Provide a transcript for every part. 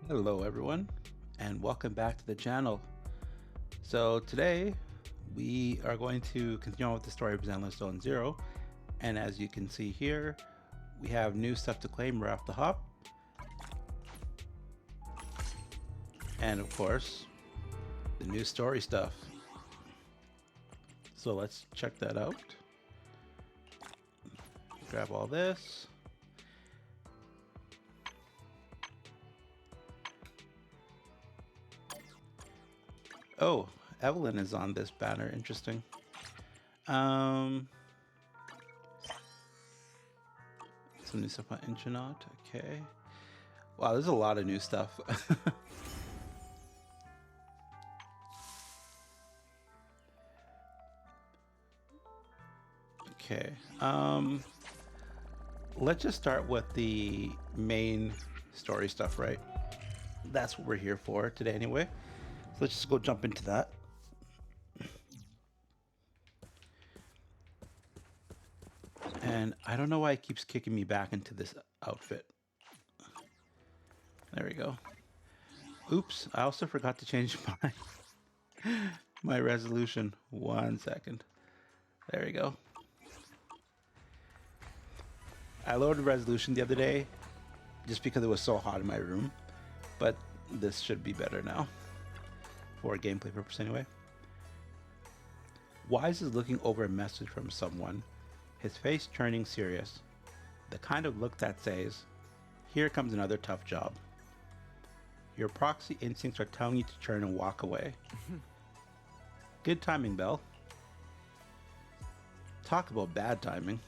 Hello everyone and welcome back to the channel. So today we are going to continue on with the story of Zenless Zone Zero, and as you can see here we have new stuff to claim right off the hop, and of course the new story stuff. So let's check that out. Grab all this. Oh, Evelyn is on this banner. Interesting. Some new stuff on Inchinaut. Okay. Wow, there's a lot of new stuff. Okay. Let's just start with the main story stuff, right? That's what we're here for today anyway. So let's just go jump into that. And I don't know why it keeps kicking me back into this outfit. There we go. Oops, I also forgot to change my resolution. 1 second. There we go. I lowered the resolution the other day just because it was so hot in my room, but this should be better now for gameplay purpose anyway. Wise is looking over a message from someone, his face turning serious. The kind of look that says, "Here comes another tough job." Your proxy instincts are telling you to turn and walk away. Good timing, Belle. Talk about bad timing.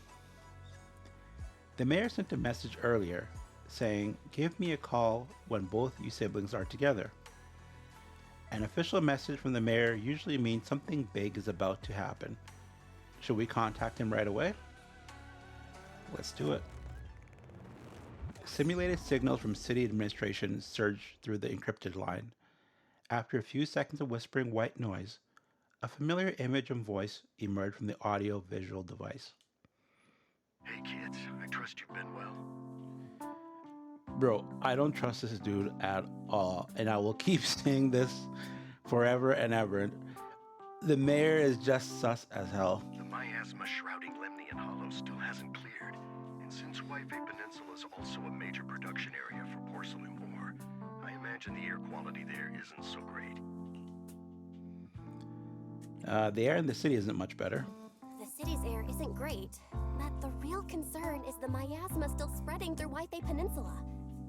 The mayor sent a message earlier saying, "Give me a call when both you siblings are together." An official message from the mayor usually means something big is about to happen. Should we contact him right away? Let's do it. Simulated signals from city administration surged through the encrypted line. After a few seconds of whispering white noise, a familiar image and voice emerged from the audio-visual device. Hey kids, I trust you've been well. Bro, I don't trust this dude at all, and I will keep saying this forever and ever. The mayor is just sus as hell. The miasma shrouding Lemnian Hollow still hasn't cleared, and since Waifei Peninsula is also a major production area for porcelain ore, I imagine the air quality there isn't so great. The air in the city isn't much better. The city's air isn't great, but the real concern is the miasma still spreading through Waifei Peninsula.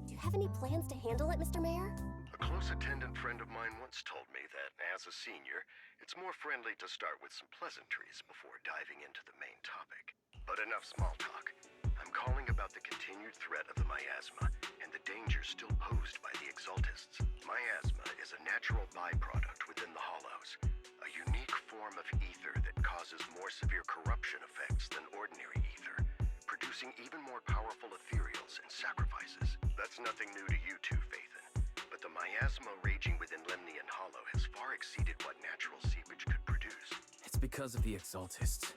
Do you have any plans to handle it, Mr. Mayor? A close attendant friend of mine once told me that, as a senior, it's more friendly to start with some pleasantries before diving into the main topic. But enough small talk. I'm calling about the continued threat of the miasma and the danger still posed by the exaltists. Miasma is a natural byproduct within the hollows, a unique form of ether that causes more severe corruption effects than ordinary ether, producing even more powerful ethereals and sacrifices. That's nothing new to you two, Phaethon, but the miasma raging within Lemnian Hollow has far exceeded what natural seepage could produce. It's because of the exaltists.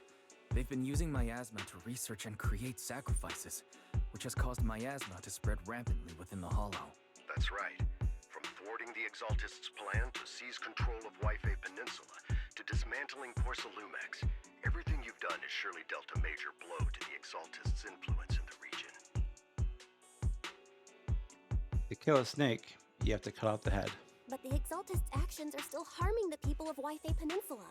They've been using miasma to research and create sacrifices, which has caused miasma to spread rampantly within the hollow. That's right. From thwarting the exaltists' plan to seize control of Waifei Peninsula to dismantling Porcelumex, everything you've done has surely dealt a major blow to the exaltists' influence in the region. To kill a snake, you have to cut off the head. But the exaltists' actions are still harming the people of Waifei Peninsula.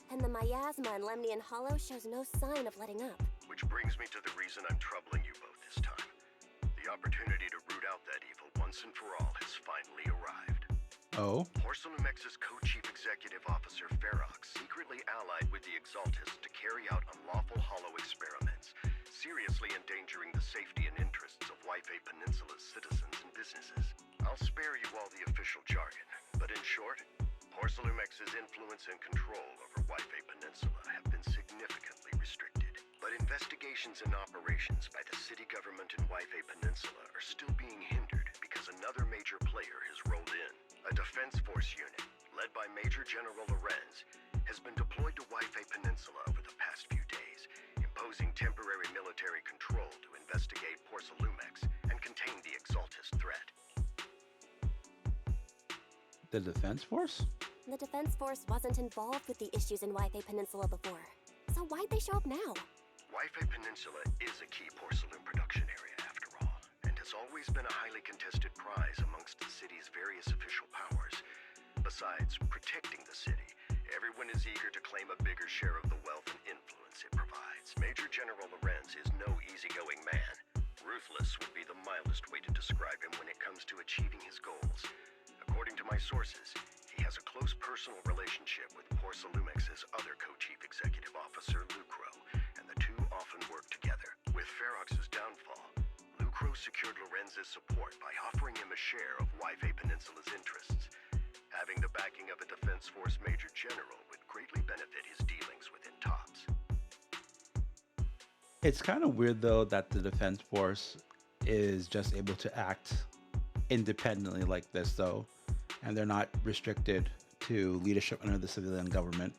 And the miasma in Lemnian Hollow shows no sign of letting up. Which brings me to the reason I'm troubling you both this time. The opportunity to root out that evil once and for all has finally arrived. Oh? Porcelumex's co-chief executive officer Ferox secretly allied with the exaltists to carry out unlawful hollow experiments, seriously endangering the safety and interests of Waifei Peninsula's citizens and businesses. I'll spare you all the official jargon, but in short, Porcelumex's influence and control over Waifei Peninsula have been significantly restricted. But investigations and operations by the city government in Waifei Peninsula are still being hindered because another major player has rolled in. A defense force unit, led by Major General Lorenz, has been deployed to Waifei Peninsula over the past few days, imposing temporary military control to investigate Porcelumex and contain the exaltist threat. The Defense Force? The Defense Force wasn't involved with the issues in White Peninsula before. So why'd they show up now? White Peninsula is a key porcelain production area, after all, and has always been a highly contested prize amongst the city's various official powers. Besides protecting the city, everyone is eager to claim a bigger share of the wealth and influence it provides. Major General Lorenz is no easygoing man. Ruthless would be the mildest way to describe him when it comes to achieving his goals. According to my sources, he has a close personal relationship with Porcelumex's other co-chief executive officer, Lucro, and the two often work together. With Ferox's downfall, Lucro secured Lorenz's support by offering him a share of Wife Peninsula's interests. Having the backing of a Defense Force Major General would greatly benefit his dealings within TOPS. It's kind of weird, though, that the Defense Force is just able to act independently like this, though, and they're not restricted to leadership under the civilian government.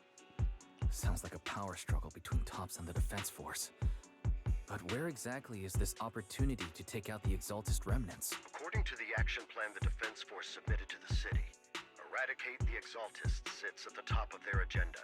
Sounds like a power struggle between TOPS and the Defense Force. But where exactly is this opportunity to take out the Exaltist remnants? According to the action plan the Defense Force submitted to the city, eradicate the Exaltists sits at the top of their agenda.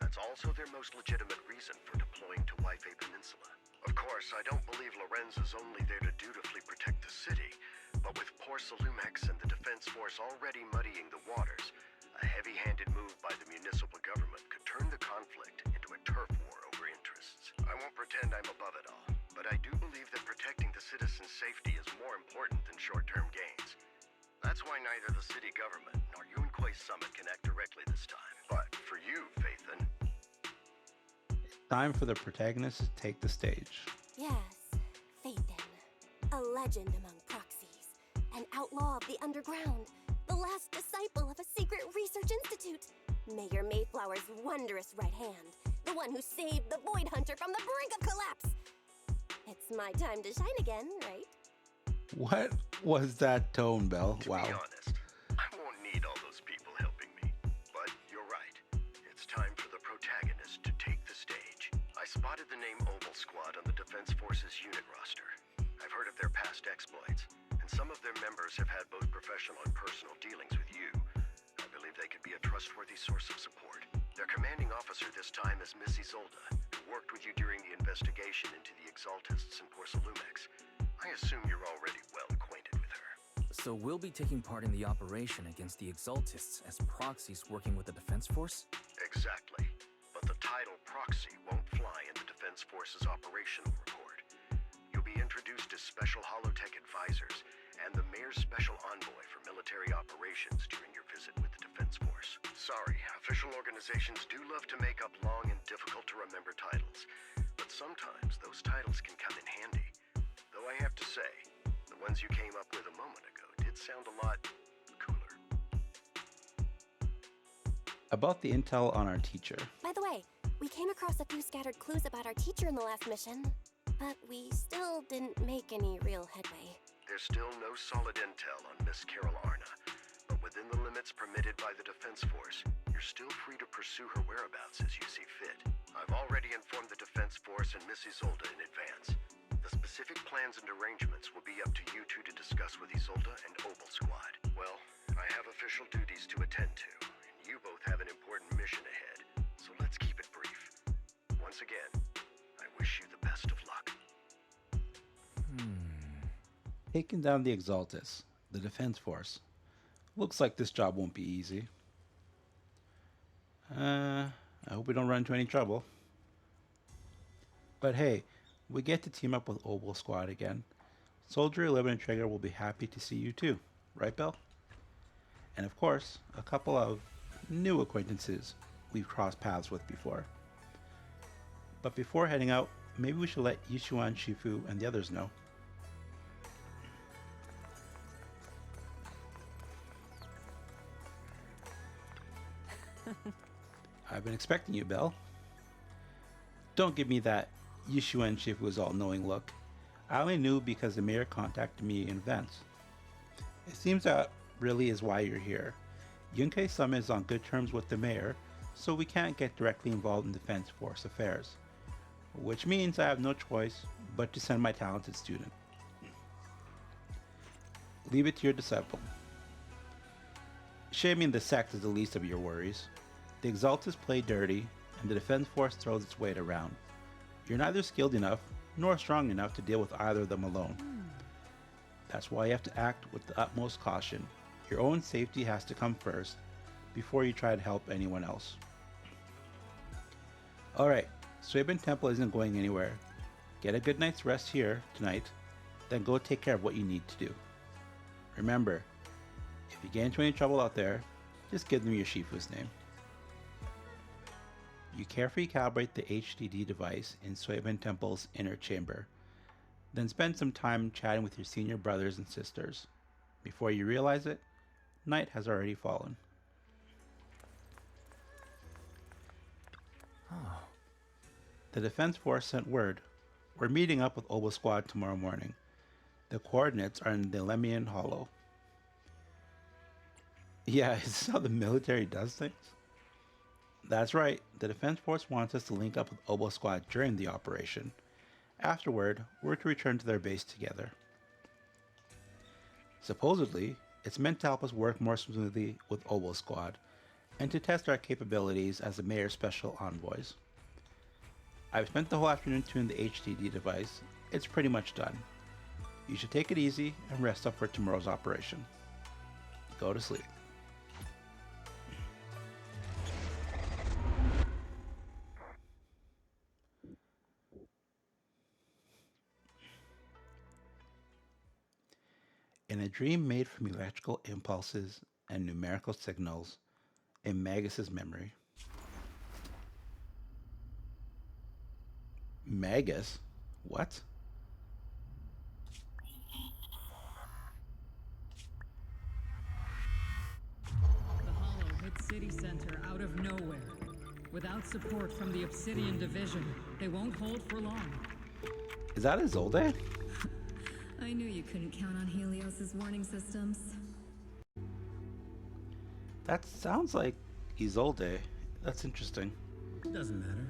That's also their most legitimate reason for deploying to Wife Peninsula. Of course, I don't believe Lorenz is only there to dutifully protect the city, but with Porcelumex and the Defense Force already muddying the waters, a heavy-handed move by the municipal government could turn the conflict into a turf war over interests. I won't pretend I'm above it all, but I do believe that protecting the citizens' safety is more important than short-term gains. That's why neither the city government nor Yunquay Summit can act directly this time. But for you, Phaethon... Time for the protagonists to take the stage. Yes, Phaethon. A legend among proxies. An outlaw of the underground. The last disciple of a secret research institute. Mayor Mayflower's wondrous right hand. The one who saved the Void Hunter from the brink of collapse. It's my time to shine again, right? What was that tone, Belle? Wow. To be honest, I won't need all those people helping me. But you're right. It's time for the protagonist to take the stage. I spotted the name Oval Squad on the Defense Force's unit roster. I've heard of their past exploits, and some of their members have had both professional and personal dealings with you. I believe they could be a trustworthy source of support. Their commanding officer this time is Miss Isolda, who worked with you during the investigation into the Exaltists and Porcelumex. I assume you're already well acquainted with her. So we'll be taking part in the operation against the Exaltists as proxies working with the Defense Force? Exactly. But the title proxy won't fly in the Defense Force's operational report. You'll be introduced as Special Holotech Advisors and the Mayor's Special Envoy for Military Operations during your visit with the Defense Force. Sorry, official organizations do love to make up long and difficult-to-remember titles, but sometimes those titles can come in handy. Though I have to say, the ones you came up with a moment ago did sound a lot cooler. About the intel on our teacher. By the way, we came across a few scattered clues about our teacher in the last mission, but we still didn't make any real headway. There's still no solid intel on Miss Carol Arna, but within the limits permitted by the Defense Force, you're still free to pursue her whereabouts as you see fit. I've already informed the Defense Force and Miss Isolda in advance. The specific plans and arrangements will be up to you two to discuss with Isolda and Oval Squad. Well, I have official duties to attend to, and you both have an important mission ahead, so let's keep it brief. Once again, I wish you the best of luck. Taking down the Exaltists, the Defense Force. Looks like this job won't be easy. I hope we don't run into any trouble. But hey, we get to team up with Oval Squad again. Soldier 11 and Trigger will be happy to see you too, right, Belle? And of course, a couple of new acquaintances we've crossed paths with before. But before heading out, maybe we should let Yishuan, Shifu, and the others know. I've been expecting you, Belle. Don't give me that Yishuan Shifu is all-knowing look. I only knew because the mayor contacted me in advance. It seems that really is why you're here. Yunquay Summit is on good terms with the mayor, so we can't get directly involved in Defense Force affairs. Which means I have no choice but to send my talented student. Leave it to your disciple. Shaming the sect is the least of your worries. The Exaltists play dirty, and the Defense Force throws its weight around. You're neither skilled enough nor strong enough to deal with either of them alone. That's why you have to act with the utmost caution. Your own safety has to come first before you try to help anyone else. Alright, Suibin Temple isn't going anywhere. Get a good night's rest here tonight, then go take care of what you need to do. Remember, if you get into any trouble out there, just give them your Shifu's name. You carefully calibrate the HDD device in Suibin Temple's inner chamber, then spend some time chatting with your senior brothers and sisters. Before you realize it, night has already fallen. Oh. The Defense Force sent word. We're meeting up with Obo Squad tomorrow morning. The coordinates are in the Lemian Hollow. Yeah, is this how the military does things? That's right, the Defense Force wants us to link up with Obo Squad during the operation. Afterward, we're to return to their base together. Supposedly, it's meant to help us work more smoothly with Obo Squad, and to test our capabilities as the Mayor's special envoys. I've spent the whole afternoon tuning the HDD device. It's pretty much done. You should take it easy and rest up for tomorrow's operation. Go to sleep. In a dream made from electrical impulses and numerical signals in Magus's memory. Magus? What? The Hollow hit City Center out of nowhere. Without support from the Obsidian Division, they won't hold for long. Is that Isolde? I knew you couldn't count on Helios's warning systems. That sounds like Isolde. That's interesting. Doesn't matter.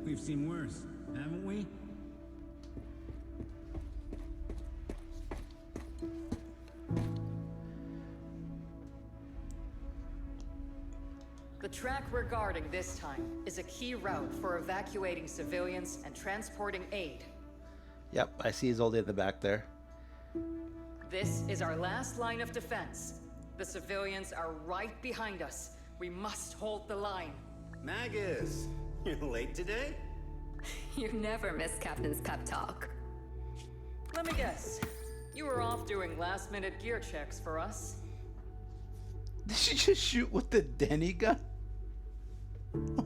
We've seen worse, haven't we? The track we're guarding this time is a key route for evacuating civilians and transporting aid. Yep, I see Isolde at the back there. This is our last line of defense. The civilians are right behind us. We must hold the line. Magus, you're late today? You never miss Captain's pep talk. Let me guess. You were off doing last-minute gear checks for us. Did she just shoot with the Denny gun?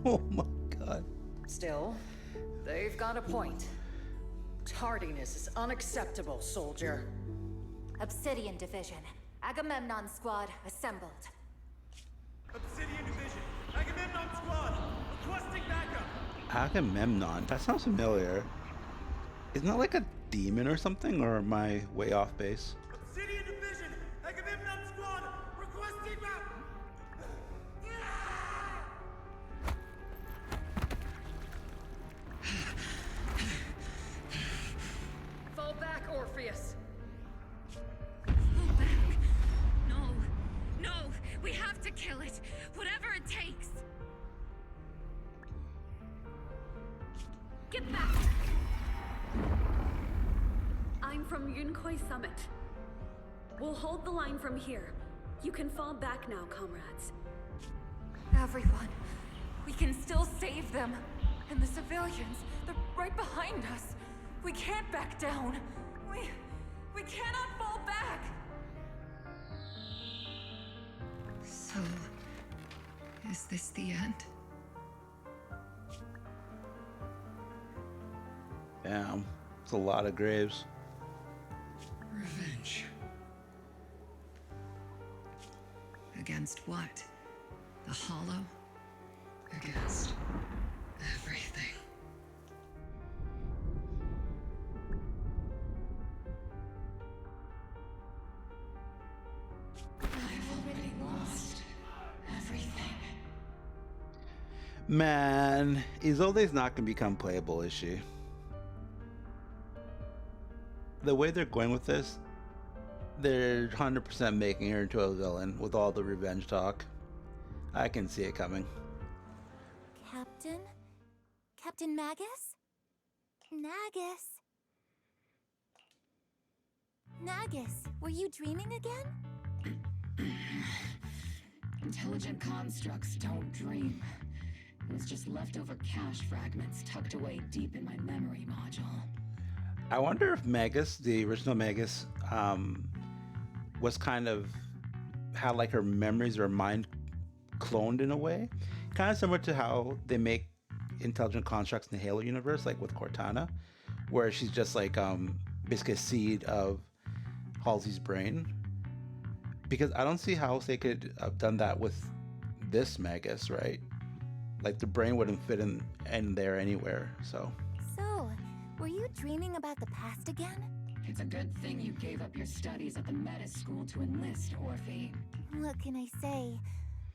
Oh my god. Still, they've got a point. Tardiness is unacceptable, soldier. Obsidian Division. Agamemnon Squad assembled. Obsidian Division, Agamemnon Squad, requesting backup. Agamemnon, that sounds familiar. Isn't that like a demon or something, or am I way off base? Obsidian Division, Agamemnon Squad, requesting backup. Fall back, Orpheus. Fall back. No. No. We have to kill it. Whatever it takes. Get back. I'm from Yunkoi Summit. We'll hold the line from here. You can fall back now, comrades. Everyone. We can still save them. And the civilians, they're right behind us. We can't back down. We cannot fall back. So, is this the end? Damn, it's a lot of graves. Revenge. Against what? The Hollow? Against everything. I've already lost everything. Man, Isolde's not gonna become playable, is she? The way they're going with this, They're 100% making her into a villain with all the revenge talk. I can see it coming. Captain? Captain Magus? Nagus? Nagus, were you dreaming again? Intelligent constructs don't dream. It was just leftover cache fragments tucked away deep in my memory module. I wonder if Magus, the original Magus, was kind of had like her memories or mind cloned in a way, kind of similar to how they make intelligent constructs in the Halo universe, like with Cortana, where she's just like basically a seed of Halsey's brain. Because I don't see how else they could have done that with this Magus, right? Like the brain wouldn't fit in there anywhere. So, were you dreaming about the past again? It's a good thing you gave up your studies at the Meta School to enlist, Orphe. What can I say?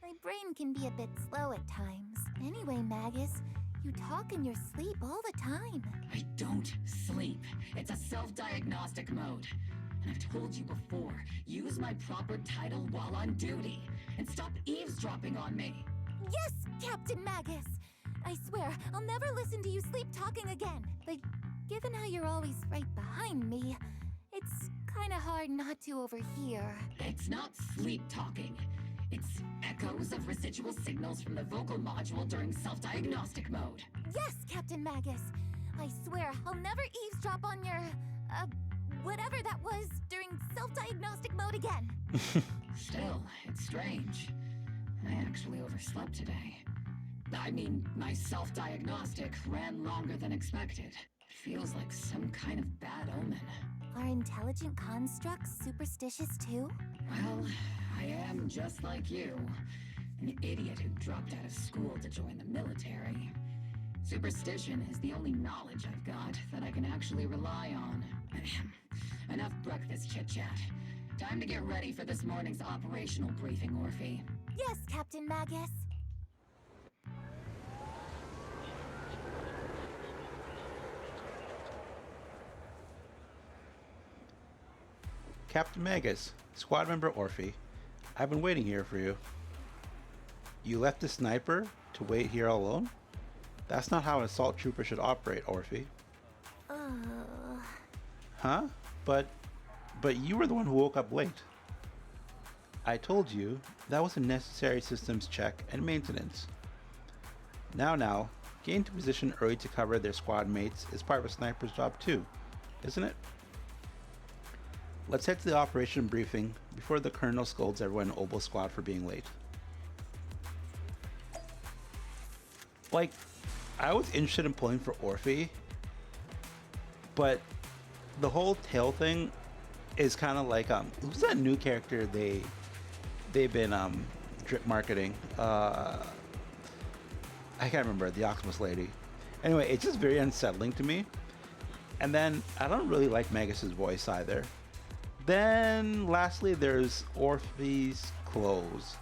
My brain can be a bit slow at times. Anyway, Magus, you talk in your sleep all the time. I don't sleep. It's a self-diagnostic mode. And I've told you before, use my proper title while on duty. And stop eavesdropping on me. Yes, Captain Magus! I swear, I'll never listen to you sleep talking again. But given how you're always right behind me, it's kinda hard not to overhear. It's not sleep talking. It's echoes of residual signals from the vocal module during self-diagnostic mode. Yes, Captain Magus! I swear, I'll never eavesdrop on your, whatever that was during self-diagnostic mode again. Still, it's strange. I actually overslept today. I mean, my self-diagnostic ran longer than expected. Feels like some kind of bad omen. Are intelligent constructs superstitious too? Well, I am just like you. An idiot who dropped out of school to join the military. Superstition is the only knowledge I've got that I can actually rely on. Enough breakfast chit-chat. Time to get ready for this morning's operational briefing, Orphe. Yes, Captain Magus. Captain Magus, squad member Orphe, I've been waiting here for you. You left the sniper to wait here all alone? That's not how an assault trooper should operate, Orphe. Huh? But you were the one who woke up late. I told you that was a necessary systems check and maintenance. Now, getting to position early to cover their squad mates is part of a sniper's job too, isn't it? Let's head to the operation briefing before the colonel scolds everyone in Obo's squad for being late. Like, I was interested in pulling for Orphe, but the whole tail thing is kind of like who's that new character they've been drip marketing? I can't remember, the Octopus lady. Anyway, it's just very unsettling to me. And then I don't really like Magus's voice either. Then lastly, there's Orphe's clothes.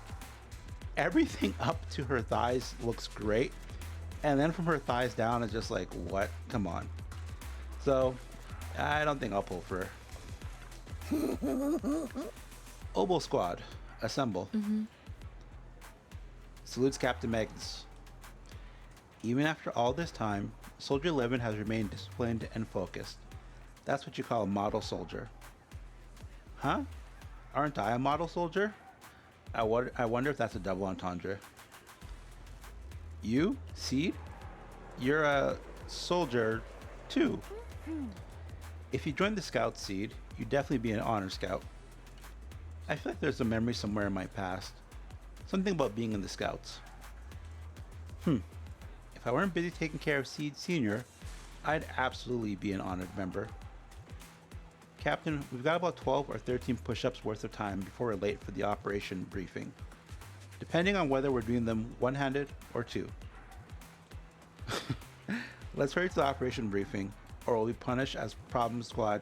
Everything up to her thighs looks great, and then from her thighs down is just like, what? Come on. So I don't think I'll pull for her. Obo squad, assemble. Salutes Captain Magus. Even after all this time, Soldier 11 has remained disciplined and focused. That's what you call a model soldier. Huh? Aren't I a model soldier? I wonder if that's a double entendre. You, Seed? You're a soldier too. If you joined the Scout, Seed, you'd definitely be an honor scout. I feel like there's a memory somewhere in my past. Something about being in the Scouts. If I weren't busy taking care of Seed Senior, I'd absolutely be an honored member. Captain, we've got about 12 or 13 push-ups worth of time before we're late for the operation briefing, depending on whether we're doing them one-handed or two. Let's hurry to the operation briefing, or we'll be punished as problem squad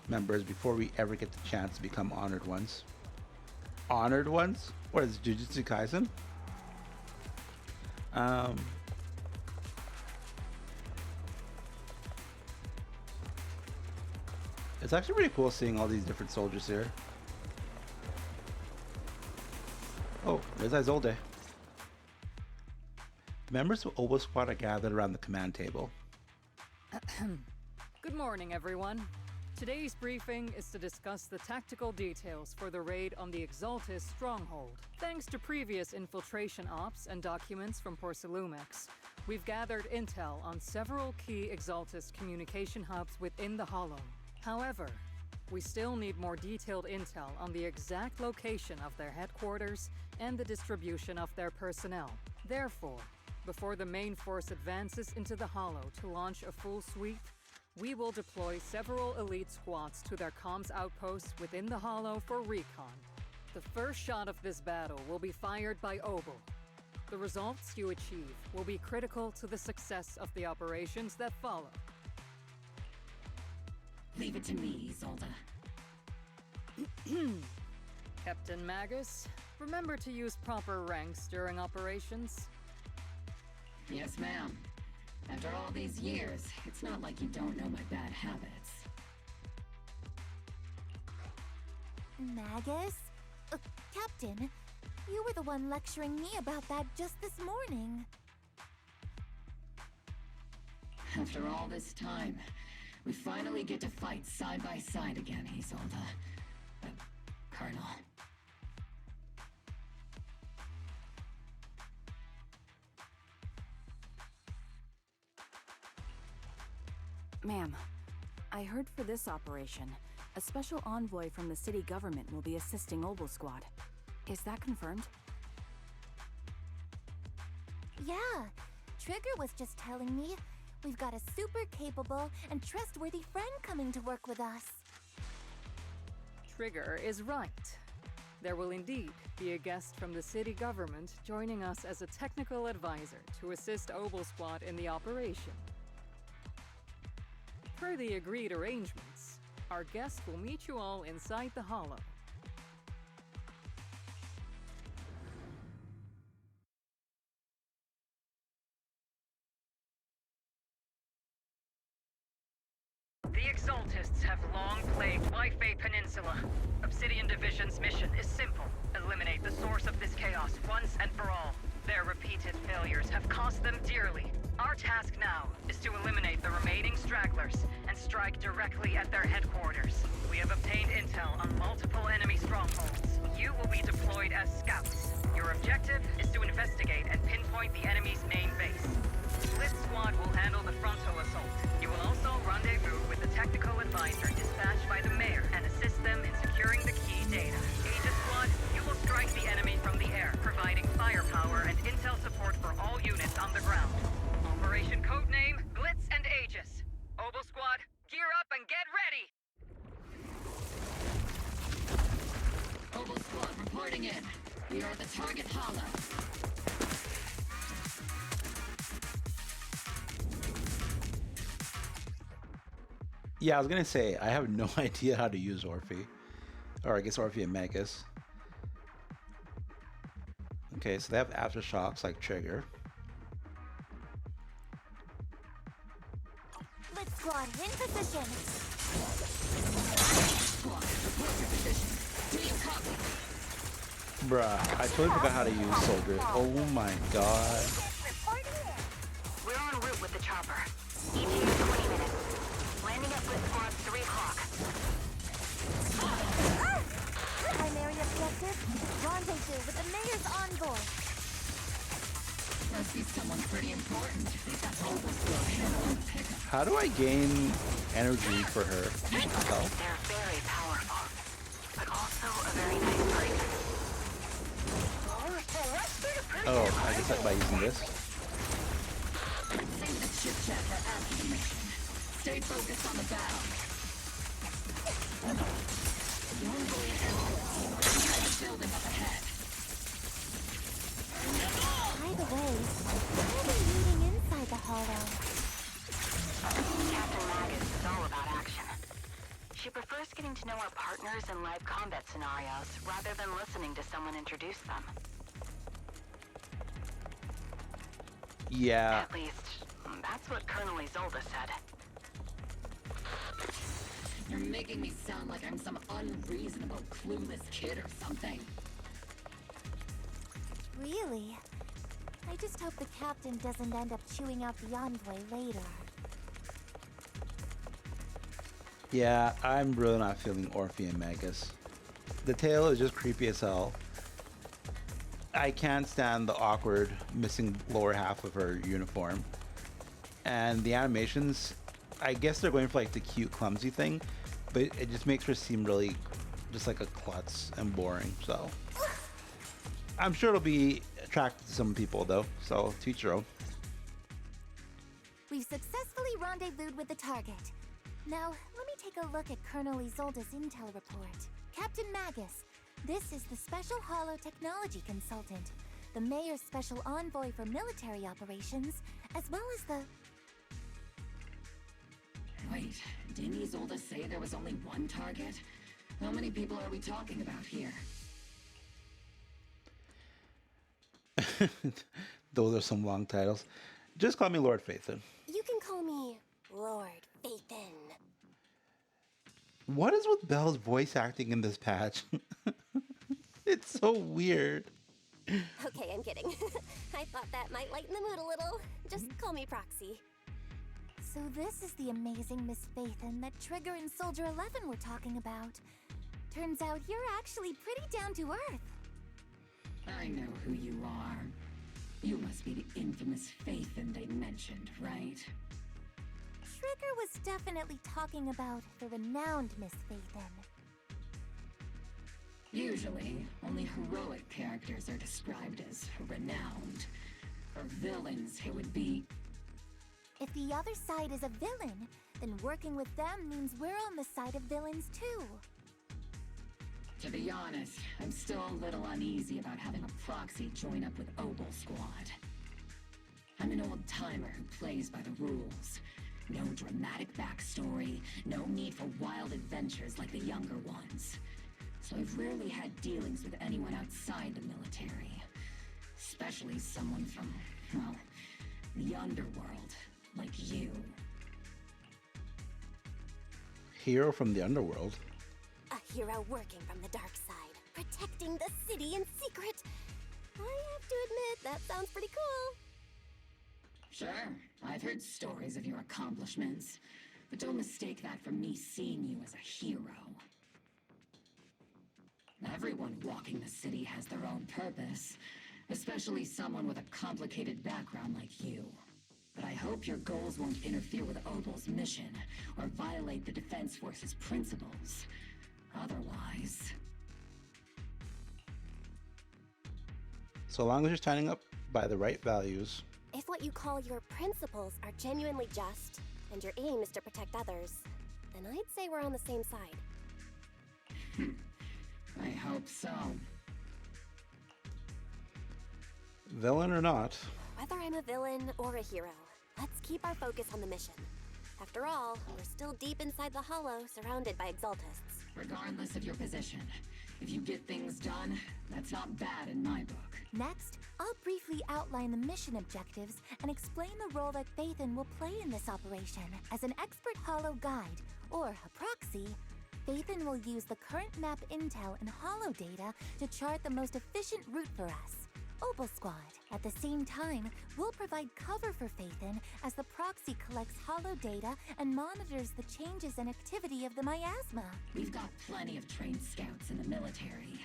members before we ever get the chance to become honored ones. Honored ones? What is Jujutsu Kaisen? It's actually pretty cool seeing all these different soldiers here. Oh, there's Izolde. The members of Obo Squad are gathered around the command table. Good morning, everyone. Today's briefing is to discuss the tactical details for the raid on the Exaltis stronghold. Thanks to previous infiltration ops and documents from Porcelumex, we've gathered intel on several key Exaltis communication hubs within the Hollow. However, we still need more detailed intel on the exact location of their headquarters and the distribution of their personnel. Therefore, before the main force advances into the Hollow to launch a full sweep, we will deploy several elite squads to their comms outposts within the Hollow for recon. The first shot of this battle will be fired by Obel. The results you achieve will be critical to the success of the operations that follow. Leave it to me, Isolde. Captain Magus, remember to use proper ranks during operations. Yes, ma'am. After all these years, it's not like you don't know my bad habits. Magus? Captain, you were the one lecturing me about that just this morning. After all this time, we finally get to fight side by side again, Isolde. Colonel. Ma'am, I heard for this operation, a special envoy from the city government will be assisting Obel Squad. Is that confirmed? Yeah, Trigger was just telling me we've got a super capable and trustworthy friend coming to work with us. Trigger is right. There will indeed be a guest from the city government joining us as a technical advisor to assist Obel Squad in the operation. Per the agreed arrangements, our guest will meet you all inside the Hollow. The Exaltists have long plagued Wi-Fi Peninsula. Obsidian Division's mission is simple. Eliminate the source of this chaos once and for all. Their repeated failures have cost them dearly. Our task now is to eliminate the remaining stragglers and strike directly at their headquarters. We have obtained intel on multiple enemy strongholds. You will be deployed as scouts. Your objective is to investigate and pinpoint the enemy's main base. Blitz Squad will handle the frontal assault. You will also rendezvous with the technical advisor dispatched by the mayor and assist them in securing the key data. Aegis Squad, you will strike the enemy from the air, providing firepower and intel support for all units on the ground. Operation codename Blitz and Aegis. Obel Squad, gear up and get ready! Obel Squad reporting in. We are at the target hollow. Yeah, I was gonna say, I have no idea how to use Orphe. Or I guess Orphe and Magus. Okay, so they have aftershocks like Trigger. Blitz Squad in position. Squad, report your position. Do you copy? Bruh, I totally forgot how to use Soldier. Oh my god. We're en route with the chopper. ETA 20 minutes. Landing at Blitz Squad 3 o'clock. Primary objective, rendezvous with the mayor's envoy. Must be someone pretty important. That's Obel Squad handling the pickup. How do I gain energy for her? Oh. They're very powerful, but also a very nice person. Oh, I guess that by using this. Save the chit chat for after the mission. Stay focused on the battle. The envoy and escort team are inside the building up ahead. By the way, we'll be meeting inside the hollow. Captain Magus is all about action. She prefers getting to know our partners in live combat scenarios rather than listening to someone introduce them. Yeah. At least, that's what Colonel Isolde said. You're making me sound like I'm some unreasonable, clueless kid or something. really. I just hope the captain doesn't end up chewing out the envoy later. Yeah, I'm really not feeling Orphe and Magus. The tale is just creepy as hell. I can't stand the awkward missing lower half of her uniform. And the animations, I guess they're going for like the cute clumsy thing, but it just makes her seem really just like a klutz and boring. So I'm sure it'll be attractive to some people though, so to each your own. We've successfully rendezvoused with the target. Now, let me take a look at Colonel Isolde's intel report. Captain Magus, this is the Special Hollow Technology Consultant, the Mayor's Special Envoy for Military Operations, as well as the... Wait, didn't Isolde say there was only one target? How many people are we talking about here? Those are some long titles. Just call me Lord Phaethon. You can call me Lord Phaethon. What is with Belle's voice acting in this patch? It's so weird. Okay, I'm kidding. I thought that might lighten the mood a little. Just call me Proxy. So this is the amazing Miss Phaethon that Trigger and Soldier 11 were talking about. Turns out you're actually pretty down to earth. I know who you are. You must be the infamous Phaethon they mentioned, right? Trigger was definitely talking about the renowned Miss Phaethon. Usually, only heroic characters are described as renowned. For villains, it would be... If the other side is a villain, then working with them means we're on the side of villains too. To be honest, I'm still a little uneasy about having a proxy join up with Obel Squad. I'm an old-timer who plays by the rules. No dramatic backstory, no need for wild adventures like the younger ones. So I've rarely had dealings with anyone outside the military. Especially someone from, well, the underworld, like you. Hero from the underworld? A hero working from the dark side, protecting the city in secret. I have to admit, that sounds pretty cool. Sure, I've heard stories of your accomplishments, but don't mistake that for me seeing you as a hero. Everyone walking the city has their own purpose, especially someone with a complicated background like you. But I hope your goals won't interfere with Obel's mission, or violate the Defense Force's principles. Otherwise... So long as you're signing up by the right values. If what you call your principles are genuinely just, and your aim is to protect others, then I'd say we're on the same side. I hope so. Villain or not. Whether I'm a villain or a hero, let's keep our focus on the mission. After all, we're still deep inside the Hollow, surrounded by Exaltists. Regardless of your position, if you get things done, that's not bad in my book. Next, I'll briefly outline the mission objectives and explain the role that Phaethon will play in this operation. As an expert Hollow guide, or a proxy, Phaethon will use the current map intel and Hollow data to chart the most efficient route for us, Obel Squad. At the same time, we'll provide cover for Phaethon as the proxy collects Hollow data and monitors the changes and activity of the miasma. We've got plenty of trained scouts in the military.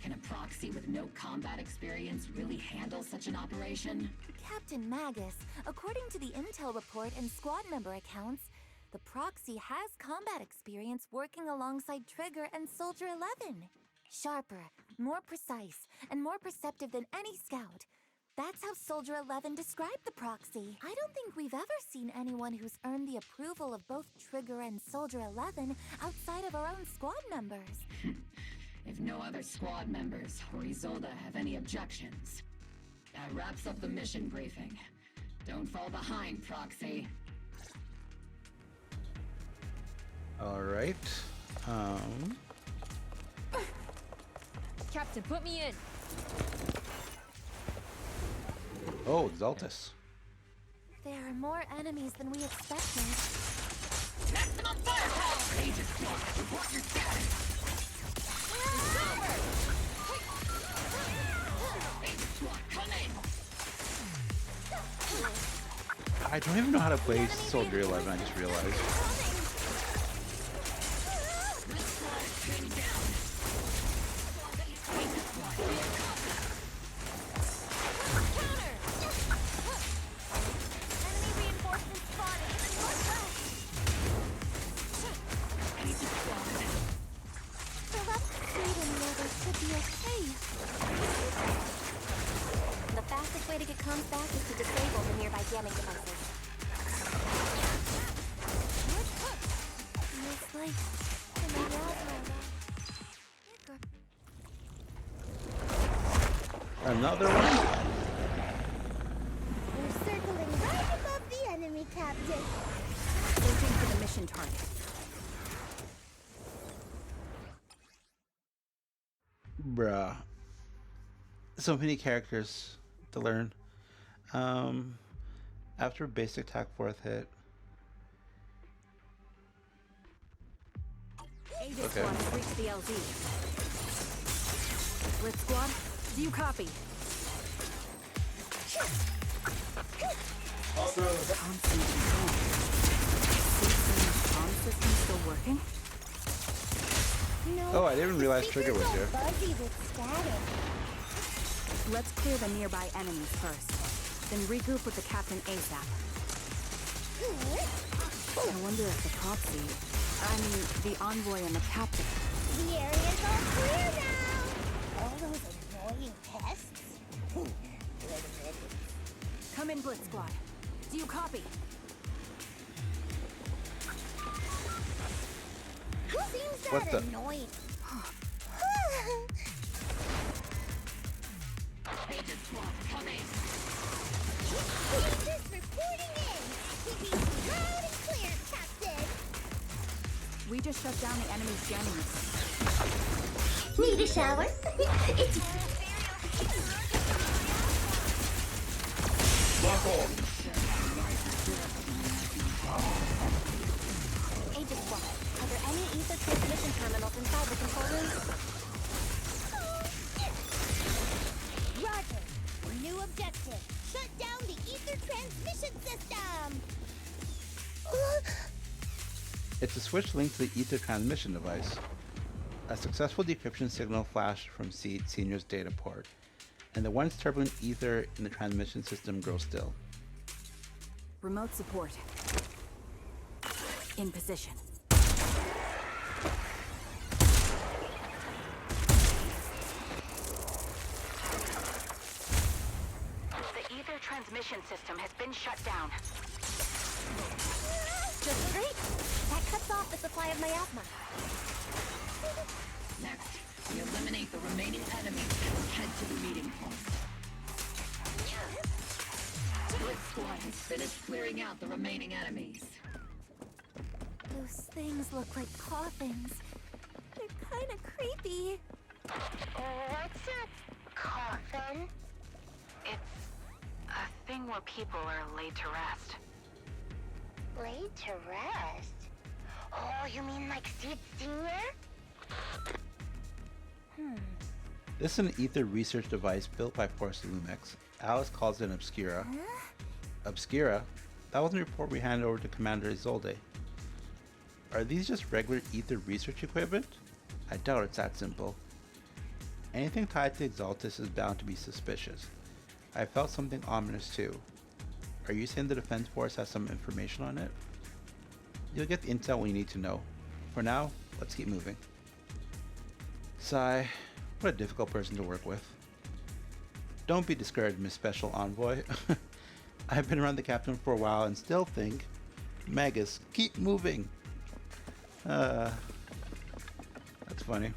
Can a proxy with no combat experience really handle such an operation? Captain Magus, according to the intel report and squad member accounts, the proxy has combat experience working alongside Trigger and Soldier 11. Sharper, more precise, and more perceptive than any scout. That's how Soldier 11 described the proxy. I don't think we've ever seen anyone who's earned the approval of both Trigger and Soldier 11 outside of our own squad members. If no other squad members or Isolde have any objections. That wraps up the mission briefing. Don't fall behind, Proxy. All right. Captain, put me in. Oh, Exaltus. There are more enemies than we expected. Maximum firepower! Aegis Squad, report your status! Aegis Squad I don't even know how to play Soldier 11, I just realized. The fastest way to get comms back is to disable the nearby jamming devices. Looks like another one? We're circling right above the enemy, Captain. Searching for the mission target. Bruh. So many characters to learn. After basic attack 4th hit. Aegis Squad has reached the LZ. Blitz Squad, do you copy? Comm system still working? No, Oh, I didn't realize Trigger was here. Buzzy with static. Let's clear the nearby enemies first, then regroup with the captain ASAP. I wonder if the proxy, the envoy and the captain. The area's all clear now. All those annoying pests. Come in, Blitz Squad. Do you copy? Seems What that the? annoying. Agent Squad coming. Agents reporting in. Keeping loud and clear, Captain. We just shut down the enemy's jamming. Need a shower? Lock on. Aegis Squad, are there any ether transmission terminals inside the control room? Roger. New objective. Shut down the ether transmission system. It's a switch linked to the ether transmission device. A successful decryption signal flashed from Seed Senior's data port, and the once turbulent ether in the transmission system grows still. Remote support. In position. The ether transmission system has been shut down. Just great. That cuts off the supply of miasma. Next, we eliminate the remaining enemies and head to the meeting point. Blitz Squad has finished clearing out the remaining enemies. Those things look like coffins. They're kind of creepy. What's a coffin? It's a thing where people are laid to rest. Laid to rest? Oh, you mean like Seed Senior? This is an ether research device built by Force Lumix. Alice calls it an Obscura. Obscura? That was the report we handed over to Commander Isolde. Are these just regular ether research equipment? I doubt it's that simple. Anything tied to Exaltis is bound to be suspicious. I felt something ominous too. Are you saying the Defense Force has some information on it? You'll get the intel we need to know. For now, let's keep moving. Sigh. What a difficult person to work with. Don't be discouraged, Miss Special Envoy. I've been around the captain for a while and still think, Magus, keep moving. That's funny.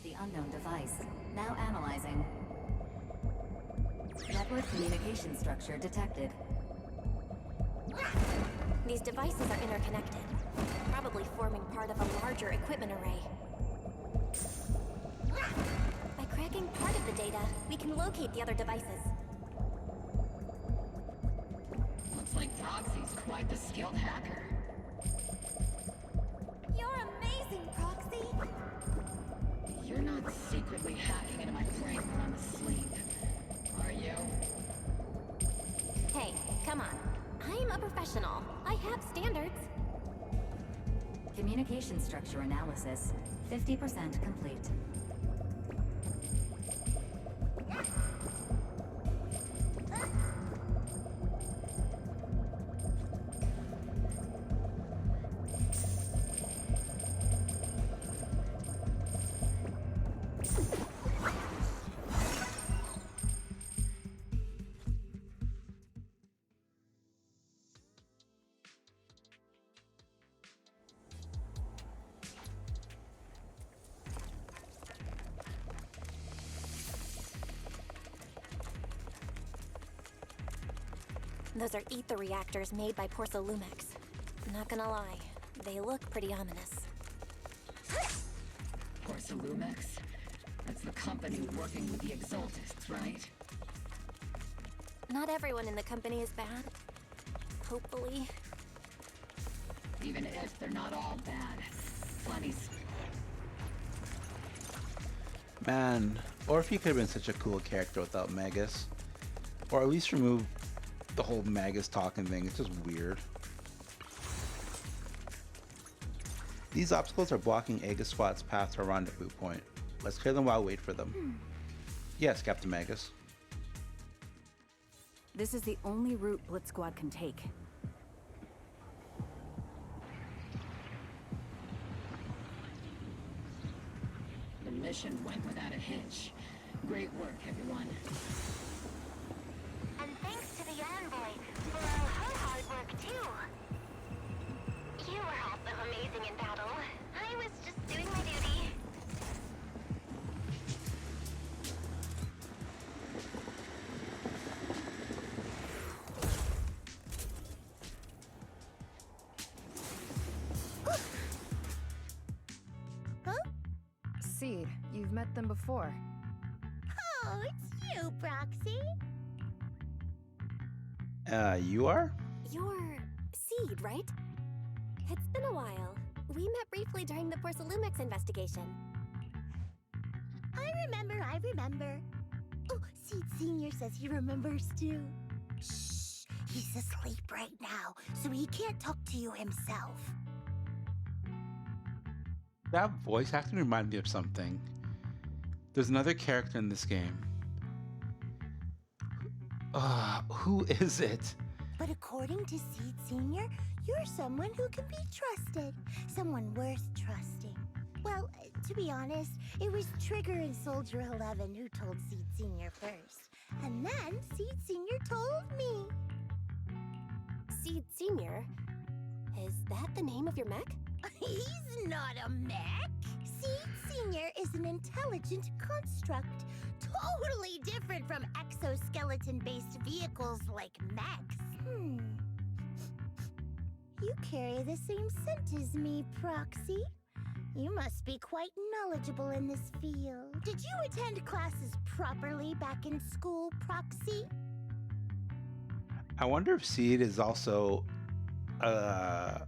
The unknown device. Now analyzing. Network communication structure detected. These devices are interconnected, probably forming part of a larger equipment array. By cracking part of the data, we can locate the other devices. Looks like Proxy's quite the skilled hacker. secretly hacking into my brain while I'm asleep. Are you? Hey, come on. I'm a professional. I have standards. Communication structure analysis, 50% complete. Those are ether reactors made by Porcelumex. Not gonna lie, they look pretty ominous. Porcelumex? That's the company working with the Exaltists, right? Not everyone in the company is bad. Hopefully. Even if they're not all bad. Plenty. Man, or if he could have been such a cool character without Magus. Or at least remove the whole Magus talking thing. It's just weird. These obstacles are blocking Aegis Squad's path to a rendezvous point. Let's clear them while we wait for them. Yes, Captain Magus. This is the only route Blitz Squad can take. The mission went without a hitch. Great work, everyone. And thanks to the envoy for all her hard work, too. You were also amazing in battle. I was just doing my duty. Seed, you've met them before. Oh, it's you, Proxy. You are? You're Seed, right? It's been a while. We met briefly during the Porcelumex investigation. I remember. Oh, Seed Senior says he remembers too. Shh, he's asleep right now, so he can't talk to you himself. That voice acting reminded me of something. There's another character in this game. Who is it? But according to Seed Senior, you're someone who can be trusted. Someone worth trusting. Well, to be honest, it was Trigger and Soldier 11 who told Seed Senior first. And then Seed Senior told me. Seed Senior? Is that the name of your mech? He's not a mech. Seed Senior is an intelligent construct. Totally different from exoskeleton-based vehicles like mechs. You carry the same scent as me, Proxy. You must be quite knowledgeable in this field. Did you attend classes properly back in school, Proxy? I wonder if Seed is also a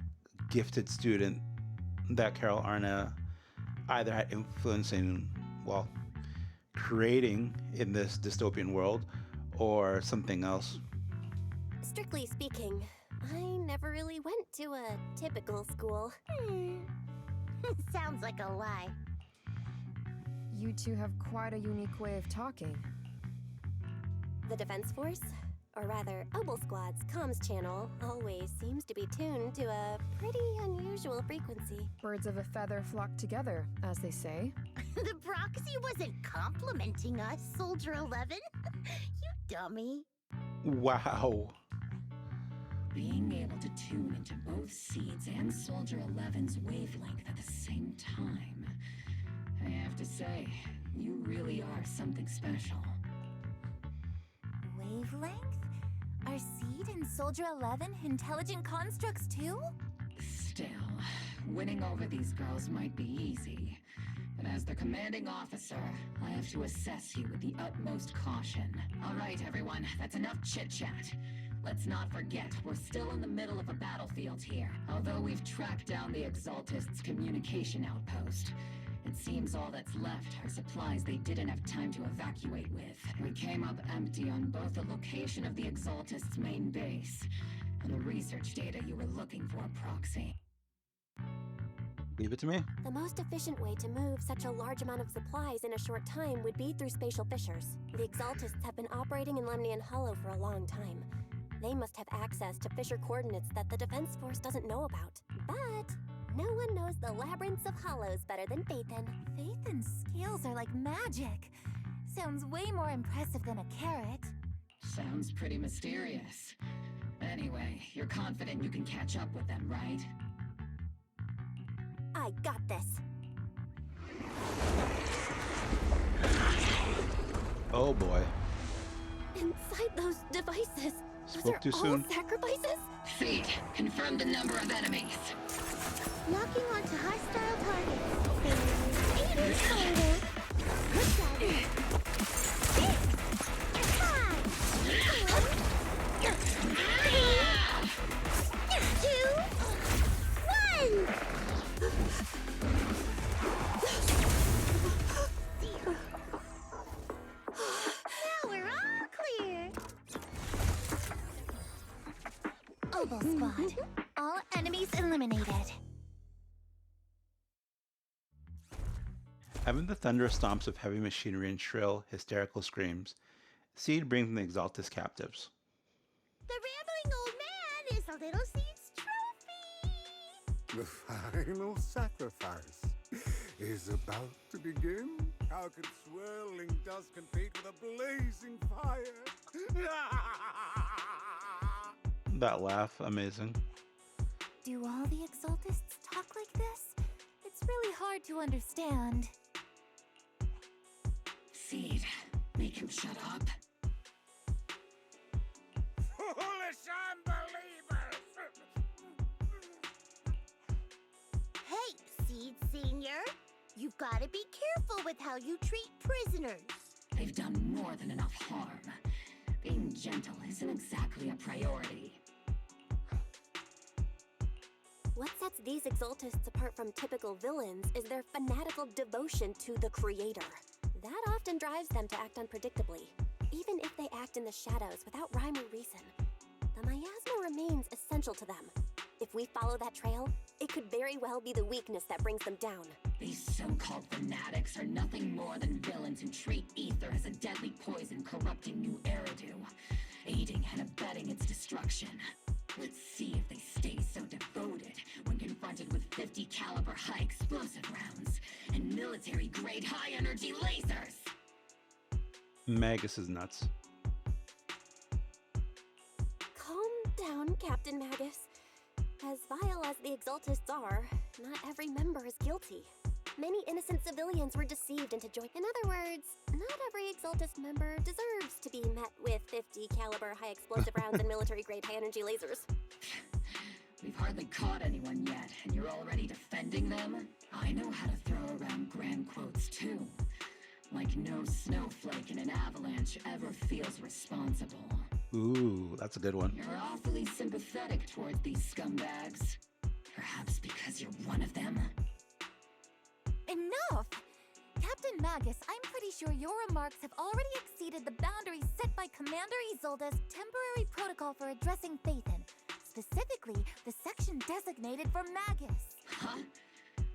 gifted student that Carol Arna either had influence in, well, creating in this dystopian world, or something else. Strictly speaking, I never really went to a typical school. Sounds like a lie. You two have quite a unique way of talking. The Defense Force, or rather, Obel Squad's comms channel, always seems to be tuned to a pretty unusual frequency. Birds of a feather flock together, as they say. The Proxy wasn't complimenting us, Soldier 11. You dummy. Wow. Being able to tune into both Seeds and Soldier 11's wavelength at the same time. I have to say, you really are something special. Wavelength? Are Seed and Soldier 11 intelligent constructs too? Still, winning over these girls might be easy. But as the commanding officer, I have to assess you with the utmost caution. All right, everyone, that's enough chit-chat. Let's not forget, we're still in the middle of a battlefield here. Although we've tracked down the Exaltists' communication outpost, It seems all that's left are supplies they didn't have time to evacuate with. We came up empty on both the location of the Exaltist's main base and the research data you were looking for, Proxy. Leave it to me. The most efficient way to move such a large amount of supplies in a short time would be through spatial fissures. The Exaltists have been operating in Lemnian Hollow for a long time. They must have access to fissure coordinates that the Defense Force doesn't know about. But no one knows the labyrinths of hollows better than Phaethon. Phaethon's skills are like magic. Sounds way more impressive than a carrot. Sounds pretty mysterious. Anyway, you're confident you can catch up with them, right? I got this. Oh boy. Inside those devices, Spoke too all soon. sacrifices? Feed. Confirm the number of enemies. Locking onto hostile targets. 8 is total. Good job. 2, 1. Now we're all clear. Oboe Squad. All enemies eliminated. Having the thunderous stomps of heavy machinery and shrill, hysterical screams, Seed brings in the Exaltus captives. The rambling old man is a little Seed's trophy. The final sacrifice is about to begin. How can swirling dust compete with a blazing fire? That laugh, amazing. Do all the Exaltists talk like this? It's really hard to understand. Seed, make him shut up. Foolish unbelievers! Hey, Seed Senior. You've got to be careful with how you treat prisoners. They've done more than enough harm. Being gentle isn't exactly a priority. What sets these Exaltists apart from typical villains is their fanatical devotion to the Creator. That often drives them to act unpredictably, even if they act in the shadows without rhyme or reason. The miasma remains essential to them. If we follow that trail, it could very well be the weakness that brings them down. These so-called fanatics are nothing more than villains who treat ether as a deadly poison corrupting New Eridu, aiding and abetting its destruction. Let's see if they stay so devoted when confronted with 50 caliber high explosive rounds and military-grade high-energy lasers! Magus is nuts. Calm down, Captain Magus. As vile as the Exaltists are, not every member is guilty. Many innocent civilians were deceived into joining. In other words, not every Exaltist member deserves to be met with 50 caliber high explosive rounds and military-grade high-energy lasers. We've hardly caught anyone yet, and you're already defending them? I know how to throw around grand quotes too. Like no snowflake in an avalanche ever feels responsible. Ooh, that's a good one. You're awfully sympathetic towards these scumbags. Perhaps because you're one of them? Enough! Captain Magus, I'm pretty sure your remarks have already exceeded the boundaries set by Commander Isolde's temporary protocol for addressing Phaethon. Specifically, the section designated for Magus. Huh?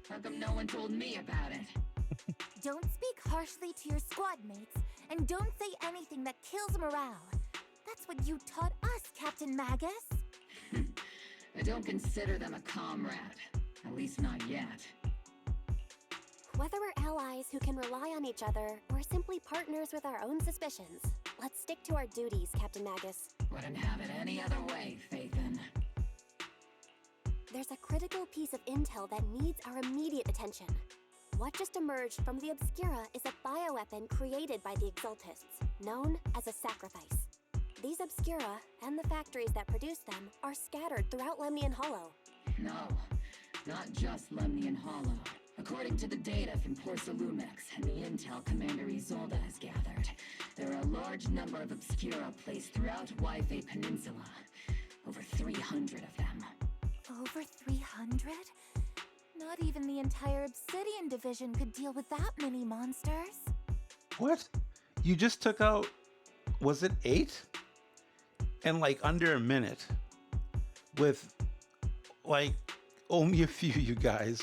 How come no one told me about it? Don't speak harshly to your squad mates, and don't say anything that kills morale. That's what you taught us, Captain Magus. I don't consider them a comrade. At least not yet. Whether we're allies who can rely on each other, or simply partners with our own suspicions, let's stick to our duties, Captain Magus. Wouldn't have it any other way, Phaethon. There's a critical piece of intel that needs our immediate attention. What just emerged from the Obscura is a bioweapon created by the Exaltists, known as a sacrifice. These Obscura, and the factories that produce them, are scattered throughout Lemnian Hollow. No, not just Lemnian Hollow. According to the data from Porcelumex and the intel Commander Isolde has gathered, there are a large number of Obscura placed throughout Waifei Peninsula. Over 300 of them. Over 300? Not even the entire Obsidian division could deal with that many monsters. What? You just took out, was it 8? In like under a minute. With like only a few, you guys.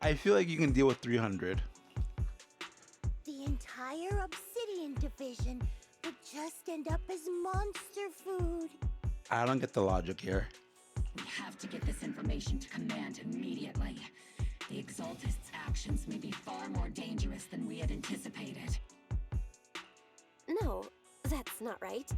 I feel like you can deal with 300. The entire Obsidian division would just end up as monster food. I don't get the logic here. We have to get this information to Command immediately. The Exaltists' actions may be far more dangerous than we had anticipated. No, that's not right.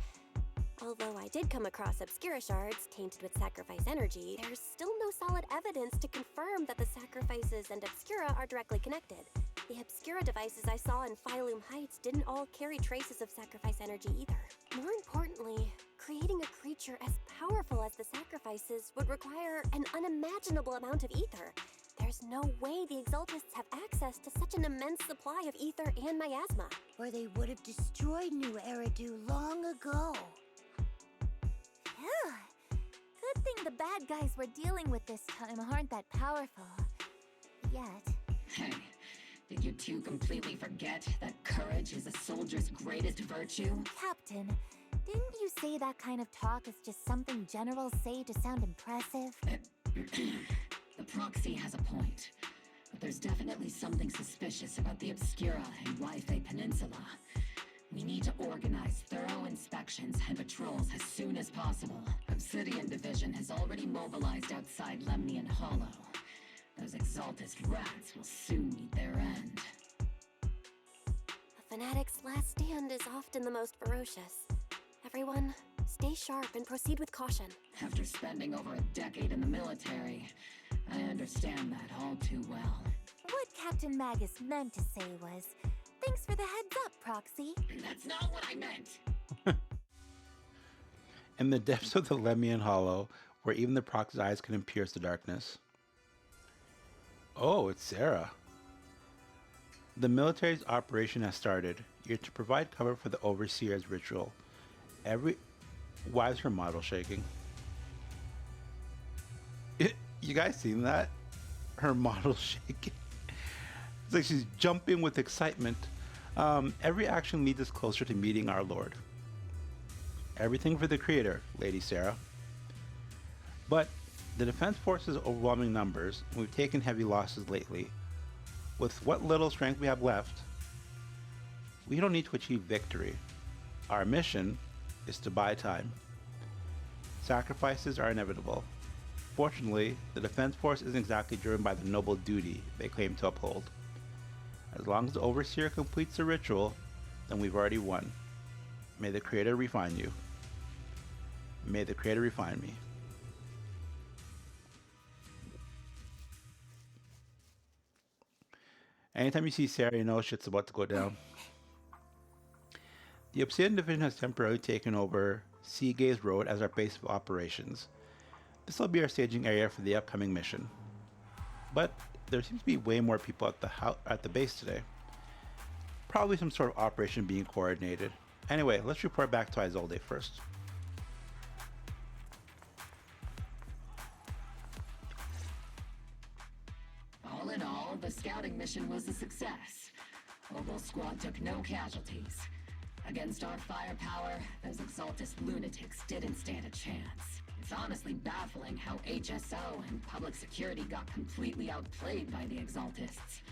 Although I did come across Obscura shards tainted with sacrifice energy, there's still no solid evidence to confirm that the sacrifices and Obscura are directly connected. The Obscura devices I saw in Phylum Heights didn't all carry traces of sacrifice energy either. More importantly, creating a creature as powerful as the sacrifices would require an unimaginable amount of ether. There's no way the Exaltists have access to such an immense supply of ether and miasma. Or they would have destroyed New Eridu long ago. Phew. Good thing the bad guys we're dealing with this time aren't that powerful. Yet. Hey, did you two completely forget that courage is a soldier's greatest virtue? Captain, didn't you say that kind of talk is just something generals say to sound impressive? The proxy has a point, but there's definitely something suspicious about the Obscura and Wi-Fi Peninsula. We need to organize thorough inspections and patrols as soon as possible. Obsidian Division has already mobilized outside Lemnian Hollow. Those Exaltist rats will soon meet their end. A fanatic's last stand is often the most ferocious. Everyone, stay sharp and proceed with caution. After spending over a decade in the military, I understand that all too well. What Captain Magus meant to say was, thanks for the heads up, Proxy. That's not what I meant! In the depths of the Lemnian Hollow, where even the Proxy's eyes couldn't pierce the darkness. Oh, it's Sarah. The military's operation has started. You're to provide cover for the Overseer's ritual. Why is her model shaking? You guys seen that? Her model shaking. It's like she's jumping with excitement. Every action leads us closer to meeting our Lord. Everything for the Creator, Lady Sarah. But the Defense Force's overwhelming numbers, and we've taken heavy losses lately. With what little strength we have left, we don't need to achieve victory. Our mission is to buy time. Sacrifices are inevitable. Fortunately, the Defense Force isn't exactly driven by the noble duty they claim to uphold. As long as the Overseer completes the ritual, then we've already won. May the Creator refine you. May the Creator refine me. Anytime you see Sarah, you know shit's about to go down. The Obsidian Division has temporarily taken over Seagaze Road as our base of operations. This will be our staging area for the upcoming mission. But there seems to be way more people at the base today. Probably some sort of operation being coordinated. Anyway, let's report back to Izolde first. All in all, the scouting mission was a success. Obel Squad took no casualties. Against our firepower, those Exaltist lunatics didn't stand a chance. It's honestly baffling how HSO and public security got completely outplayed by the Exaltists.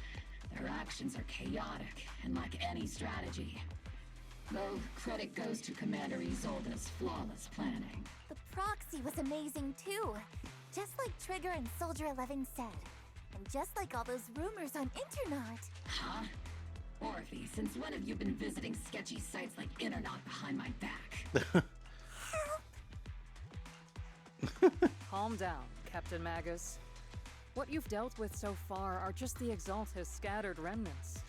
Their actions are chaotic and lack any strategy. Though credit goes to Commander Isolde's flawless planning. The proxy was amazing too. Just like Trigger and Soldier 11 said. And just like all those rumors on Internet. Huh? Orphe, since when have you been visiting sketchy sites like Internet behind my back? Calm down, Captain Magus. What you've dealt with so far are just the Exaltist scattered remnants.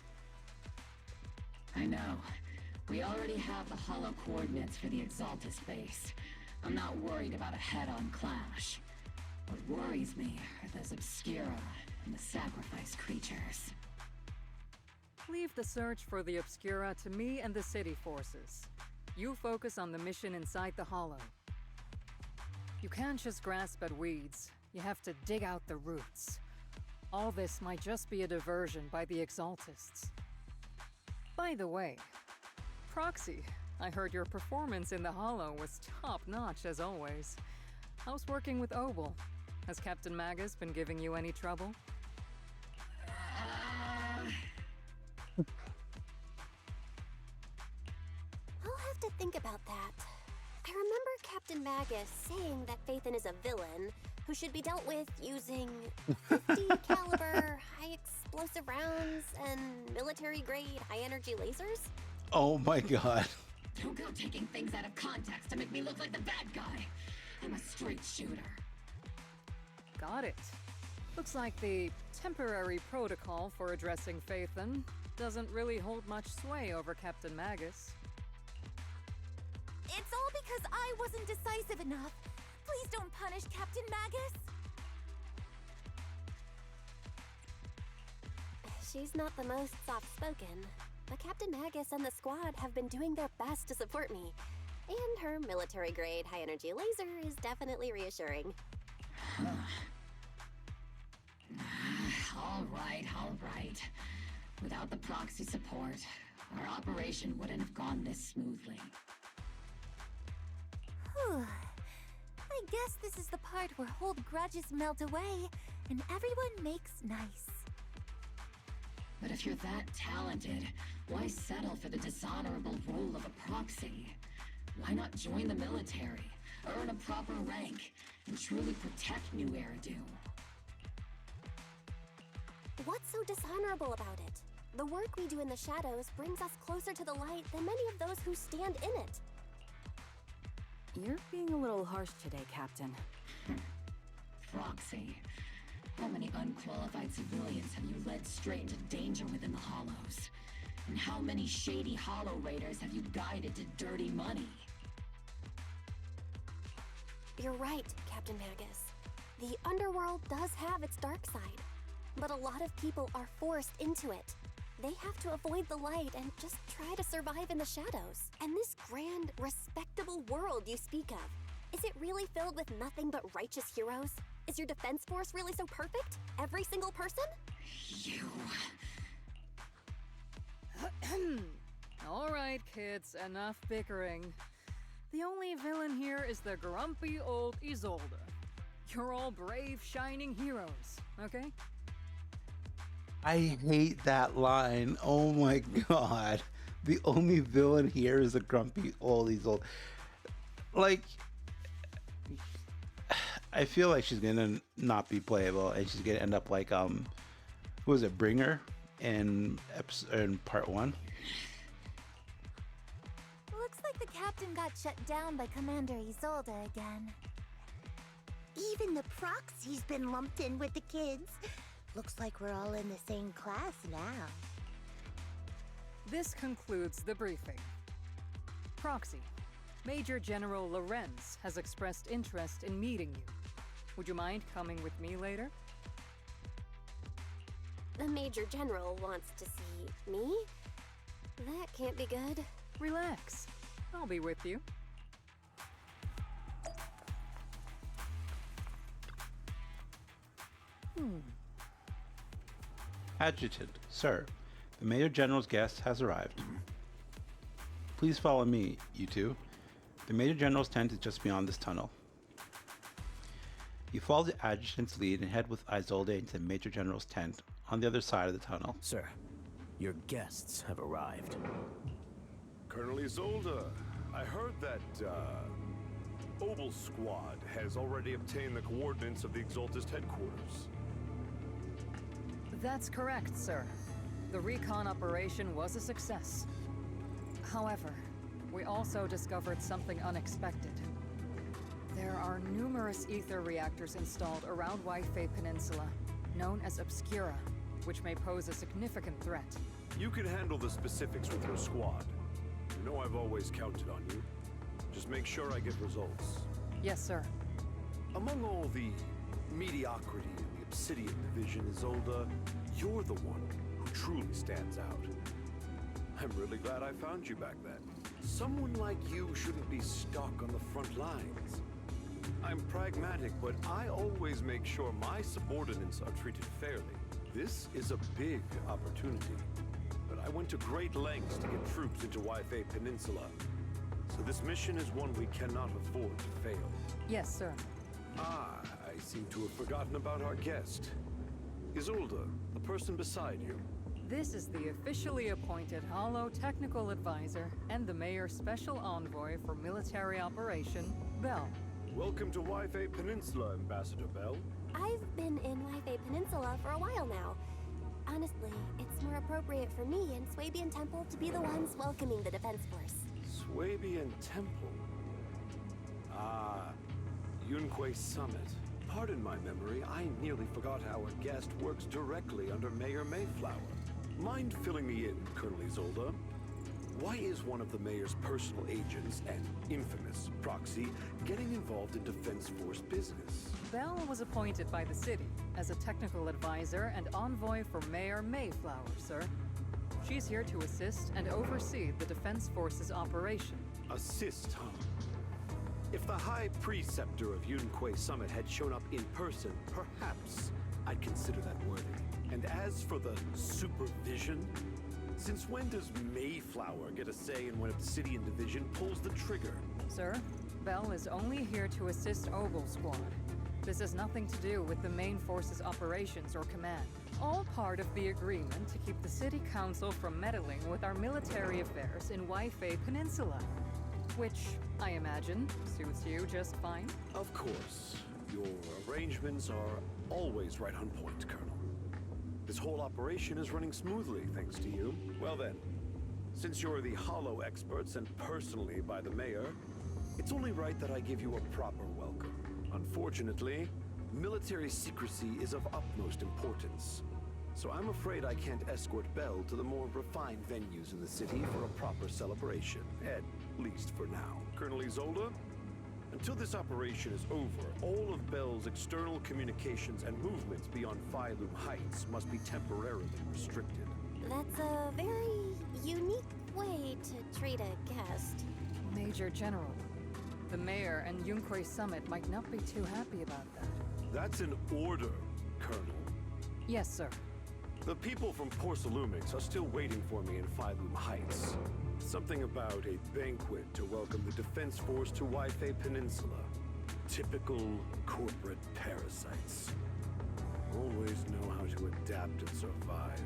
I know. We already have the hollow coordinates for the Exaltist base. I'm not worried about a head-on clash. What worries me are those Obscura and the sacrifice creatures. Leave the search for the Obscura to me and the city forces. You focus on the mission inside the Hollow. You can't just grasp at weeds. You have to dig out the roots. All this might just be a diversion by the Exaltists. By the way, Proxy, I heard your performance in the Hollow was top-notch as always. How's working with Obel? Has Captain Magus been giving you any trouble? I'll have to think about that. I remember Captain Magus saying that Phaethon is a villain who should be dealt with using 50 caliber high explosive rounds and military-grade high-energy lasers? Oh my god. Don't go taking things out of context to make me look like the bad guy. I'm a straight shooter. Got it. Looks like the temporary protocol for addressing Phaethon doesn't really hold much sway over Captain Magus. It's all because I wasn't decisive enough. Please don't punish Captain Magus. She's not the most soft-spoken, but Captain Magus and the squad have been doing their best to support me. And her military-grade high-energy laser is definitely reassuring. All right. Without the proxy support, our operation wouldn't have gone this smoothly. Whew. I guess this is the part where old grudges melt away and everyone makes nice. But if you're that talented, why settle for the dishonorable role of a proxy? Why not join the military, earn a proper rank, and truly protect New Eridu? What's so dishonorable about it? The work we do in the shadows brings us closer to the light than many of those who stand in it. You're being a little harsh today, Captain. Proxy. How many unqualified civilians have you led straight into danger within the Hollows? And how many shady Hollow Raiders have you guided to dirty money? You're right, Captain Magus. The underworld does have its dark side, but a lot of people are forced into it. They have to avoid the light and just try to survive in the shadows. And this grand, respectable world you speak of, is it really filled with nothing but righteous heroes? Is your defense force really so perfect? Every single person? You... All right, kids, enough bickering. The only villain here is the grumpy old Isolde. You're all brave, shining heroes, okay? I hate that line. Oh my god. The only villain here is a grumpy oldies. Like, I feel like she's gonna not be playable and she's gonna end up like who was it, Bringer in part 1? Looks like the captain got shut down by Commander Isolde again. Even the proxy's been lumped in with the kids. Looks like we're all in the same class now. This concludes the briefing. Proxy, Major General Lorenz has expressed interest in meeting you. Would you mind coming with me later? The Major General wants to see me? That can't be good. Relax. I'll be with you. Adjutant, sir. The Major General's guest has arrived. Please follow me, you two. The Major General's tent is just beyond this tunnel. You follow the adjutant's lead and head with Isolde into the Major General's tent on the other side of the tunnel. Sir, your guests have arrived. Colonel Isolde, I heard that, Obel Squad has already obtained the coordinates of the Exaltist headquarters. That's correct, sir. The recon operation was a success. However, we also discovered something unexpected. There are numerous ether reactors installed around Waifei Peninsula, known as Obscura, which may pose a significant threat. You can handle the specifics with your squad. You know I've always counted on you. Just make sure I get results. Yes, sir. Among all the mediocrity in the Obsidian Division, Isolde, you're the one who truly stands out. I'm really glad I found you back then. Someone like you shouldn't be stuck on the front lines. I'm pragmatic, but I always make sure my subordinates are treated fairly. This is a big opportunity, but I went to great lengths to get troops into Wi-Fi Peninsula. So this mission is one we cannot afford to fail. Yes, sir. Ah, I seem to have forgotten about our guest. Isolde, the person beside you. This is the officially appointed Hollow Technical Advisor and the Mayor's Special Envoy for Military Operation, Bell. Welcome to Wi-Fi Peninsula, Ambassador Bell. I've been in Wi-Fi Peninsula for a while now. Honestly, it's more appropriate for me and Swabian Temple to be the ones welcoming the Defense Force. Swabian Temple? Ah, Yunque Summit. Pardon my memory, I nearly forgot our guest works directly under Mayor Mayflower. Mind filling me in, Colonel Isolde? Why is one of the mayor's personal agents, an infamous proxy, getting involved in Defense Force business? Bell was appointed by the city as a technical advisor and envoy for Mayor Mayflower, sir. She's here to assist and oversee the Defense Force's operation. Assist, huh? If the High Preceptor of Yunque Summit had shown up in person, perhaps I'd consider that worthy. And as for the supervision, since when does Mayflower get a say in when Obsidian Division pulls the trigger? Sir, Bell is only here to assist Obel Squad. This has nothing to do with the main force's operations or command. All part of the agreement to keep the City Council from meddling with our military affairs in Wi-Fi Peninsula. Which, I imagine, suits you just fine? Of course. Your arrangements are always right on point, Colonel. This whole operation is running smoothly, thanks to you. Well then, since you're the Hollow experts and personally by the Mayor, it's only right that I give you a proper welcome. Unfortunately, military secrecy is of utmost importance. So I'm afraid I can't escort Bell to the more refined venues in the city for a proper celebration, at least for now. Colonel Isolde, until this operation is over, all of Bell's external communications and movements beyond Phylum Heights must be temporarily restricted. That's a very unique way to treat a guest. Major General, the Mayor and Yunque Summit might not be too happy about that. That's an order, Colonel. Yes, sir. The people from Porcelumix are still waiting for me in Phylum Heights. Something about a banquet to welcome the Defense Force to Wi-Fi Peninsula. Typical corporate parasites. Always know how to adapt and survive.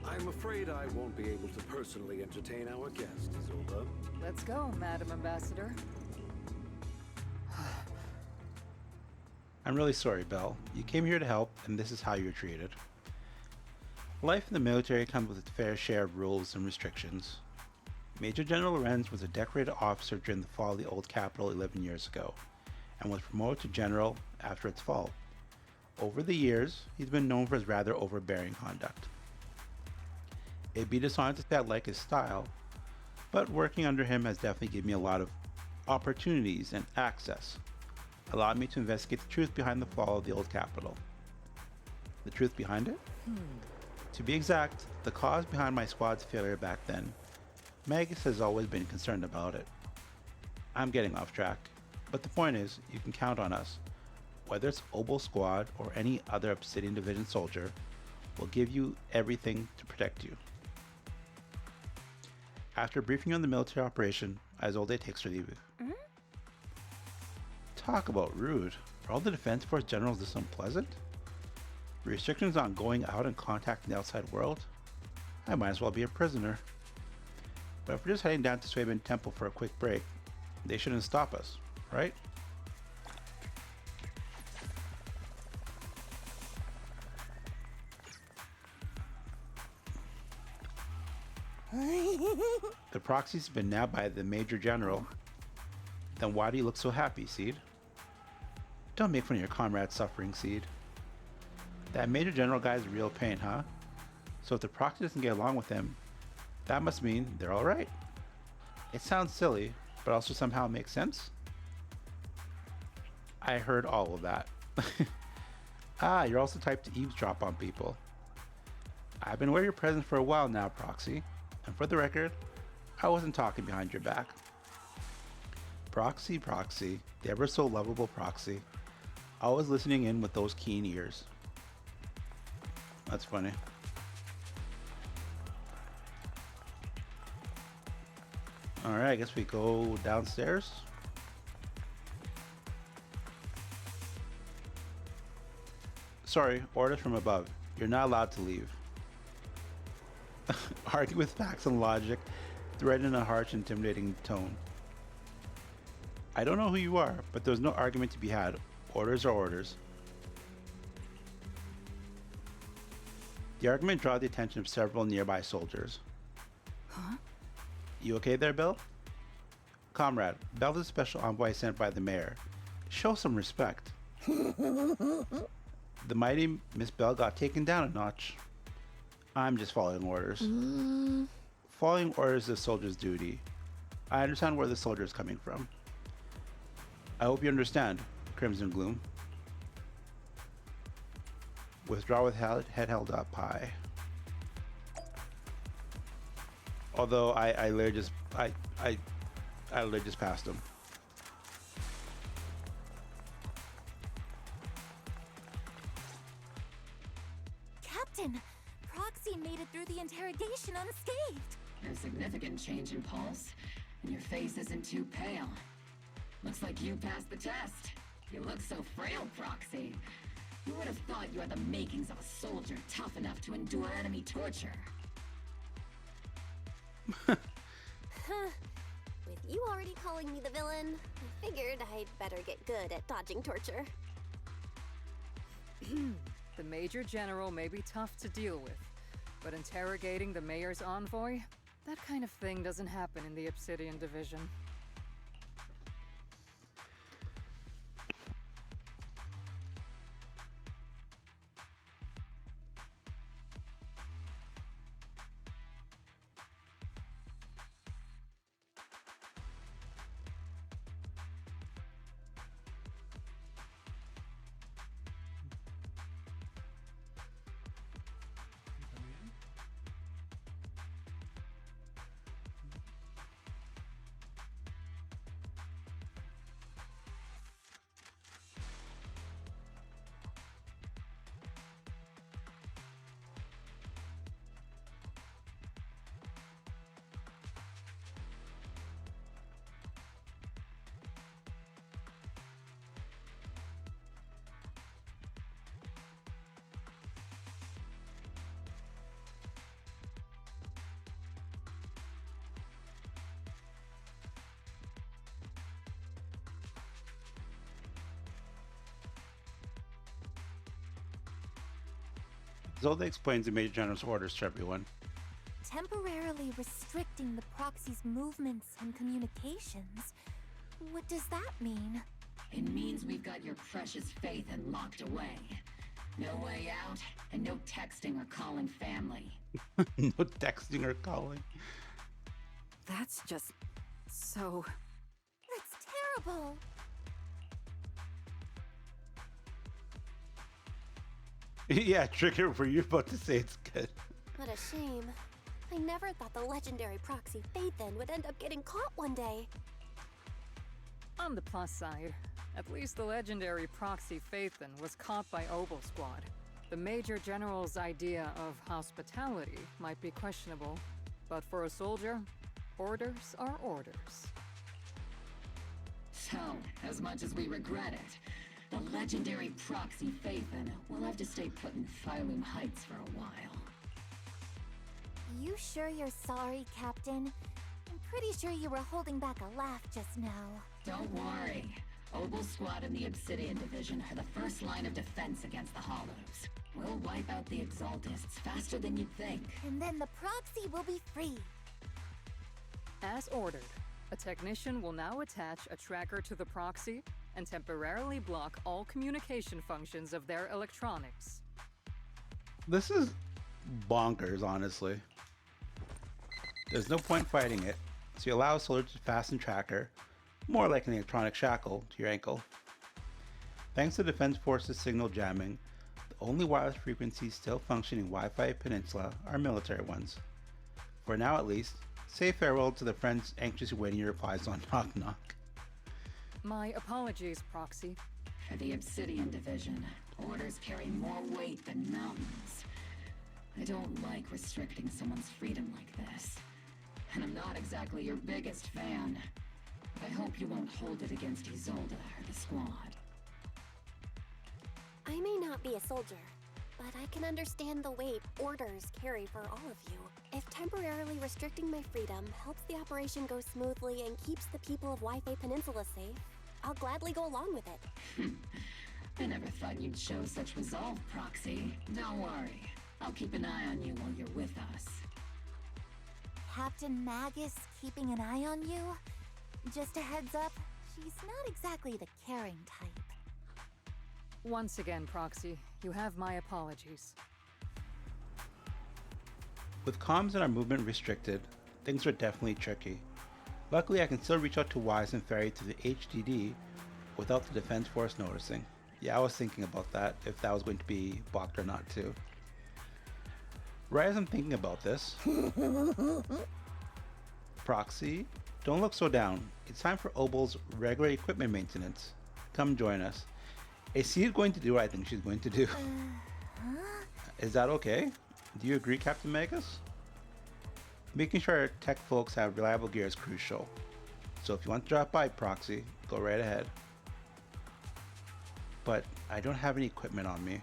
I'm afraid I won't be able to personally entertain our guest, Isolde. Let's go, Madam Ambassador. I'm really sorry, Bell. You came here to help, and this is how you're treated. Life in the military comes with its fair share of rules and restrictions. Major General Lorenz was a decorated officer during the fall of the old capital 11 years ago, and was promoted to general after its fall. Over the years, he's been known for his rather overbearing conduct. It'd be dishonest to say I like his style, but working under him has definitely given me a lot of opportunities and access, allowed me to investigate the truth behind the fall of the old capital. The truth behind it? To be exact, the cause behind my squad's failure back then. Magus has always been concerned about it. I'm getting off track, but the point is, you can count on us. Whether it's Obel Squad or any other Obsidian Division soldier, we'll give you everything to protect you. After briefing on the military operation, Isolde takes her leave. Talk about rude. Are all the Defense Force generals this unpleasant? Restrictions on going out and contacting the outside world? I might as well be a prisoner. But if we're just heading down to Swabian Temple for a quick break, they shouldn't stop us, right? The proxy's been nabbed by the Major General. Then why do you look so happy, Seed? Don't make fun of your comrade's suffering, Seed. That Major General guy's a real pain, huh? So if the proxy doesn't get along with him, that must mean they're alright. It sounds silly, but also somehow makes sense. I heard all of that. Ah, you're also type to eavesdrop on people. I've been aware of your presence for a while now, Proxy. And for the record, I wasn't talking behind your back. Proxy, the ever so lovable Proxy. Always listening in with those keen ears. That's funny. Alright, I guess we go downstairs. Sorry, orders from above. You're not allowed to leave. Argue with facts and logic, threaten in a harsh, intimidating tone. I don't know who you are, but there's no argument to be had. Orders are orders. The argument drew the attention of several nearby soldiers. Huh? You okay there, Bill? Comrade, Bell is a special envoy sent by the mayor. Show some respect. The mighty Miss Bell got taken down a notch. I'm just following orders. Following orders is a soldier's duty. I understand where the soldier is coming from. I hope you understand, Crimson Gloom. Withdraw with head held up high. Although I literally just I literally just passed him. Captain, Proxy made it through the interrogation unscathed. No significant change in pulse, and your face isn't too pale. Looks like you passed the test. You look so frail, Proxy. Who would have thought you had the makings of a soldier tough enough to endure enemy torture? With you already calling me the villain, I figured I'd better get good at dodging torture. The Major General may be tough to deal with, but interrogating the Mayor's envoy? That kind of thing doesn't happen in the Obsidian Division. Zolda explains the Major General's orders to everyone. Temporarily restricting the Proxy's movements and communications. What does that mean? It means we've got your precious Phaethon locked away. No way out, and no texting or calling family. No texting or calling. That's just so... That's terrible! Yeah, Trigger, were you about to say it's good? What a shame. I never thought the legendary Proxy Phaethon would end up getting caught one day. On the plus side, at least the legendary Proxy Phaethon was caught by Obel Squad. The Major General's idea of hospitality might be questionable, but for a soldier, orders are orders. So, as much as we regret it, the legendary Proxy Phaethon will have to stay put in Phylum Heights for a while. You sure you're sorry, Captain? I'm pretty sure you were holding back a laugh just now. Don't worry. Obel Squad and the Obsidian Division are the first line of defense against the Hollows. We'll wipe out the Exaltists faster than you'd think. And then the Proxy will be free. As ordered, a technician will now attach a tracker to the Proxy and temporarily block all communication functions of their electronics. This is bonkers, honestly. There's no point fighting it, so you allow a soldier to fasten tracker, more like an electronic shackle, to your ankle. Thanks to Defense Forces signal jamming, the only wireless frequencies still functioning in Wi-Fi Peninsula are military ones. For now at least, say farewell to the friends anxiously waiting your replies on Knock Knock. My apologies, Proxy. For the Obsidian Division, orders carry more weight than mountains. I don't like restricting someone's freedom like this. And I'm not exactly your biggest fan. I hope you won't hold it against Isolde or the squad. I may not be a soldier, but I can understand the weight orders carry for all of you. If temporarily restricting my freedom helps the operation go smoothly and keeps the people of Wi-Fi Peninsula safe, I'll gladly go along with it. I never thought you'd show such resolve, Proxy. Don't worry. I'll keep an eye on you while you're with us. Captain Magus keeping an eye on you? Just a heads up, she's not exactly the caring type. Once again, Proxy, you have my apologies. With comms and our movement restricted, things are definitely tricky. Luckily, I can still reach out to Wise and Fairy through the HDD without the Defense Force noticing. Yeah, I was thinking about that, if that was going to be blocked or not too. Right as I'm thinking about this, Proxy, don't look so down. It's time for Obel's regular equipment maintenance. Come join us. Is she going to do what I think she's going to do? Is that okay? Do you agree, Captain Magus? Making sure our tech folks have reliable gear is crucial. So if you want to drop by, Proxy, go right ahead. But I don't have any equipment on me.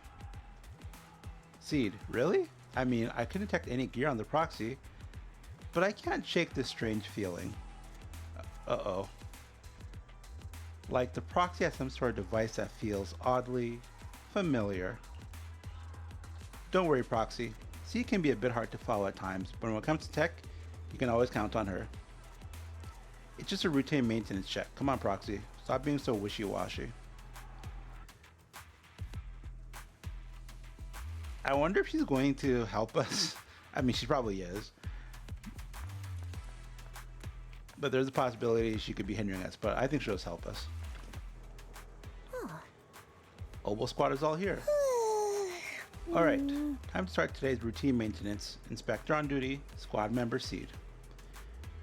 Seed, really? I mean, I can detect any gear on the Proxy, but I can't shake this strange feeling. Uh-oh. Like the Proxy has some sort of device that feels oddly familiar. Don't worry, Proxy. Seed can be a bit hard to follow at times, but when it comes to tech, you can always count on her. It's just a routine maintenance check. Come on, Proxy. Stop being so wishy-washy. I wonder if she's going to help us. I mean, she probably is. But there's a possibility she could be hindering us, but I think she'll just help us. Obel Squad is all here. Alright, time to start today's routine maintenance. Inspector on duty, squad member Seed.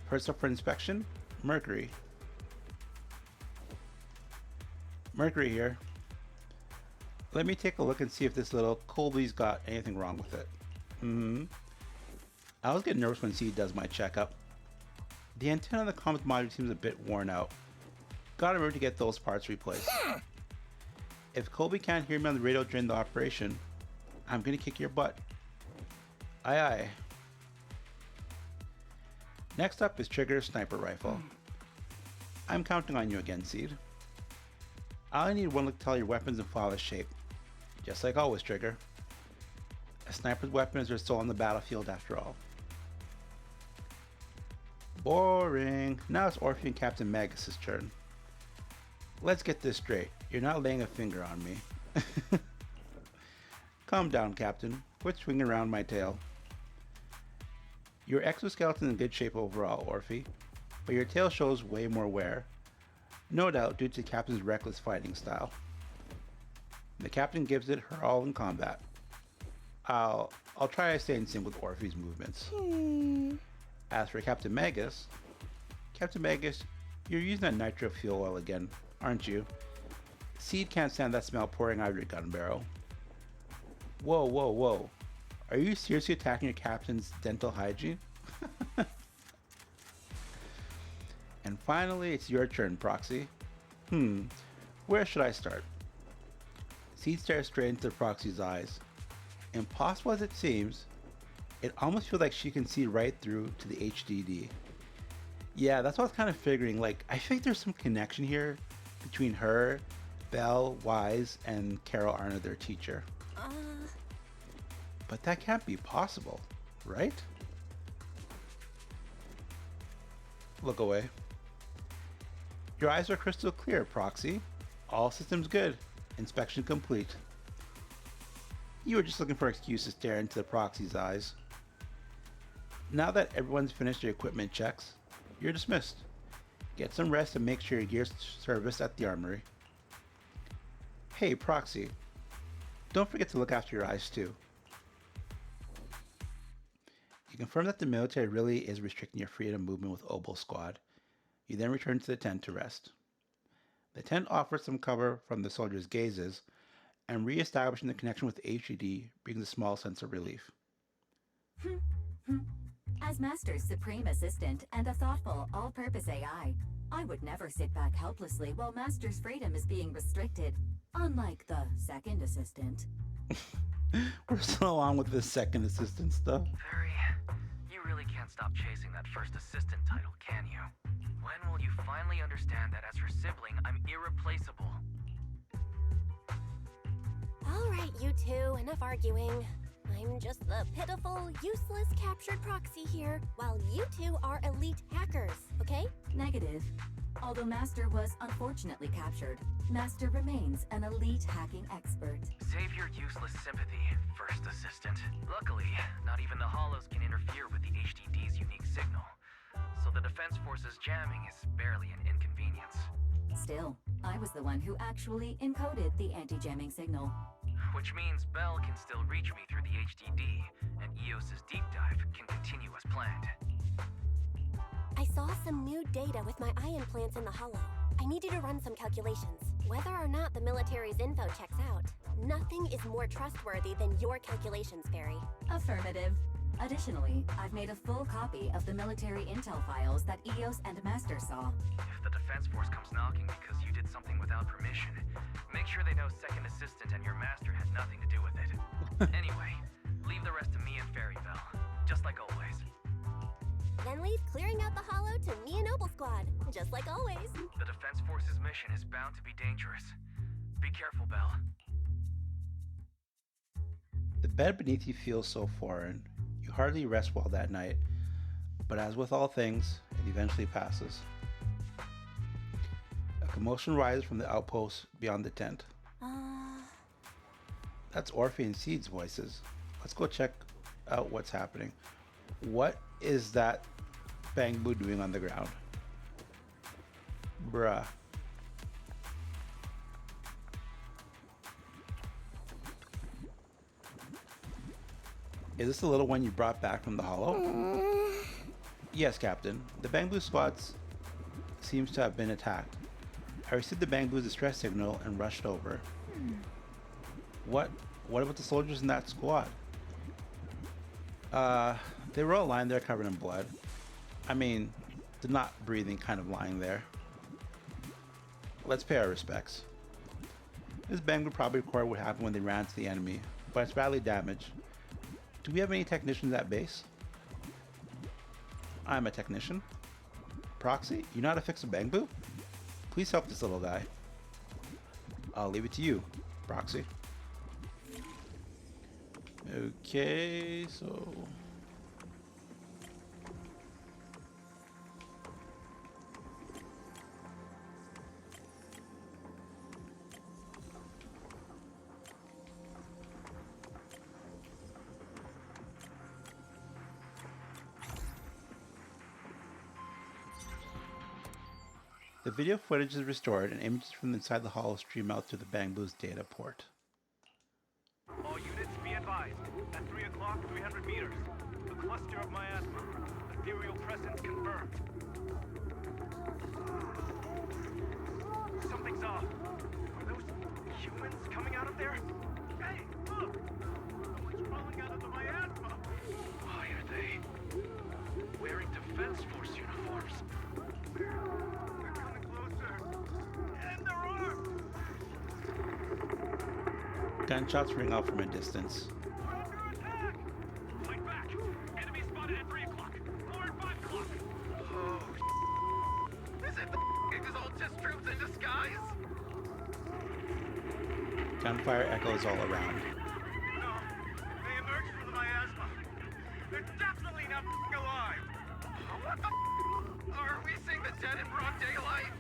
First up for inspection, Mercury. Mercury here. Let me take a look and see if this little Colby's got anything wrong with it. I always get nervous when Seed does my checkup. The antenna on the comms module seems a bit worn out. Gotta remember to get those parts replaced. If Colby can't hear me on the radio during the operation, I'm gonna kick your butt. Aye aye. Next up is Trigger's sniper rifle. I'm counting on you again, Seed. I only need one look to tell your weapons in flawless shape. Just like always, Trigger. A sniper's weapons are still on the battlefield after all. Boring. Now it's Orphe and Captain Magus' turn. Let's get this straight. You're not laying a finger on me. Calm down, Captain. Quit swinging around my tail. Your exoskeleton is in good shape overall, Orphe, but your tail shows way more wear. No doubt due to the Captain's reckless fighting style. The Captain gives it her all in combat. I'll try to stay in sync with Orphe's movements. As for Captain Magus, you're using that nitro fuel oil again, aren't you? Seed can't stand that smell pouring out of your gun barrel. Whoa, whoa, whoa. Are you seriously attacking your captain's dental hygiene? And finally, it's your turn, Proxy. Where should I start? Seed stares straight into the Proxy's eyes. Impossible as it seems, it almost feels like she can see right through to the HDD. Yeah, that's what I was kind of figuring. Like, I think there's some connection here between her, Belle, Wise, and Carol Arna, their teacher. But that can't be possible, right? Look away. Your eyes are crystal clear, Proxy. All systems good. Inspection complete. You were just looking for an excuse to stare into the Proxy's eyes. Now that everyone's finished their equipment checks, you're dismissed. Get some rest and make sure your gear's serviced at the armory. Hey, Proxy. Don't forget to look after your eyes too. You confirm that the military really is restricting your freedom of movement with Obel Squad. You then return to the tent to rest. The tent offers some cover from the soldiers' gazes, and re-establishing the connection with HDD brings a small sense of relief. As Master's supreme assistant and a thoughtful, all-purpose AI, I would never sit back helplessly while Master's freedom is being restricted, unlike the second assistant. We're still on with the second assistant stuff. Fairy, you really can't stop chasing that first assistant title, can you? When will you finally understand that as her sibling, I'm irreplaceable? Alright, you two, enough arguing. I'm just the pitiful, useless captured proxy here, while you two are elite hackers, okay? Negative. Although Master was unfortunately captured, Master remains an elite hacking expert. Save your useless sympathy, first assistant. Luckily, not even the Hollows can interfere with the HDD's unique signal, so the Defense Force's jamming is barely an inconvenience. Still, I was the one who actually encoded the anti-jamming signal. Which means Bell can still reach me through the HDD, and EOS's deep dive can continue as planned. I saw some new data with my eye implants in the hollow. I need you to run some calculations. Whether or not the military's info checks out, nothing is more trustworthy than your calculations, Fairy. Affirmative. Additionally, I've made a full copy of the military intel files that EOS and Master saw. If the Defense Force comes knocking because you did something without permission, make sure they know Second Assistant and your Master had nothing to do with it. Anyway, leave the rest to me and Fairy Bell, just like always. Then leave clearing out the hollow to me and Noble Squad, just like always. The Defense Force's mission is bound to be dangerous. Be careful, Bell. The bed beneath you feels so foreign. You hardly rest well that night, but as with all things, it eventually passes. A commotion rises from the outpost beyond the tent. That's Orphe and Seed's voices. Let's go check out what's happening. What is that Bang Boo doing on the ground? Bruh. Is this the little one you brought back from the hollow? Yes, Captain. The Bang Boo squad seems to have been attacked. I received the Bang Boo's distress signal and rushed over. What about the soldiers in that squad? They were all lying there covered in blood. I mean, they're not breathing, kind of lying there. Let's pay our respects. This Bang Boo probably recorded what happened when they ran to the enemy, but it's badly damaged. Do we have any technicians at base? I'm a technician. Proxy, you know how to fix a Bang Boo? Please help this little guy. I'll leave it to you, Proxy. Okay, so... The video footage is restored and images from inside the hollow stream out through the Bang Boo's data port. All units be advised. At 3 o'clock, 300 meters. The cluster of miasma. Ethereal presence confirmed. Something's off. Are those humans coming out of there? Hey, look! Someone's crawling out of the miasma! Why are they wearing Defense Force uniforms? They're coming closer. And they're armed! Gunshots ring out from a distance. We're under attack! Fight back! Enemy spotted at 3 o'clock. 4 and 5 o'clock. Oh, is it the Exaltist troops in disguise? Gunfire echoes all around. No, they emerged from the miasma. They're definitely not alive. What the Are we seeing the dead in broad daylight?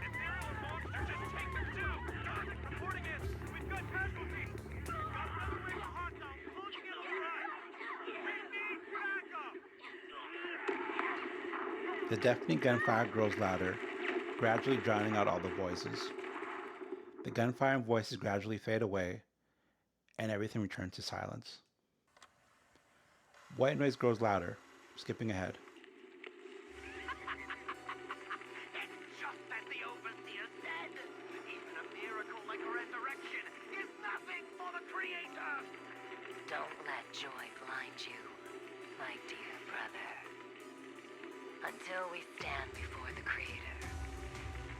Ethereal monsters just take them too. Reporting in. We've got casualties. We've got another wave of hostiles closing in on the right. We need backup. The deafening gunfire grows louder, gradually drowning out all the voices. The gunfire and voices gradually fade away, and everything returns to silence. White noise grows louder, skipping ahead. Just as the overseer said, Until we stand before the Creator,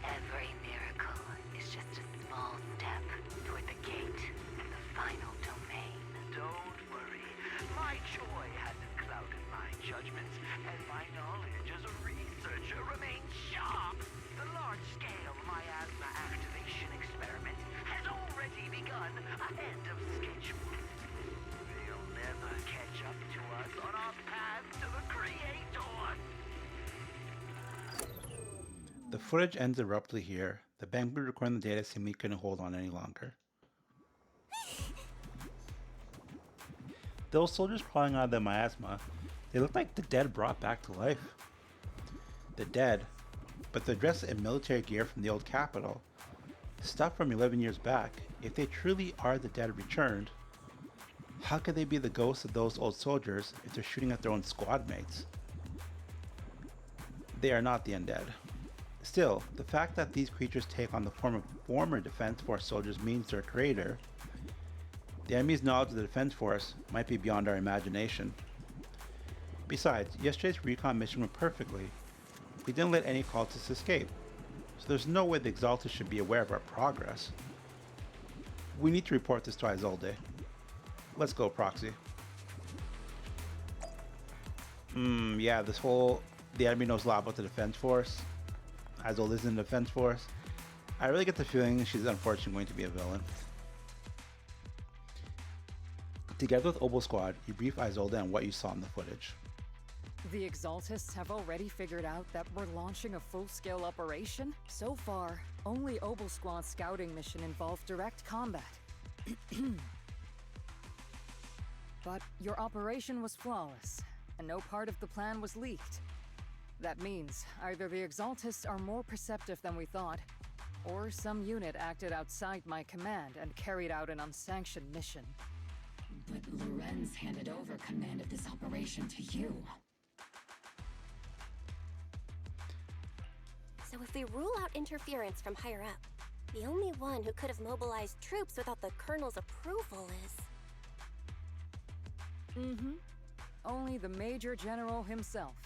every miracle is just a small step toward the gate of the final domain. Don't worry. My joy hasn't clouded my judgment, and my knowledge as a researcher remains sharp. The large-scale miasma activation experiment has already begun ahead of schedule. They'll never catch up to us on our path to the Creator. The footage ends abruptly here. The bank recording the data seemingly couldn't hold on any longer. Those soldiers crawling out of the miasma, they look like the dead brought back to life. The dead, but they're dressed in military gear from the old capital. Stuff from 11 years back. If they truly are the dead returned, how could they be the ghosts of those old soldiers if they're shooting at their own squad mates? They are not the undead. Still, the fact that these creatures take on the form of former Defense Force soldiers means their creator, the enemy's knowledge of the Defense Force, might be beyond our imagination. Besides, yesterday's recon mission went perfectly. We didn't let any cultists escape, so there's no way the Exalted should be aware of our progress. We need to report this to Isolde. Let's go, Proxy. Yeah, this whole the enemy knows a lot about the Defense Force. Isolde is in the Defense Force. I really get the feeling she's unfortunately going to be a villain. Together with Obel Squad, you brief Isolde on what you saw in the footage. The Exaltists have already figured out that we're launching a full-scale operation? So far, only Obel Squad's scouting mission involved direct combat. But your operation was flawless, and no part of the plan was leaked. That means either the Exaltists are more perceptive than we thought, or some unit acted outside my command and carried out an unsanctioned mission. But Lorenz handed over command of this operation to you. So if we rule out interference from higher up, the only one who could have mobilized troops without the Colonel's approval is... Only the Major General himself.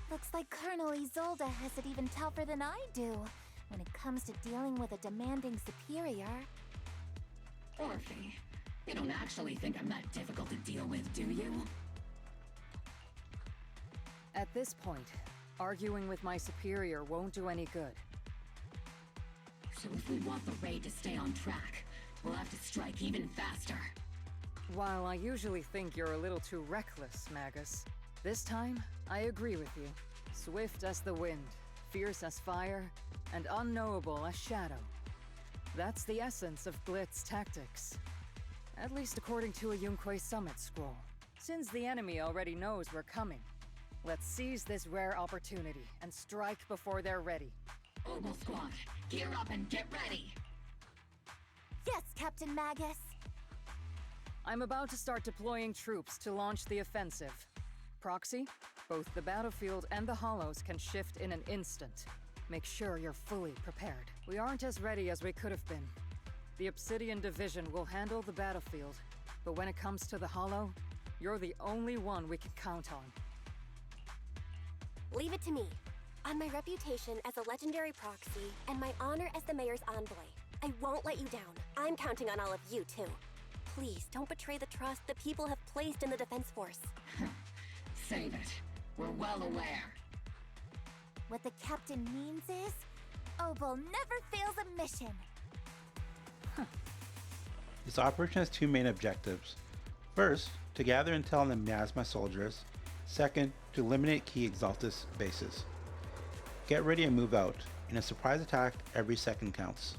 Looks like Colonel Isolde has it even tougher than I do when it comes to dealing with a demanding superior. Orphe, you don't actually think I'm that difficult to deal with, do you? At this point, arguing with my superior won't do any good. So if we want the raid to stay on track, we'll have to strike even faster. While I usually think you're a little too reckless, Magus, this time, I agree with you. Swift as the wind, fierce as fire, and unknowable as shadow. That's the essence of Blitz tactics. At least according to a Yunquei Summit scroll. Since the enemy already knows we're coming, let's seize this rare opportunity and strike before they're ready. Obel Squad, gear up and get ready! Yes, Captain Magus! I'm about to start deploying troops to launch the offensive. Proxy, both the battlefield and the hollows can shift in an instant. Make sure you're fully prepared. We aren't as ready as we could have been. The Obsidian Division will handle the battlefield, but when it comes to the hollow, you're the only one we can count on. Leave it to me. On my reputation as a legendary proxy, and my honor as the mayor's envoy, I won't let you down. I'm counting on all of you, too. Please, don't betray the trust the people have placed in the Defense Force. Save it. We're well aware. What the captain means is, Obel never fails a mission. This operation has two main objectives. First, to gather intel on the miasma soldiers. Second, to eliminate key Exaltus bases. Get ready and move out. In a surprise attack, every second counts.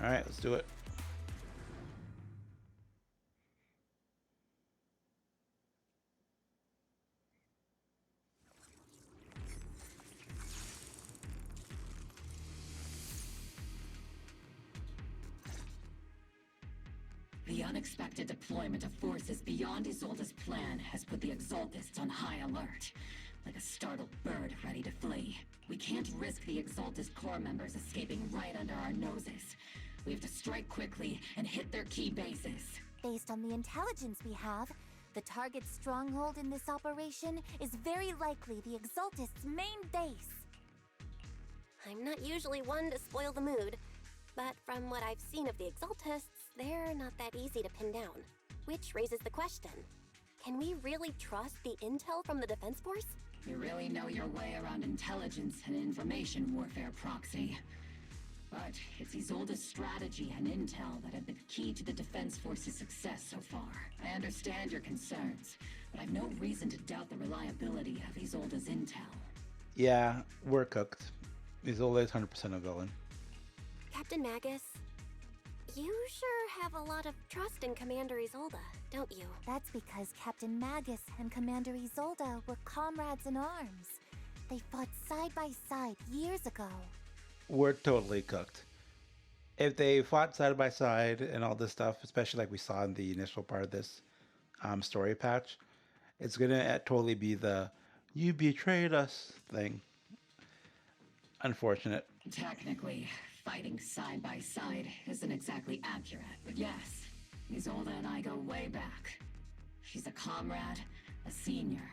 Alright, let's do it. The unexpected deployment of forces beyond Isolde's plan has put the Exaltists on high alert. Like a startled bird ready to flee. We can't risk the Exaltist core members escaping right under our noses. We have to strike quickly and hit their key bases. Based on the intelligence we have, The target's stronghold in this operation is very likely the Exaltist's main base. I'm not usually one to spoil the mood, but from what I've seen of the Exaltists, they're not that easy to pin down. Which raises the question, can we really trust the intel from the Defense Force? You really know your way around intelligence and information warfare, Proxy. But it's Isolde's strategy and intel that have been key to the Defense Force's success so far. I understand your concerns, but I've no reason to doubt the reliability of Isolde's intel. Yeah, we're cooked. Isolde is 100% a villain. Captain Magus, you sure have a lot of trust in Commander Isolde, don't you? That's because Captain Magus and Commander Isolde were comrades in arms. They fought side by side years ago. We're totally cooked. If they fought side by side and all this stuff, especially like we saw in the initial part of this story patch, it's gonna totally be the "you betrayed us" thing. Unfortunate. Technically, fighting side by side isn't exactly accurate, but yes, Isolde and I go way back. She's a comrade, a senior,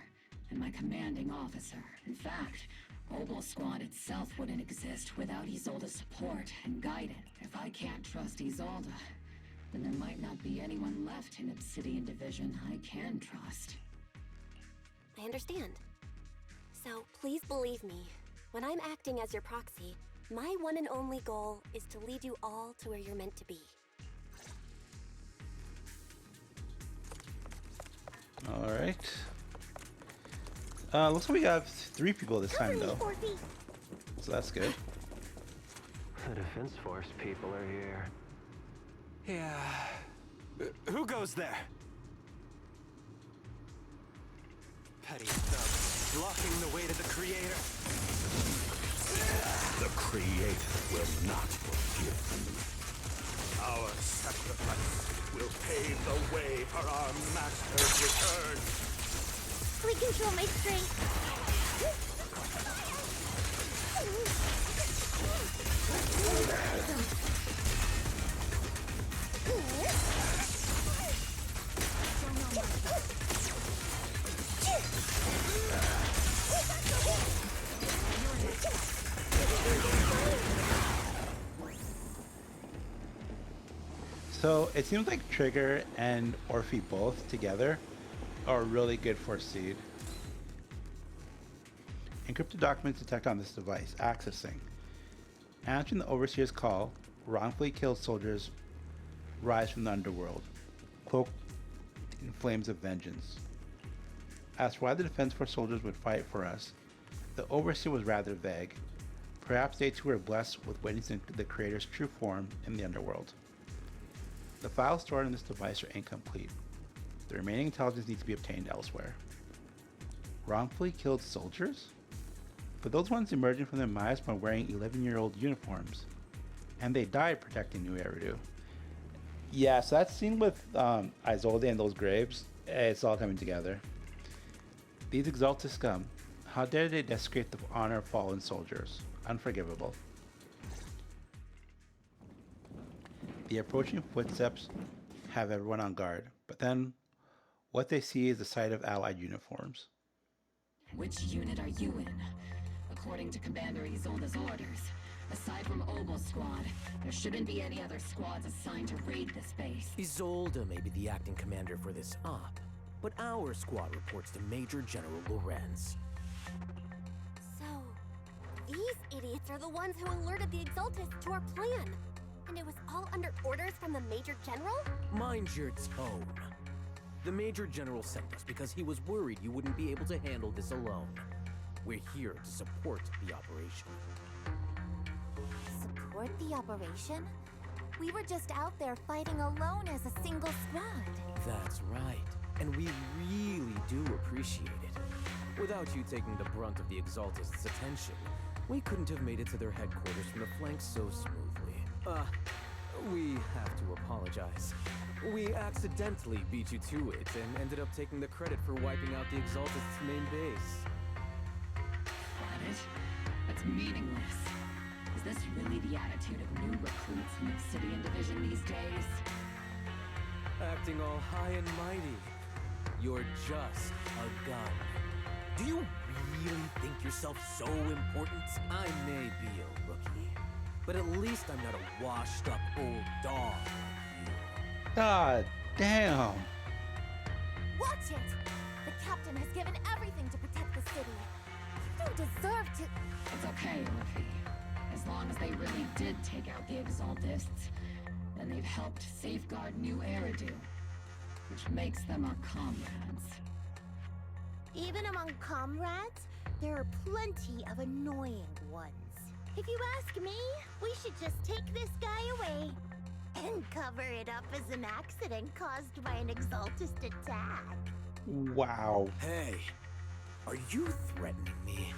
and my commanding officer. In fact, Obel Squad itself wouldn't exist without Isolde's support and guidance. If I can't trust Isolde, then there might not be anyone left in Obsidian Division I can trust. I understand. So please believe me, when I'm acting as your proxy, my one and only goal is to lead you all to where you're meant to be. All right. Looks like we got 3 people this time, though. So that's good. The Defense Force people are here. Yeah. Who goes there? Petty thugs, blocking the way to the Creator. The Creator will not forgive them. Our sacrifice will pave the way for our Master's return. We control my strength. So it seems like Trigger and Orphe both together are really good for Seed. Encrypted documents detected on this device. Accessing. Answering the Overseer's call, wrongfully killed soldiers rise from the underworld, cloaked in flames of vengeance. As for why the Defense Force soldiers would fight for us, the Overseer was rather vague. Perhaps they too were blessed with witnessing the Creator's true form in the underworld. The files stored in this device are incomplete. The remaining intelligence needs to be obtained elsewhere. Wrongfully killed soldiers? But those ones emerging from their mines by wearing 11-year-old uniforms. And they died protecting New Eridu. Yeah, so that scene with Isolde and those graves, it's all coming together. These Exalted scum, how dare they desecrate the honor of fallen soldiers? Unforgivable. The approaching footsteps have everyone on guard, but then what they see is the sight of Allied uniforms. Which unit are you in? According to Commander Isolde's orders, aside from Obel Squad, there shouldn't be any other squads assigned to raid this base. Isolde may be the acting commander for this op, but our squad reports to Major General Lorenz. So, these idiots are the ones who alerted the Exaltists to our plan. And it was all under orders from the Major General? Mind your tone. The Major General sent us because he was worried you wouldn't be able to handle this alone. We're here to support the operation. Support the operation? We were just out there fighting alone as a single squad. That's right. And we really do appreciate it. Without you taking the brunt of the Exaltists' attention, we couldn't have made it to their headquarters from the flanks so smoothly. We have to apologize. We accidentally beat you to it and ended up taking the credit for wiping out the Exaltists' main base. Credit? That's meaningless. Is this really the attitude of new recruits in Obsidian Division these days? Acting all high and mighty. You're just a gun. Do you really think yourself so important? I may be a rookie, but at least I'm not a washed-up old dog like you. God damn. Watch it! The captain has given everything to protect the city. You don't deserve to... It's okay, Luffy. As long as they really did take out the Exaltists, then they've helped safeguard New Eridu, which makes them our comrades. Even among comrades, there are plenty of annoying ones. If you ask me, we should just take this guy away and cover it up as an accident caused by an Exaltist attack. Wow. Hey, are you threatening me?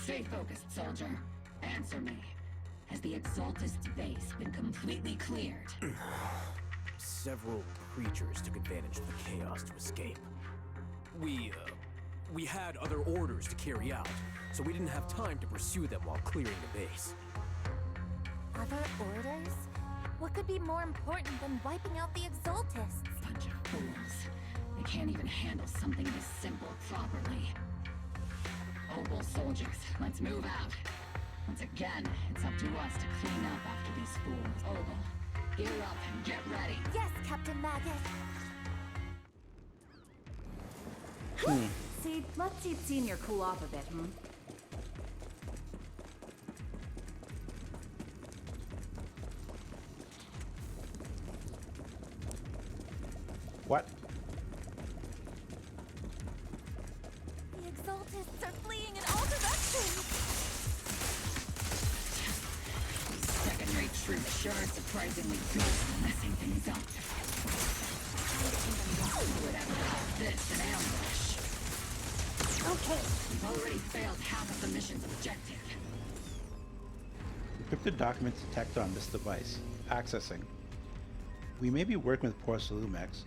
Stay focused, soldier. Answer me. Has the Exaltist's base been completely cleared? Several creatures took advantage of the chaos to escape. We had other orders to carry out, so we didn't have time to pursue them while clearing the base. Other orders? What could be more important than wiping out the Exaltists? Bunch of fools. They can't even handle something this simple properly. Obel soldiers, let's move out. Once again, it's up to us to clean up after these fools. Obel, gear up and get ready. Yes, Captain Maggot. See, let's see Senior cool off a bit, hmm? What? The Exaltists are fleeing in all directions. These second-rate troops sure are surprisingly good at messing things up. Who would ever call this an ambush? Okay, we've already failed half of the mission's objective. Encrypted documents detected on this device. Accessing. We may be working with poor Salumex,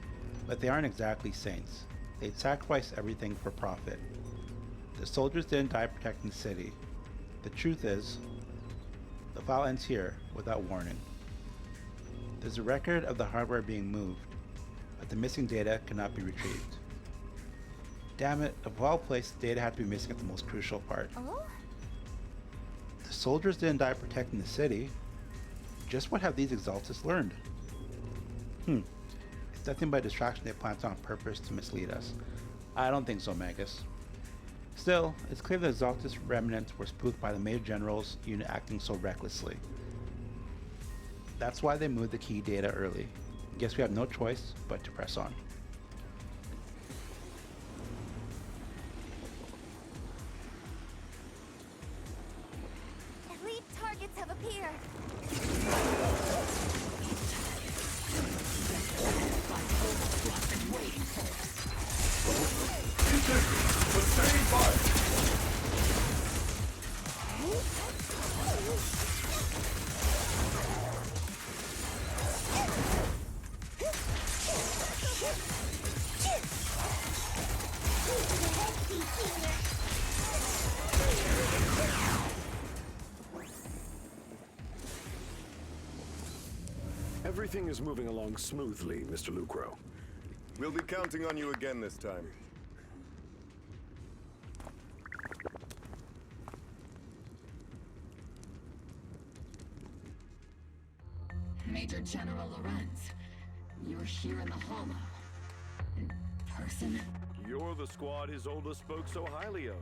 but they aren't exactly saints. They'd sacrifice everything for profit. The soldiers didn't die protecting the city. The truth is, the file ends here without warning. There's a record of the hardware being moved, but the missing data cannot be retrieved. Damn it, of all places, data had to be missing at the most crucial part. Oh? The soldiers didn't die protecting the city. Just what have these Exaltists learned? It's nothing but a distraction they planted on purpose to mislead us. I don't think so, Magus. Still, it's clear the Exaltist remnants were spooked by the Major General's unit acting so recklessly. That's why they moved the key data early. Guess we have no choice but to press on. Elite targets have appeared. Everything is moving along smoothly, Mr. Lucro. We'll be counting on you again this time. Major General Lorenz, you're here in the Hollow. In person? You're the squad his oldest spoke so highly of.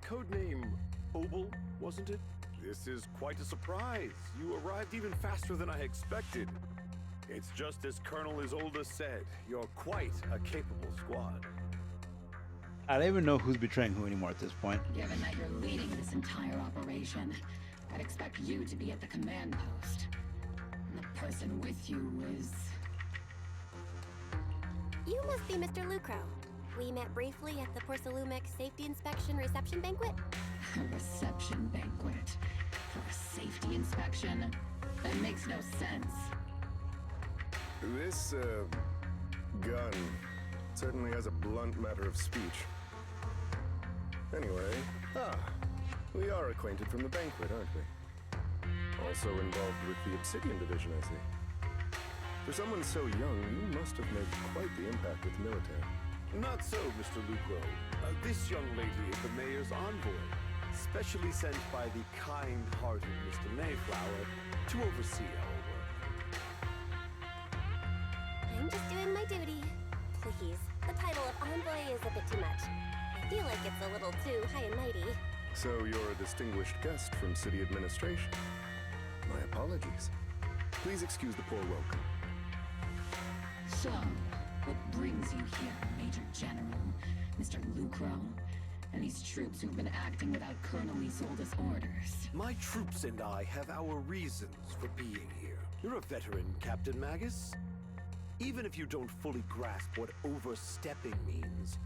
Codename Obel, wasn't it? This is quite a surprise. You arrived even faster than I expected. It's just as Colonel Isolde said, you're quite a capable squad. I don't even know who's betraying who anymore at this point. Given that you're leading this entire operation, I'd expect you to be at the command post. And the person with you is... You must be Mr. Lucro. We met briefly at the Porcelumex Safety Inspection Reception Banquet. A reception banquet? For a safety inspection? That makes no sense. This, gun certainly has a blunt matter of speech. Anyway, we are acquainted from the banquet, aren't we? Also involved with the Obsidian Division, I see. For someone so young, you must have made quite the impact with the military. Not so, Mr. Lucro. This young lady is the mayor's envoy, specially sent by the kind-hearted Mr. Mayflower to oversee our work. I'm just doing my duty. Please, the title of envoy is a bit too much. I feel like it's a little too high and mighty. So you're a distinguished guest from city administration. My apologies. Please excuse the poor welcome. So, what brings you here, Major General, Mr. Lucro? And these troops who've been acting without Colonel Isolde's orders? My troops and I have our reasons for being here. You're a veteran, Captain Magus. Even if you don't fully grasp what overstepping means,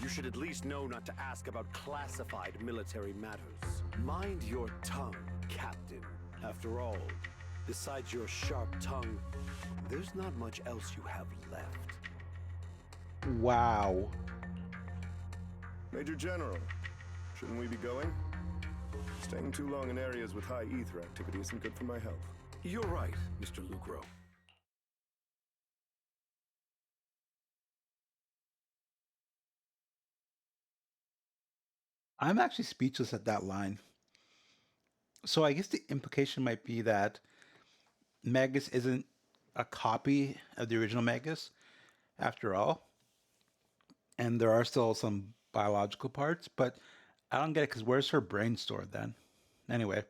you should at least know not to ask about classified military matters. Mind your tongue, Captain. After all, besides your sharp tongue, there's not much else you have left. Wow. Major General, shouldn't we be going? Staying too long in areas with high ether activity isn't good for my health. You're right, Mr. Lucro. I'm actually speechless at that line. So I guess the implication might be that Magus isn't a copy of the original Magus, after all. And there are still some biological parts, but I don't get it because where's her brain stored then? Anyway,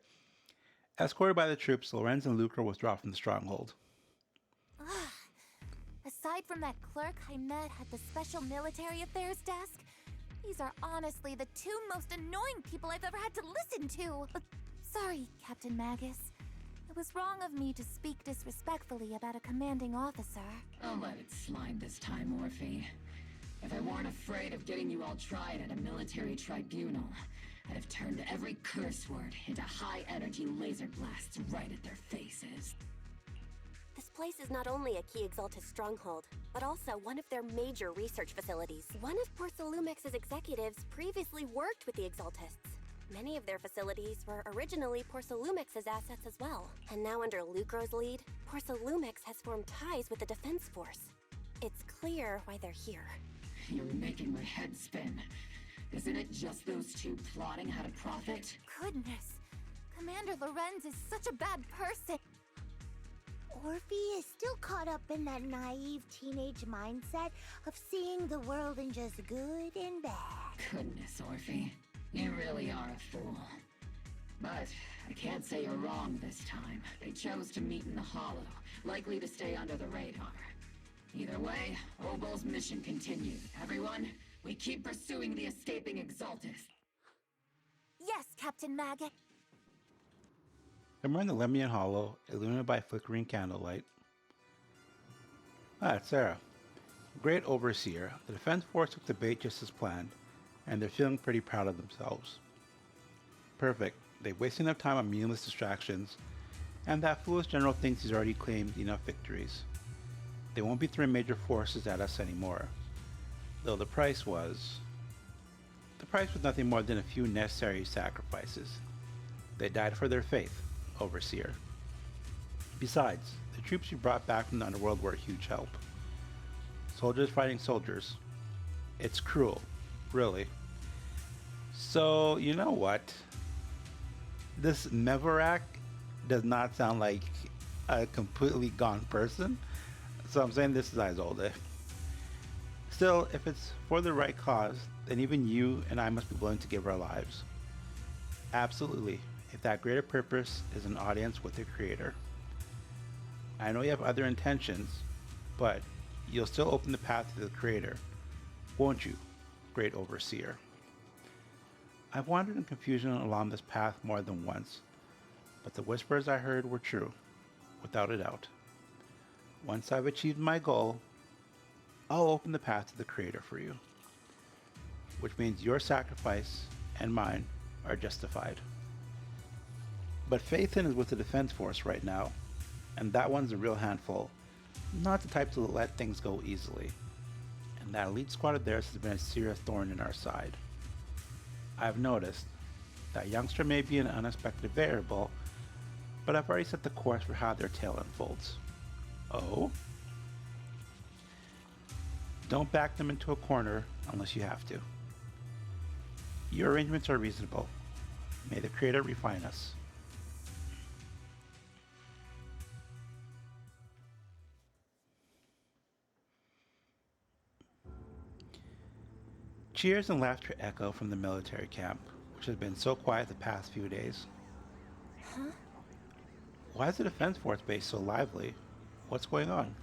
escorted by the troops, Lorenz and Lucro withdraw from the stronghold. Aside from that clerk I met at the Special Military Affairs desk, these are honestly the two most annoying people I've ever had to listen to. Sorry, Captain Magus. It was wrong of me to speak disrespectfully about a commanding officer. I'll let it slide this time, Orphe. If I weren't afraid of getting you all tried at a military tribunal, I'd have turned every curse word into high-energy laser blasts right at their faces. This place is not only a key Exaltus stronghold, but also one of their major research facilities. One of Porcelumex's executives previously worked with the Exaltists. Many of their facilities were originally Porcelumex's assets as well. And now under Lucro's lead, Porcelumex has formed ties with the Defense Force. It's clear why they're here. You're making my head spin. Isn't it just those two plotting how to profit? Goodness, Commander Lorenz is such a bad person. Orphe is still caught up in that naive teenage mindset of seeing the world in just good and bad. Goodness, Orphe. You really are a fool. But I can't say you're wrong this time. They chose to meet in the Hollow, likely to stay under the radar. Either way, Obol's mission continues. Everyone, we keep pursuing the escaping Exaltus. Yes, Captain Maggot. Somewhere in the Lemnian Hollow, illuminated by flickering candlelight. It's Sarah. Great Overseer. The Defense Force took the bait just as planned, and they're feeling pretty proud of themselves. Perfect. They've wasted enough time on meaningless distractions, and that foolish general thinks he's already claimed enough victories. They won't be throwing major forces at us anymore. Though the price was nothing more than a few necessary sacrifices. They died for their faith, Overseer. Besides, the troops you brought back from the underworld were a huge help. Soldiers fighting soldiers. It's cruel, really. So, you know what? This Mevarak does not sound like a completely gone person. So I'm saying this is Isolde. Still, if it's for the right cause, then even you and I must be willing to give our lives. Absolutely, if that greater purpose is an audience with the Creator. I know you have other intentions, but you'll still open the path to the Creator, won't you, Great Overseer? I've wandered in confusion along this path more than once, but the whispers I heard were true, without a doubt. Once I've achieved my goal, I'll open the path to the Creator for you, which means your sacrifice and mine are justified. But Phaethon is with the Defense Force right now, and that one's a real handful, not the type to let things go easily. And that elite squad of theirs has been a serious thorn in our side. I've noticed that youngster may be an unexpected variable, but I've already set the course for how their tale unfolds. Oh? don't back them into a corner unless you have to. Your arrangements are reasonable. May the Creator refine us. Cheers and laughter echo from the military camp, which has been so quiet the past few days. Huh? Why is the Defense Force base so lively? What's going on?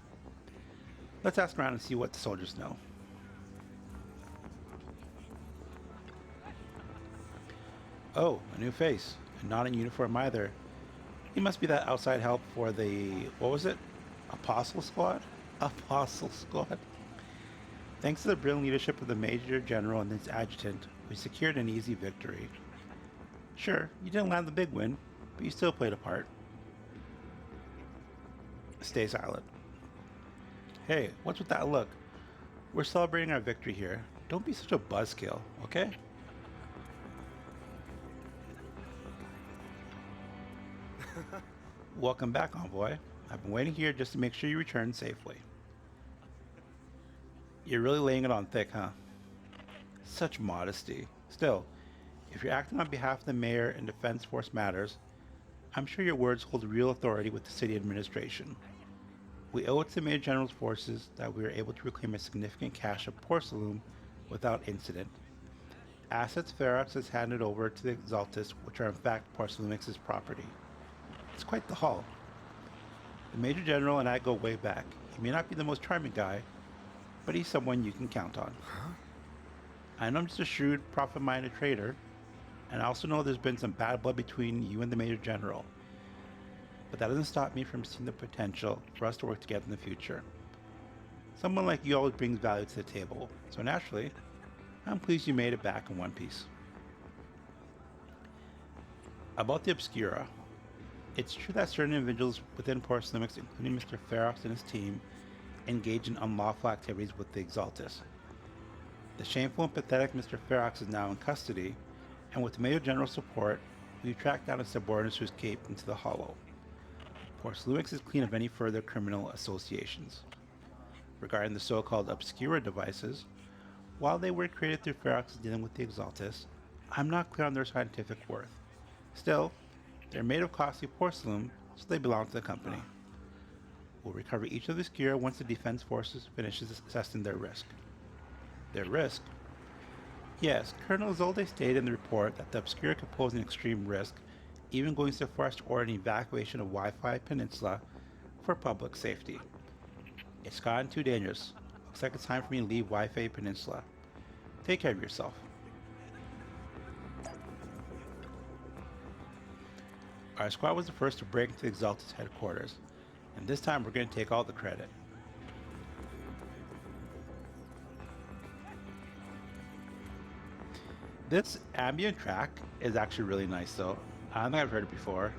Let's ask around and see what the soldiers know. Oh, a new face, and not in uniform either. He must be that outside help for the, what was it? Apostle Squad? Apostle Squad. Thanks to the brilliant leadership of the Major General and his adjutant, we secured an easy victory. Sure, you didn't land the big win, but you still played a part. Stay silent. Hey, what's with that look? We're celebrating our victory here. Don't be such a buzzkill, okay? Welcome back, Envoy. I've been waiting here just to make sure you return safely. You're really laying it on thick, huh? Such modesty. Still, if you're acting on behalf of the mayor and Defense Force matters, I'm sure your words hold real authority with the city administration. We owe it to Major General's forces that we were able to reclaim a significant cache of porcelain without incident. Assets Ferox has handed over to the Exaltis, which are in fact Porcelainix's property. It's quite the haul. The Major General and I go way back. He may not be the most charming guy, but he's someone you can count on. Huh? I know I'm just a shrewd, profit-minded trader, and I also know there's been some bad blood between you and the Major General. But that doesn't stop me from seeing the potential for us to work together in the future. Someone like you always brings value to the table, so naturally, I'm pleased you made it back in one piece. About the Obscura, it's true that certain individuals within Porcelainix, including Mr. Ferox and his team, engage in unlawful activities with the Exaltis. The shameful and pathetic Mr. Ferox is now in custody, and with Major General's support, we've tracked down his subordinates who escaped into the Hollow. Porcelainix is clean of any further criminal associations. Regarding the so-called Obscura devices, while they were created through Ferox's dealing with the Exaltis, I'm not clear on their scientific worth. Still, they're made of costly porcelain, so they belong to the company. We'll recover each of the Obscura once the Defense Forces finishes assessing their risk. Their risk? Yes, Colonel Zolde stated in the report that the Obscura could pose an extreme risk, even going so far as to order an evacuation of Wi-Fi Peninsula for public safety. It's gotten too dangerous. Looks like it's time for me to leave Wi-Fi Peninsula. Take care of yourself. Our squad was the first to break into the Exaltis headquarters, and this time we're going to take all the credit. This ambient track is actually really nice though. I don't think I've heard it before.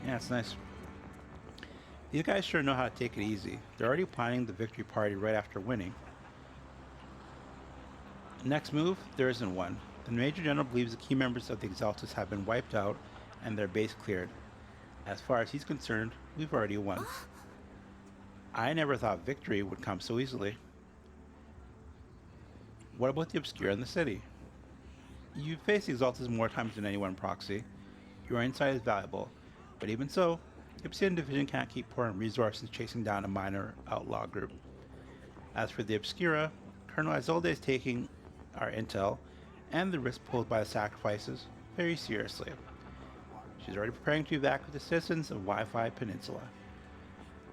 Yeah, it's nice. These guys sure know how to take it easy. They're already planning the victory party right after winning. Next move, there isn't one. The Major General believes the key members of the Exaltis have been wiped out and their base cleared. As far as he's concerned, we've already won. I never thought victory would come so easily. What about the Obscura in the city? You've faced the Exaltis more times than anyone, Proxy. Your insight is valuable, but even so, the Obsidian Division can't keep pouring resources chasing down a minor outlaw group. As for the Obscura, Colonel Izolde is taking our intel and the risk posed by the sacrifices very seriously. She's already preparing to evacuate the citizens of Wi-Fi Peninsula.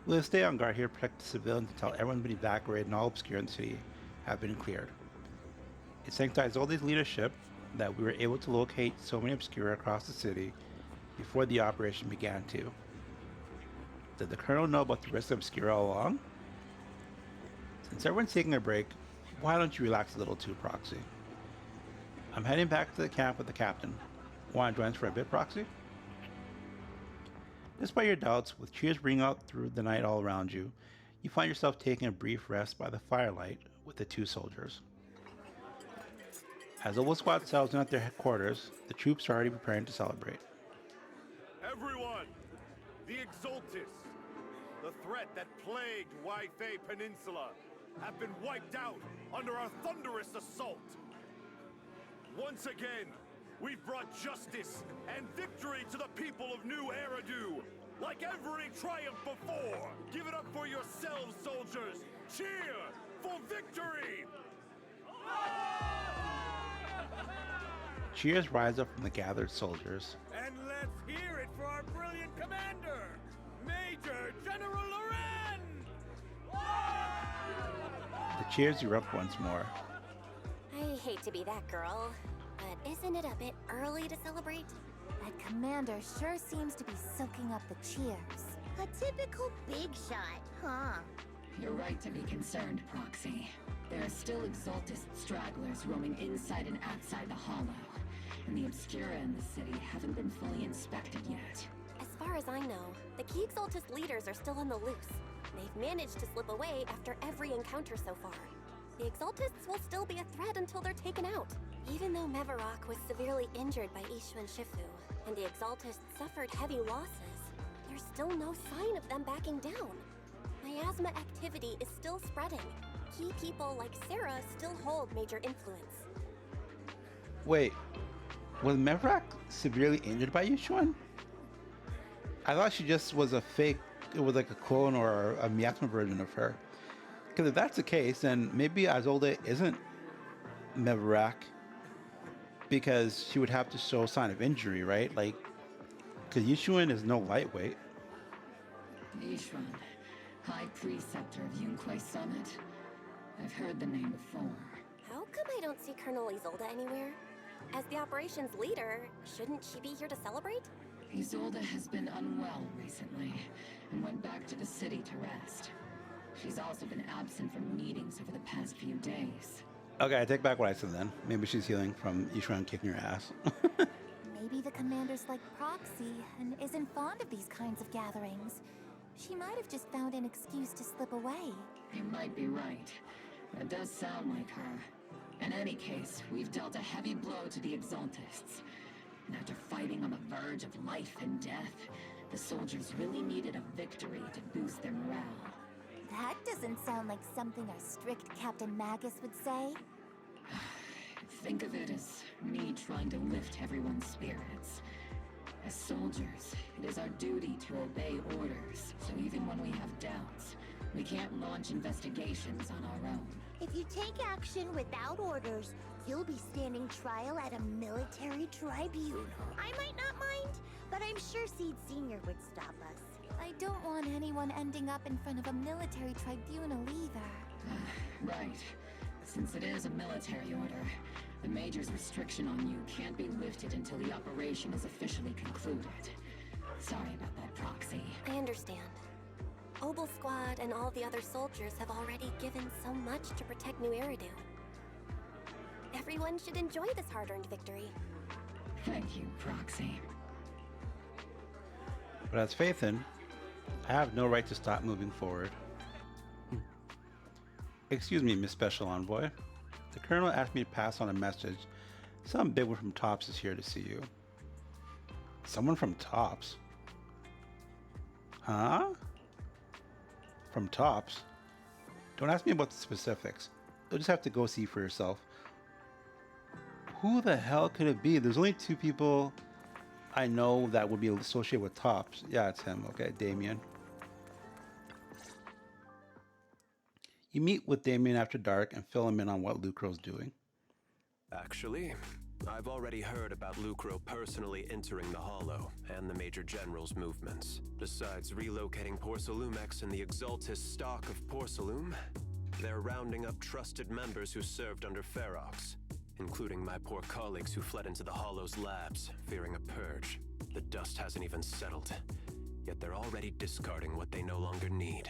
We'll stay on guard here to protect the civilians until everyone's been evacuated and all Obscura in the city have been cleared. It's thanks to Izolde's leadership that we were able to locate so many Obscura across the city before the operation began too. Did the Colonel know about the risk of Obscura all along? Since everyone's taking a break, why don't you relax a little too, Proxy? I'm heading back to the camp with the captain. Want to join us for a bit, Proxy? Despite your doubts, with cheers ringing out through the night all around you, you find yourself taking a brief rest by the firelight with the two soldiers. As Oval Squad settles in at their headquarters, the troops are already preparing to celebrate. Everyone, the Exaltists, the threat that plagued Wi-Fei Peninsula, have been wiped out under our thunderous assault. Once again, we've brought justice and victory to the people of New Eridu. Like every triumph before, give it up for yourselves, soldiers. Cheer for victory! Cheers rise up from the gathered soldiers. And let's hear it for our brilliant commander, Major General Loren! The cheers erupt once more. I hate to be that girl, but isn't it a bit early to celebrate? That commander sure seems to be soaking up the cheers. A typical big shot, huh? You're right to be concerned, Proxy. There are still Exaltist stragglers roaming inside and outside the Hollow, and the Obscura in the city haven't been fully inspected yet. As far as I know, the key Exaltist leaders are still on the loose. They've managed to slip away after every encounter so far. The Exaltists will still be a threat until they're taken out. Even though Mevarok was severely injured by Ishu and Shifu, and the Exaltists suffered heavy losses, there's still no sign of them backing down. Miasma activity is still spreading. Key people like Sarah still hold major influence. Wait, was Mevarok severely injured by Yushuan? I thought she just was a fake, it was like a clone or a miasma version of her. Because if that's the case, then maybe Azolde isn't Mevarok, because she would have to show a sign of injury, right? Like, because Yushuan is no lightweight. Yishuan, High Preceptor of Yunquai Summit. I've heard the name before. How come I don't see Colonel Isolde anywhere? As the operations leader, shouldn't she be here to celebrate? Isolde has been unwell recently, and went back to the city to rest. She's also been absent from meetings over the past few days. Okay, I take back what I said then. Maybe she's healing from Yushuan kicking her ass. Maybe the commander's like Proxy and isn't fond of these kinds of gatherings. She might have just found an excuse to slip away. You might be right. That does sound like her. In any case, we've dealt a heavy blow to the Exaltists. And after fighting on the verge of life and death, the soldiers really needed a victory to boost their morale. That doesn't sound like something our strict Captain Magus would say. Think of it as me trying to lift everyone's spirits. As soldiers, it is our duty to obey orders, so even when we have doubts, we can't launch investigations on our own. If you take action without orders, you'll be standing trial at a military tribunal. I might not mind, but I'm sure Seed Sr. would stop us. I don't want anyone ending up in front of a military tribunal either. Right. Since it is a military order, the Major's restriction on you can't be lifted until the operation is officially concluded. Sorry about that, Proxy. I understand. Obel Squad and all the other soldiers have already given so much to protect New Eridu. Everyone should enjoy this hard-earned victory. Thank you, Proxy. But as Phaethon, I have no right to stop moving forward. Excuse me, Miss Special Envoy. The Colonel asked me to pass on a message. Some big one from Tops is here to see you. Someone from Tops? Huh? From Tops? Don't ask me about the specifics. You'll just have to go see for yourself. Who the hell could it be? There's only two people I know that would be associated with Tops. Yeah, it's him. Okay, Damien. You meet with Damien after dark and fill him in on what Lucro's doing. Actually, I've already heard about Lucro personally entering the Hollow and the Major General's movements. Besides relocating Porcelumex and the Exaltist stock of Porcelume, they're rounding up trusted members who served under Ferox, including my poor colleagues who fled into the Hollow's labs, fearing a purge. The dust hasn't even settled, yet they're already discarding what they no longer need.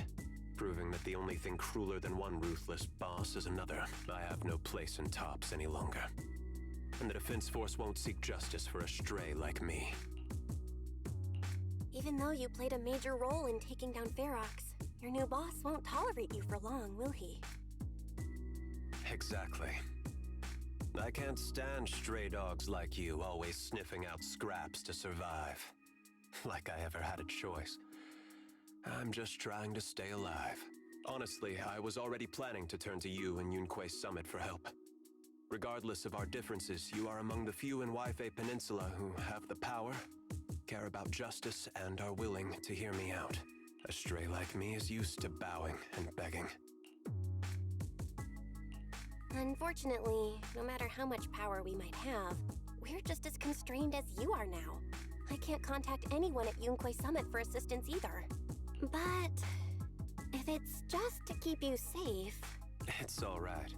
Proving that the only thing crueler than one ruthless boss is another. I have no place in Tops any longer. And the Defense Force won't seek justice for a stray like me. Even though you played a major role in taking down Ferox, your new boss won't tolerate you for long, will he? Exactly. I can't stand stray dogs like you, always sniffing out scraps to survive. Like I ever had a choice. I'm just trying to stay alive. Honestly, I was already planning to turn to you and Yunquei Summit for help. Regardless of our differences, you are among the few in Waifei Peninsula who have the power, care about justice, and are willing to hear me out. A stray like me is used to bowing and begging. Unfortunately, no matter how much power we might have, we're just as constrained as you are now. I can't contact anyone at Yunquei Summit for assistance either. But if it's just to keep you safe... It's all right.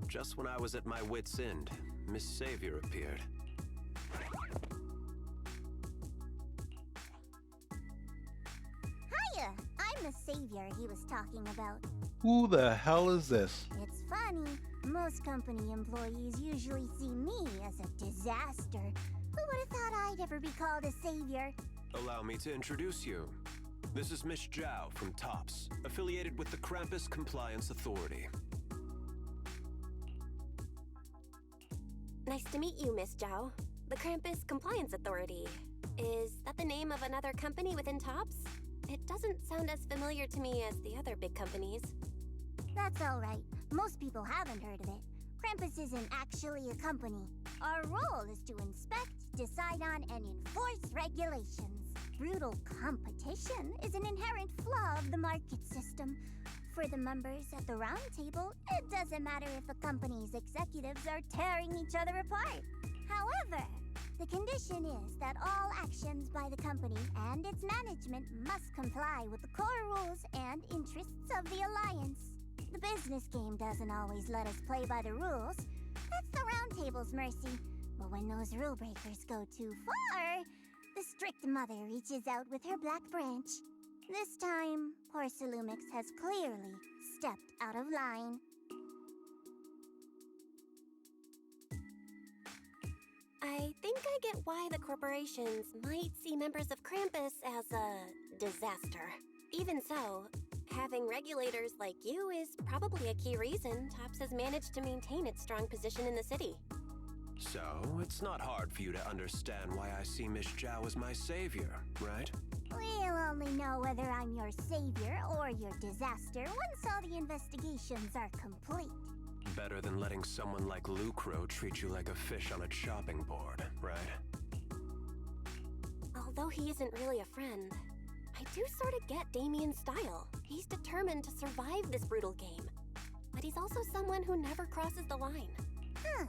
Just when I was at my wit's end, Miss Savior appeared. Hiya! I'm the savior he was talking about. Who the hell is this? It's funny. Most company employees usually see me as a disaster. Who would have thought I'd ever be called a savior? Allow me to introduce you. This is Miss Zhao from TOPS, affiliated with the Krampus Compliance Authority. Nice to meet you, Miss Zhao. The Krampus Compliance Authority. Is that the name of another company within TOPS? It doesn't sound as familiar to me as the other big companies. That's all right. Most people haven't heard of it. Krampus isn't actually a company. Our role is to inspect, decide on, and enforce regulations. Brutal competition is an inherent flaw of the market system. For the members at the round table, it doesn't matter if a company's executives are tearing each other apart. However, the condition is that all actions by the company and its management must comply with the core rules and interests of the Alliance. The business game doesn't always let us play by the rules. That's the round table's mercy. But when those rule breakers go too far, the strict mother reaches out with her black branch. This time, poor Salumix has clearly stepped out of line. I think I get why the corporations might see members of Krampus as a disaster. Even so, having regulators like you is probably a key reason TOPS has managed to maintain its strong position in the city. So, it's not hard for you to understand why I see Miss Zhao as my savior, right? We'll only know whether I'm your savior or your disaster once all the investigations are complete. Better than letting someone like Lucro treat you like a fish on a chopping board, right? Although he isn't really a friend, I do sort of get Damien's style. He's determined to survive this brutal game. But he's also someone who never crosses the line. Huh.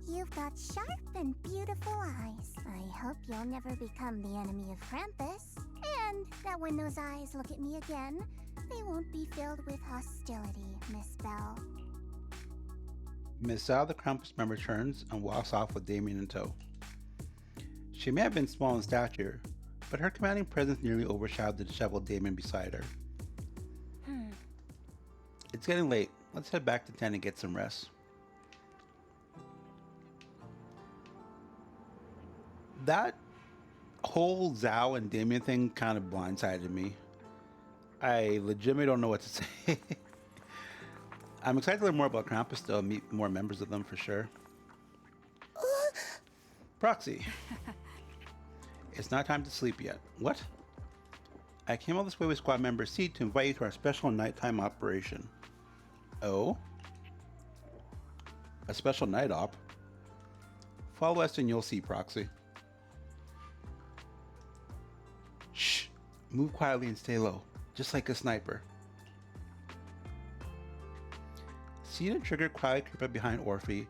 You've got sharp and beautiful eyes. I hope you'll never become the enemy of Krampus. And that when those eyes look at me again, they won't be filled with hostility, Miss Bell. Miss Zhao, the Krampus member, turns and walks off with Damien in tow. She may have been small in stature, but her commanding presence nearly overshadowed the disheveled Damien beside her. It's getting late. Let's head back to tent and get some rest. That whole Zhao and Damien thing kind of blindsided me. I legitimately don't know what to say. I'm excited to learn more about Krampus, though, meet more members of them for sure. Proxy. It's not time to sleep yet. What? I came all this way with squad member C to invite you to our special nighttime operation. Oh? A special night op? Follow us and you'll see, Proxy. Shh! Move quietly and stay low, just like a sniper. See the trigger quietly creep up behind Orphe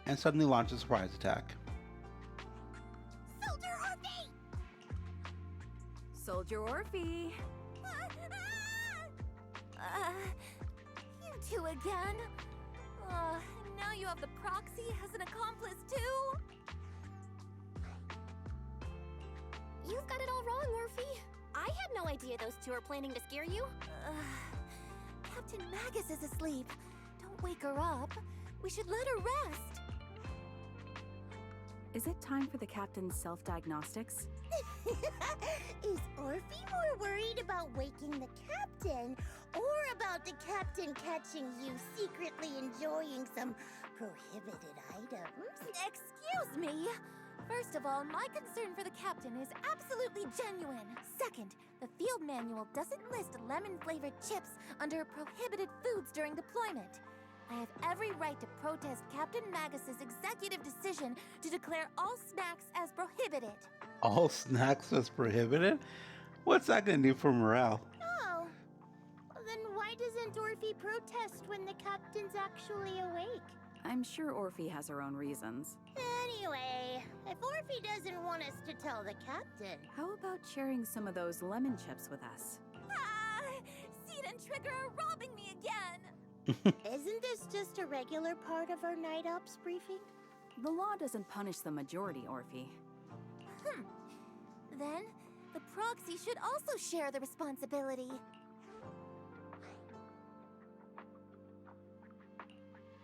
and suddenly launch a surprise attack. Soldier Orphe! Soldier Orphe! You two again? Now you have the proxy as an accomplice too? You've got it all wrong, Orphe. I had no idea those two are planning to scare you. Captain Magus is asleep. Don't wake her up. We should let her rest. Is it time for the captain's self-diagnostics? Is Orphe more worried about waking the captain or about about the captain catching you secretly enjoying some prohibited items? Excuse me! First of all, my concern for the captain is absolutely genuine. Second, the field manual doesn't list lemon-flavored chips under prohibited foods during deployment. I have every right to protest Captain Magus's executive decision to declare all snacks as prohibited. All snacks as prohibited? What's that gonna do for morale? Oh, then why doesn't Orphe protest when the captain's actually awake? I'm sure Orphe has her own reasons. Anyway, if Orphe doesn't want us to tell the captain... How about sharing some of those lemon chips with us? Ah! Seed and Trigger are robbing me again! Isn't this just a regular part of our night ops briefing? The law doesn't punish the majority, Orphe. Then, the proxy should also share the responsibility.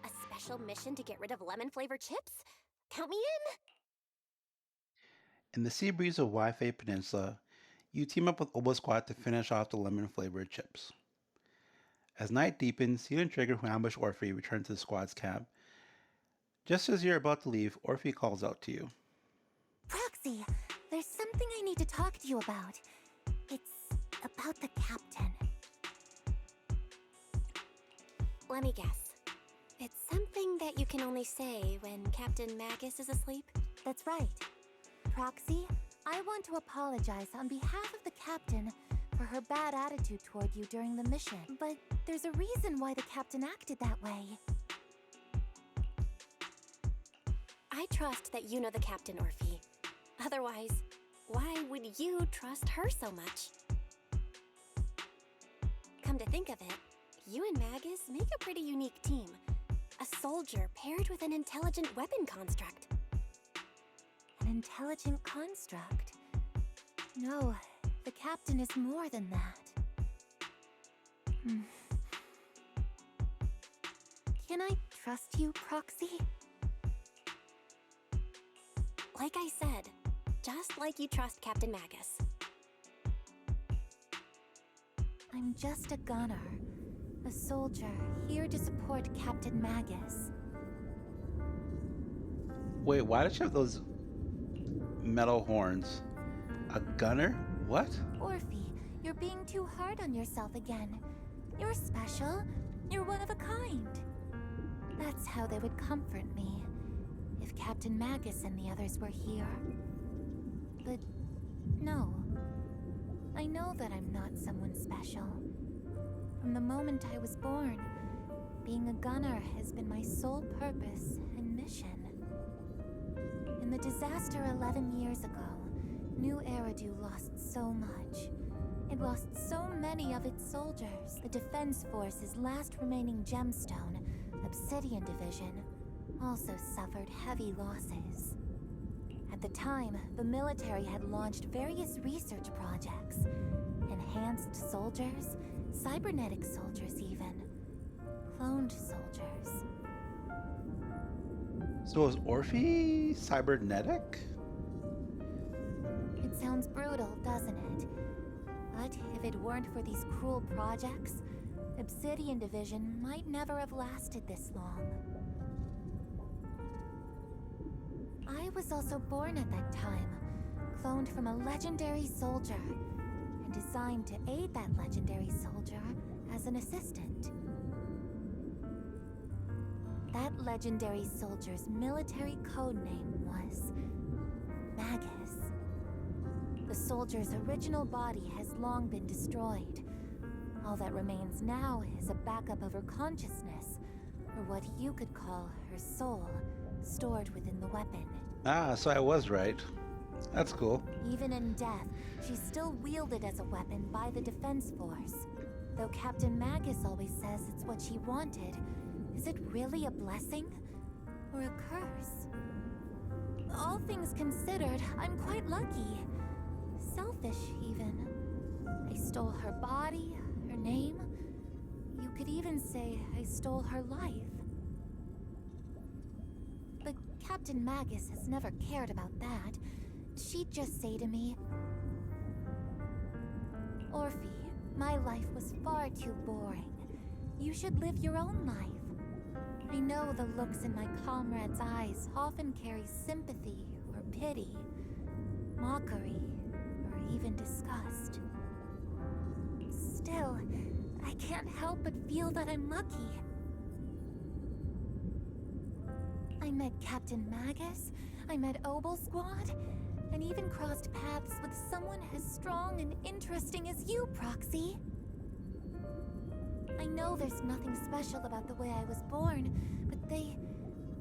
A special mission to get rid of lemon-flavored chips? Count me in! In the sea breeze of Wi-Fi Peninsula, you team up with Obo Squad to finish off the lemon-flavored chips. As night deepens, Seed and Trigger, who ambush Orphe, return to the squad's camp. Just as you're about to leave, Orphe calls out to you. Proxy, there's something I need to talk to you about. It's about the captain. Let me guess. It's something that you can only say when Captain Magus is asleep? That's right. Proxy, I want to apologize on behalf of the captain for her bad attitude toward you during the mission. But there's a reason why the captain acted that way. I trust that you know the captain, Orphe. Otherwise, why would you trust her so much? Come to think of it, you and Magus make a pretty unique team. A soldier paired with an intelligent weapon construct. An intelligent construct? No, the captain is more than that. Can I trust you, Proxy? Like I said, just like you trust Captain Magus. I'm just a gunner. A soldier, here to support Captain Magus. Wait, why does she have those metal horns? A gunner? What? Orphe, you're being too hard on yourself again. You're special. You're one of a kind. That's how they would comfort me, if Captain Magus and the others were here. But no. I know that I'm not someone special. From the moment I was born, being a gunner has been my sole purpose and mission. In the disaster 11 years ago, New Eridu lost so much. It lost so many of its soldiers. The Defense Force's last remaining gemstone, Obsidian Division, also suffered heavy losses. At the time, the military had launched various research projects. Enhanced soldiers, cybernetic soldiers even. Cloned soldiers. So is Orphe cybernetic? It sounds brutal, doesn't it? But if it weren't for these cruel projects, Obsidian Division might never have lasted this long. I was also born at that time, cloned from a legendary soldier, and designed to aid that legendary soldier as an assistant. That legendary soldier's military code name was Magus. The soldier's original body has long been destroyed. All that remains now is a backup of her consciousness, or what you could call her soul, stored within the weapon. Ah, so I was right. That's cool. Even in death, she's still wielded as a weapon by the Defense Force. Though Captain Magus always says it's what she wanted, is it really a blessing? Or a curse? All things considered, I'm quite lucky. Selfish, even. I stole her body, her name. You could even say I stole her life. But Captain Magus has never cared about that. She'd just say to me, Orphe, my life was far too boring. You should live your own life. I know the looks in my comrades' eyes often carry sympathy or pity, mockery, or even disgust. Still, I can't help but feel that I'm lucky. I met Captain Magus, I met Obel Squad, and even crossed paths with someone as strong and interesting as you, Proxy. I know there's nothing special about the way I was born,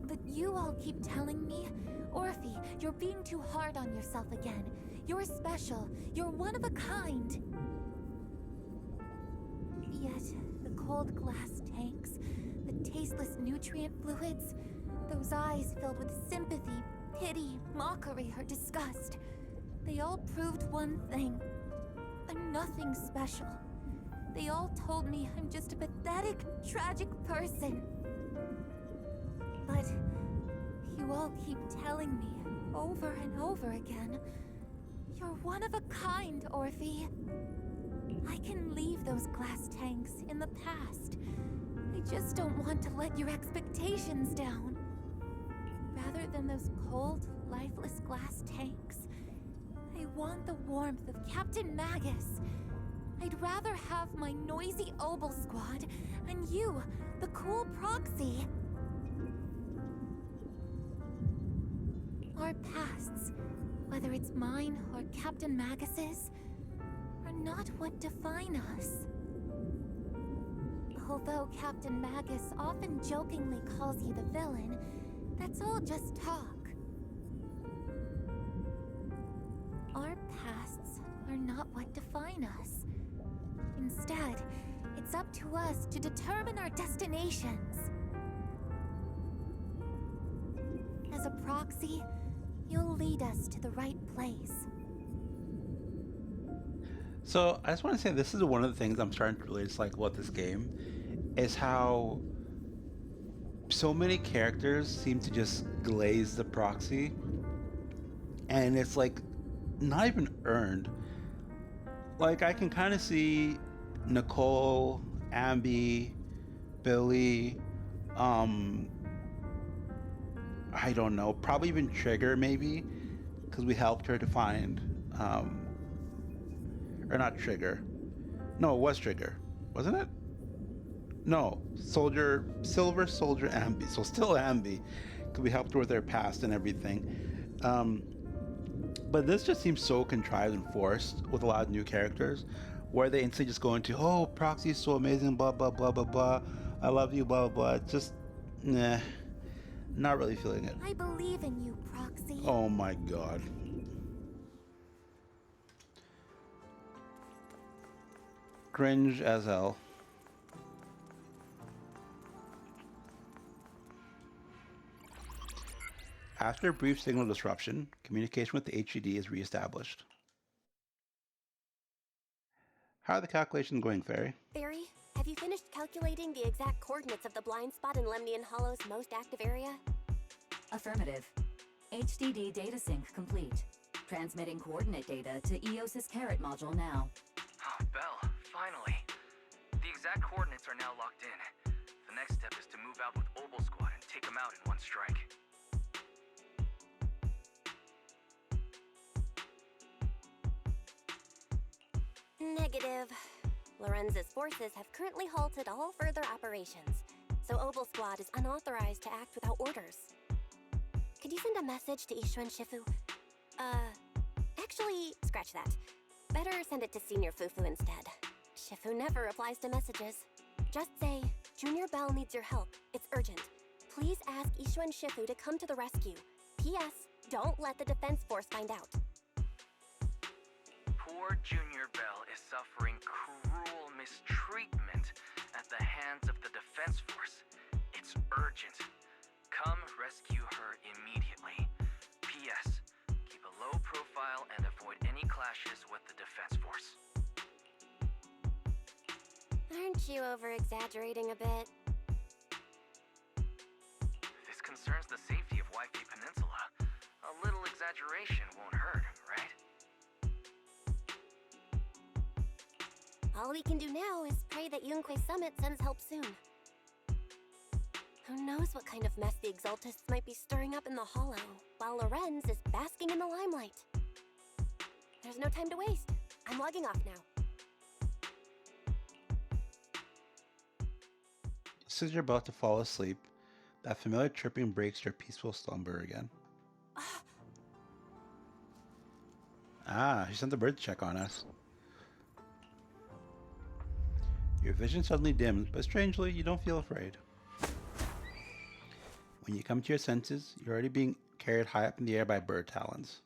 but you all keep telling me, Orphe, you're being too hard on yourself again. You're special. You're one of a kind. Yet, the cold glass tanks, the tasteless nutrient fluids, those eyes filled with sympathy, pity, mockery, or disgust, they all proved one thing. I'm nothing special. They all told me I'm just a pathetic, tragic person. But you all keep telling me, over and over again, you're one of a kind, Orphe. I can leave those glass tanks in the past. I just don't want to let your expectations down. Rather than those cold, lifeless glass tanks, I want the warmth of Captain Magus. I'd rather have my noisy Obel Squad and you, the cool Proxy. Our pasts, whether it's mine or Captain Magus's, are not what define us. Although Captain Magus often jokingly calls you the villain, that's all just talk. Our pasts are not what define us. Instead, it's up to us to determine our destinations. As a Proxy, you'll lead us to the right place. So I just want to say this is one of the things I'm starting to really dislike about this game, is how so many characters seem to just glaze the Proxy, and it's like not even earned. Like I can kind of see Nicole, Ambi, Billy, I don't know, probably even Trigger maybe, because we helped her to find, or not Trigger. No, it was Trigger, wasn't it? No, Silver Soldier Ambi. So still Ambi, because we helped her with her past and everything. But this just seems so contrived and forced with a lot of new characters, where they instantly just go into, oh, Proxy is so amazing, blah, blah, blah, blah, blah. I love you, blah, blah, blah. Just, nah, not really feeling it. I believe in you, Proxy. Oh my god. Cringe as hell. After a brief signal disruption, communication with the HUD is reestablished. How are the calculations going, Fairy? Fairy, have you finished calculating the exact coordinates of the blind spot in Lemnian Hollow's most active area? Affirmative. HDD data sync complete. Transmitting coordinate data to EOS's Carrot module now. Oh, Belle, finally. The exact coordinates are now locked in. The next step is to move out with Obel Squad and take them out in one strike. Negative. Lorenza's forces have currently halted all further operations, so Obel Squad is unauthorized to act without orders. Could you send a message to Ishu and Shifu? Actually, scratch that. Better send it to Senior Fufu instead. Shifu never replies to messages. Just say, Junior Belle needs your help. It's urgent. Please ask Ishu and Shifu to come to the rescue. P.S. Don't let the defense force find out. Poor Junior Belle is suffering cruel mistreatment at the hands of the defense force. It's urgent. Come rescue her immediately. P.S. Keep a low profile and avoid any clashes with the defense force. Aren't you over-exaggerating a bit? This concerns the safety of Wi-Fi Peninsula. A little exaggeration won't hurt, right? All we can do now is pray that Yunquei Summit sends help soon. Who knows what kind of mess the Exaltists might be stirring up in the Hollow, while Lorenz is basking in the limelight. There's no time to waste. I'm logging off now. Just as you're about to fall asleep, that familiar chirping breaks your peaceful slumber again. She sent the bird to check on us. Your vision suddenly dims, but strangely, you don't feel afraid. When you come to your senses, you're already being carried high up in the air by bird talons.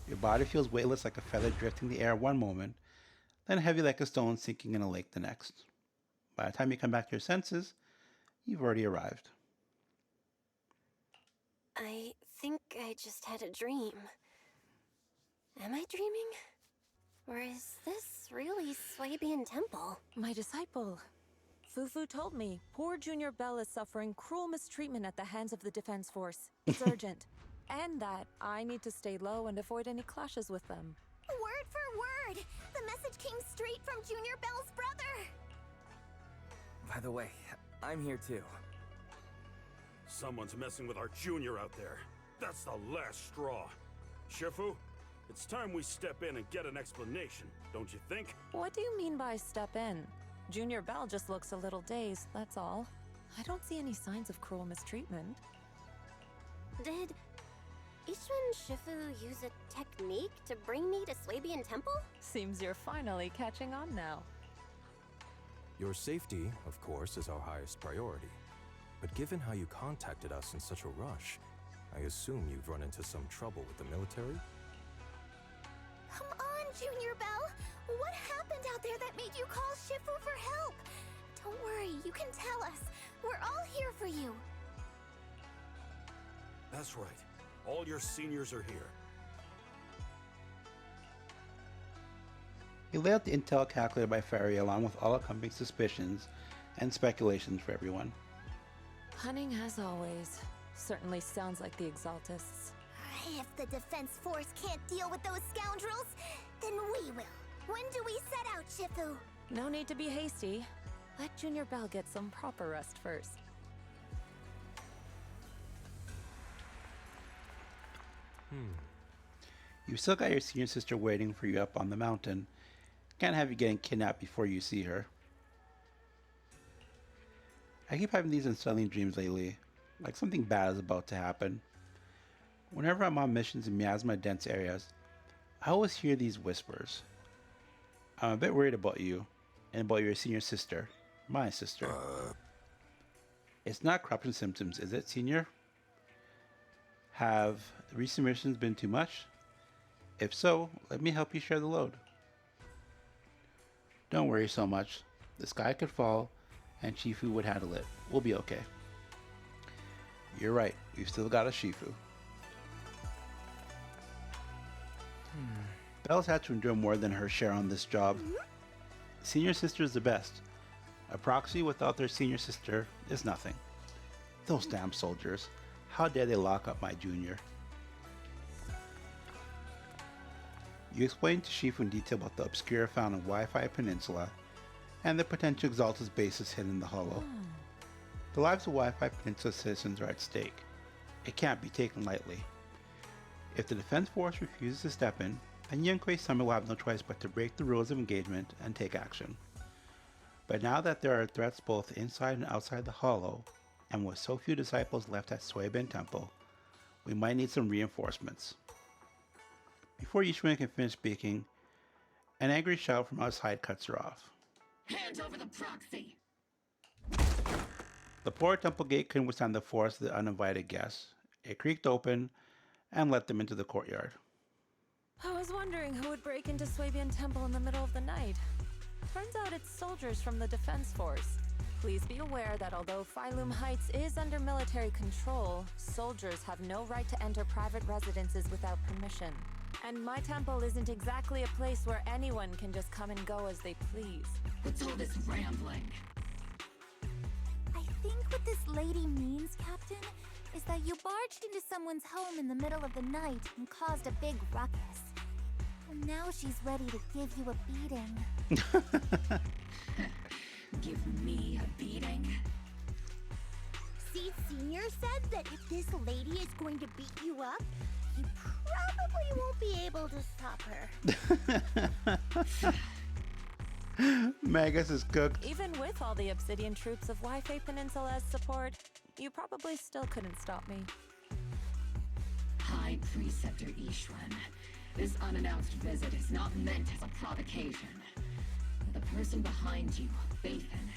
Your body feels weightless like a feather drifting in the air one moment, then heavy like a stone sinking in a lake the next. By the time you come back to your senses, you've already arrived. I think I just had a dream. Am I dreaming? Or is this really Swabian Temple? My disciple. Fufu told me poor Junior Bell is suffering cruel mistreatment at the hands of the Defense Force. It's urgent. And that I need to stay low and avoid any clashes with them. Word for word! The message came straight from Junior Bell's brother! By the way, I'm here too. Someone's messing with our junior out there. That's the last straw. Shifu, it's time we step in and get an explanation, don't you think? What do you mean by step in? Junior Bell just looks a little dazed, that's all. I don't see any signs of cruel mistreatment. Did Ishun Shifu use a technique to bring me to Swabian Temple? Seems you're finally catching on now. Your safety, of course, is our highest priority. But given how you contacted us in such a rush, I assume you've run into some trouble with the military? Come on, Junior Bell! What happened out there that made you call Shifu for help? Don't worry, you can tell us. We're all here for you. That's right. All your seniors are here. He laid out the intel calculated by Ferry along with all accompanying suspicions and speculations for everyone. Cunning as always. Certainly sounds like the Exaltists. If the Defense Force can't deal with those scoundrels, then we will. When do we set out, Shifu? No need to be hasty. Let Junior Bell get some proper rest first. You've still got your senior sister waiting for you up on the mountain. Can't have you getting kidnapped before you see her. I keep having these unsettling dreams lately, like something bad is about to happen. Whenever I'm on missions in miasma-dense areas, I always hear these whispers. I'm a bit worried about you, and about your senior sister, my sister. It's not corruption symptoms, is it, senior? Have the recent missions been too much? If so, let me help you share the load. Don't worry so much. The sky could fall, and Shifu would handle it. We'll be okay. You're right, we've still got a Shifu. Belle's had to endure more than her share on this job. Senior sister is the best. A proxy without their senior sister is nothing. Those damn soldiers. How dare they lock up my junior? You explained to Shifu in detail about the obscura found on Wi-Fi Peninsula and the potential Exaltus bases hidden in the Hollow. The lives of Wi-Fi Peninsula citizens are at stake. It can't be taken lightly. If the Defense Force refuses to step in, then Yunquei Summit will have no choice but to break the rules of engagement and take action. But now that there are threats both inside and outside the Hollow, and with so few disciples left at Swabian Temple, we might need some reinforcements. Before Yishun can finish speaking, an angry shout from outside cuts her off. Hand over the proxy! The poor temple gate couldn't withstand the force of the uninvited guests. It creaked open and let them into the courtyard. I was wondering who would break into Swabian Temple in the middle of the night. Turns out it's soldiers from the Defense Force. Please be aware that although Phylum Heights is under military control, soldiers have no right to enter private residences without permission. And my temple isn't exactly a place where anyone can just come and go as they please. What's all this rambling? I think what this lady means, Captain, is that you barged into someone's home in the middle of the night and caused a big ruckus. And now she's ready to give you a beating. Give me a beating? See, Senior said that if this lady is going to beat you up, you probably won't be able to stop her. Magus is cooked. Even with all the Obsidian troops of Wi-Fi Peninsula's support, you probably still couldn't stop me. High Preceptor Ishwan, this unannounced visit is not meant as a provocation. The person behind you, Bathan,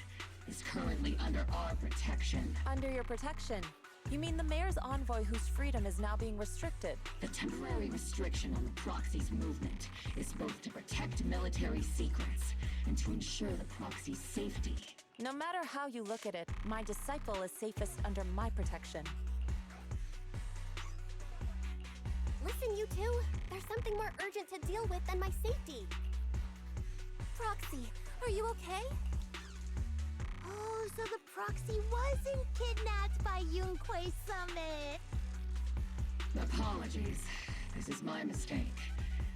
is currently under our protection. Under your protection? You mean the mayor's envoy whose freedom is now being restricted? The temporary restriction on the Proxy's movement is both to protect military secrets and to ensure the Proxy's safety. No matter how you look at it, my disciple is safest under my protection. Listen, you two. There's something more urgent to deal with than my safety. Proxy, are you okay? Oh, so the Proxy wasn't kidnapped by Yunquei Summit. Apologies. This is my mistake.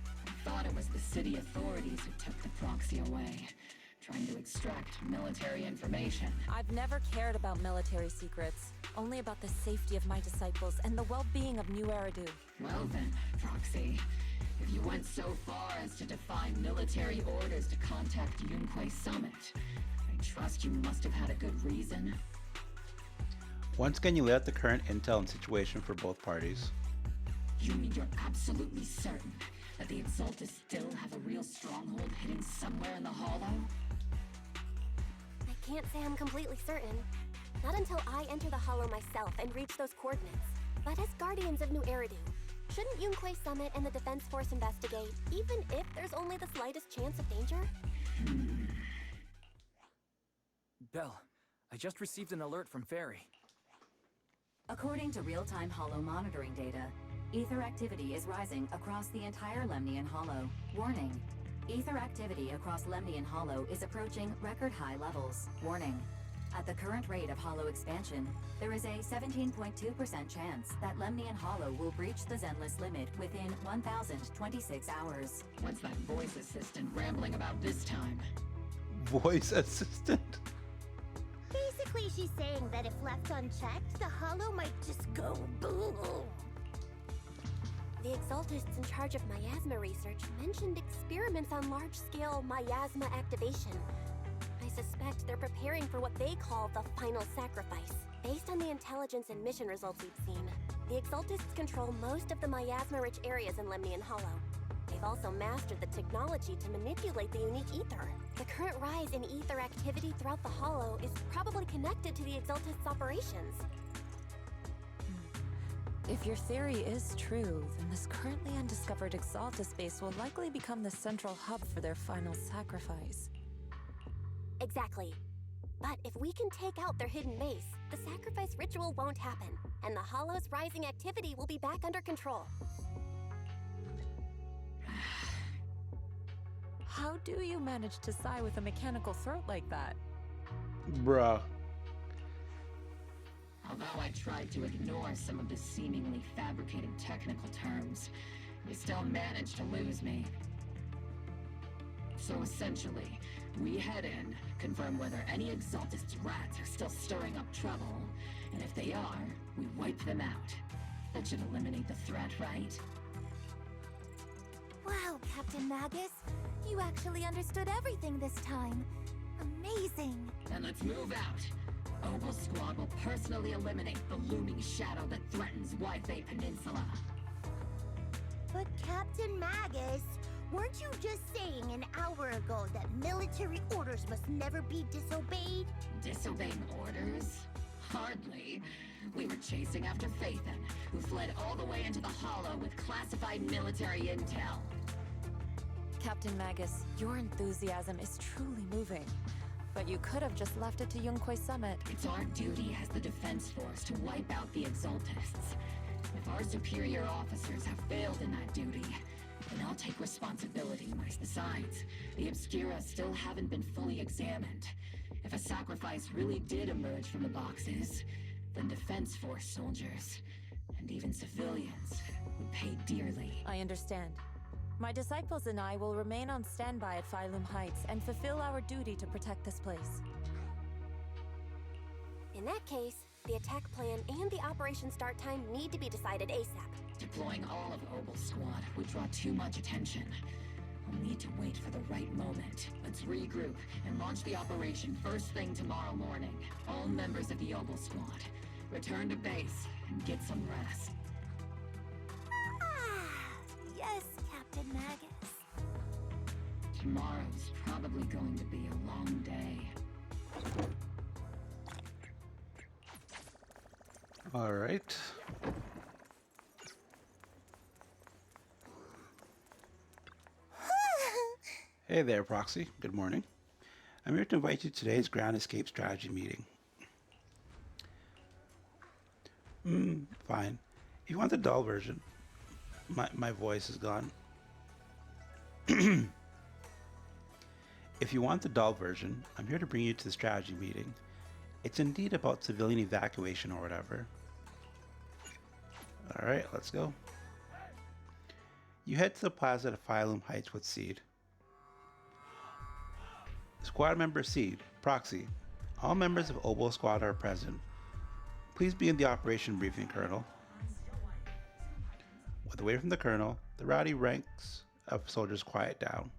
I thought it was the city authorities who took the Proxy away, trying to extract military information. I've never cared about military secrets, only about the safety of my disciples and the well-being of New Eridu. Well then, Proxy, if you went so far as to defy military orders to contact Yunquei Summit, I trust you must have had a good reason. Once again, you lay out the current intel and situation for both parties. You mean you're absolutely certain that the Exaltus still have a real stronghold hidden somewhere in the Hollow? I can't say I'm completely certain. Not until I enter the Hollow myself and reach those coordinates. But as guardians of New Eridu, shouldn't Yunquei Summit and the Defense Force investigate, even if there's only the slightest chance of danger? Belle, I just received an alert from Fairy. According to real-time Hollow monitoring data, ether activity is rising across the entire Lemnian Hollow. Warning. Ether activity across Lemnian Hollow is approaching record-high levels. Warning. At the current rate of Hollow expansion, there is a 17.2% chance that Lemnian Hollow will breach the Zenless limit within 1,026 hours. What's that voice assistant rambling about this time? Voice assistant? Basically, she's saying that if left unchecked, the Hollow might just go boom. The Exaltists in charge of miasma research mentioned experiments on large-scale miasma activation. I suspect they're preparing for what they call the final sacrifice. Based on the intelligence and mission results we've seen, the Exaltists control most of the miasma-rich areas in Lemnian Hollow. They've also mastered the technology to manipulate the unique ether. The current rise in ether activity throughout the Hollow is probably connected to the Exaltists' operations. If your theory is true, then this currently undiscovered Exaltus base will likely become the central hub for their final sacrifice. Exactly. But if we can take out their hidden base, the sacrifice ritual won't happen, and the Hollow's rising activity will be back under control. How do you manage to sigh with a mechanical throat like that? Bruh. Although I tried to ignore some of the seemingly fabricated technical terms, you still managed to lose me. So essentially, we head in, confirm whether any Exaltist rats are still stirring up trouble, and if they are, we wipe them out. That should eliminate the threat, right? Wow, Captain Magus. You actually understood everything this time. Amazing. Then let's move out. Opal Squad will personally eliminate the looming shadow that threatens Wi-Fi Peninsula. But Captain Magus, weren't you just saying an hour ago that military orders must never be disobeyed? Disobeying orders? Hardly. We were chasing after Phaethon, who fled all the way into the Hollow with classified military intel. Captain Magus, your enthusiasm is truly moving. But you could have just left it to Yunquei Summit. It's our duty as the Defense Force to wipe out the Exaltists. If our superior officers have failed in that duty, then I'll take responsibility. Besides, the Obscura still haven't been fully examined. If a sacrifice really did emerge from the boxes, then Defense Force soldiers, and even civilians, would pay dearly. I understand. My disciples and I will remain on standby at Phylum Heights and fulfill our duty to protect this place. In that case, the attack plan and the operation start time need to be decided ASAP. Deploying all of Obel Squad would draw too much attention. We'll need to wait for the right moment. Let's regroup and launch the operation first thing tomorrow morning. All members of the Obel Squad, return to base and get some rest. Yes, Captain Magus. Tomorrow's probably going to be a long day. All right. Hey there, Proxy. Good morning. I'm here to invite you to today's ground escape strategy meeting. Fine. If you want the dull version, my voice is gone. If you want the dull version, I'm here to bring you to the strategy meeting. It's indeed about civilian evacuation or whatever. Alright, let's go. You head to the plaza at Phylum Heights with Seed. Squad member Seed, Proxy. All members of Obel Squad are present. Please begin the operation briefing, Colonel. With a wave from the Colonel, the rowdy ranks of soldiers quiet down.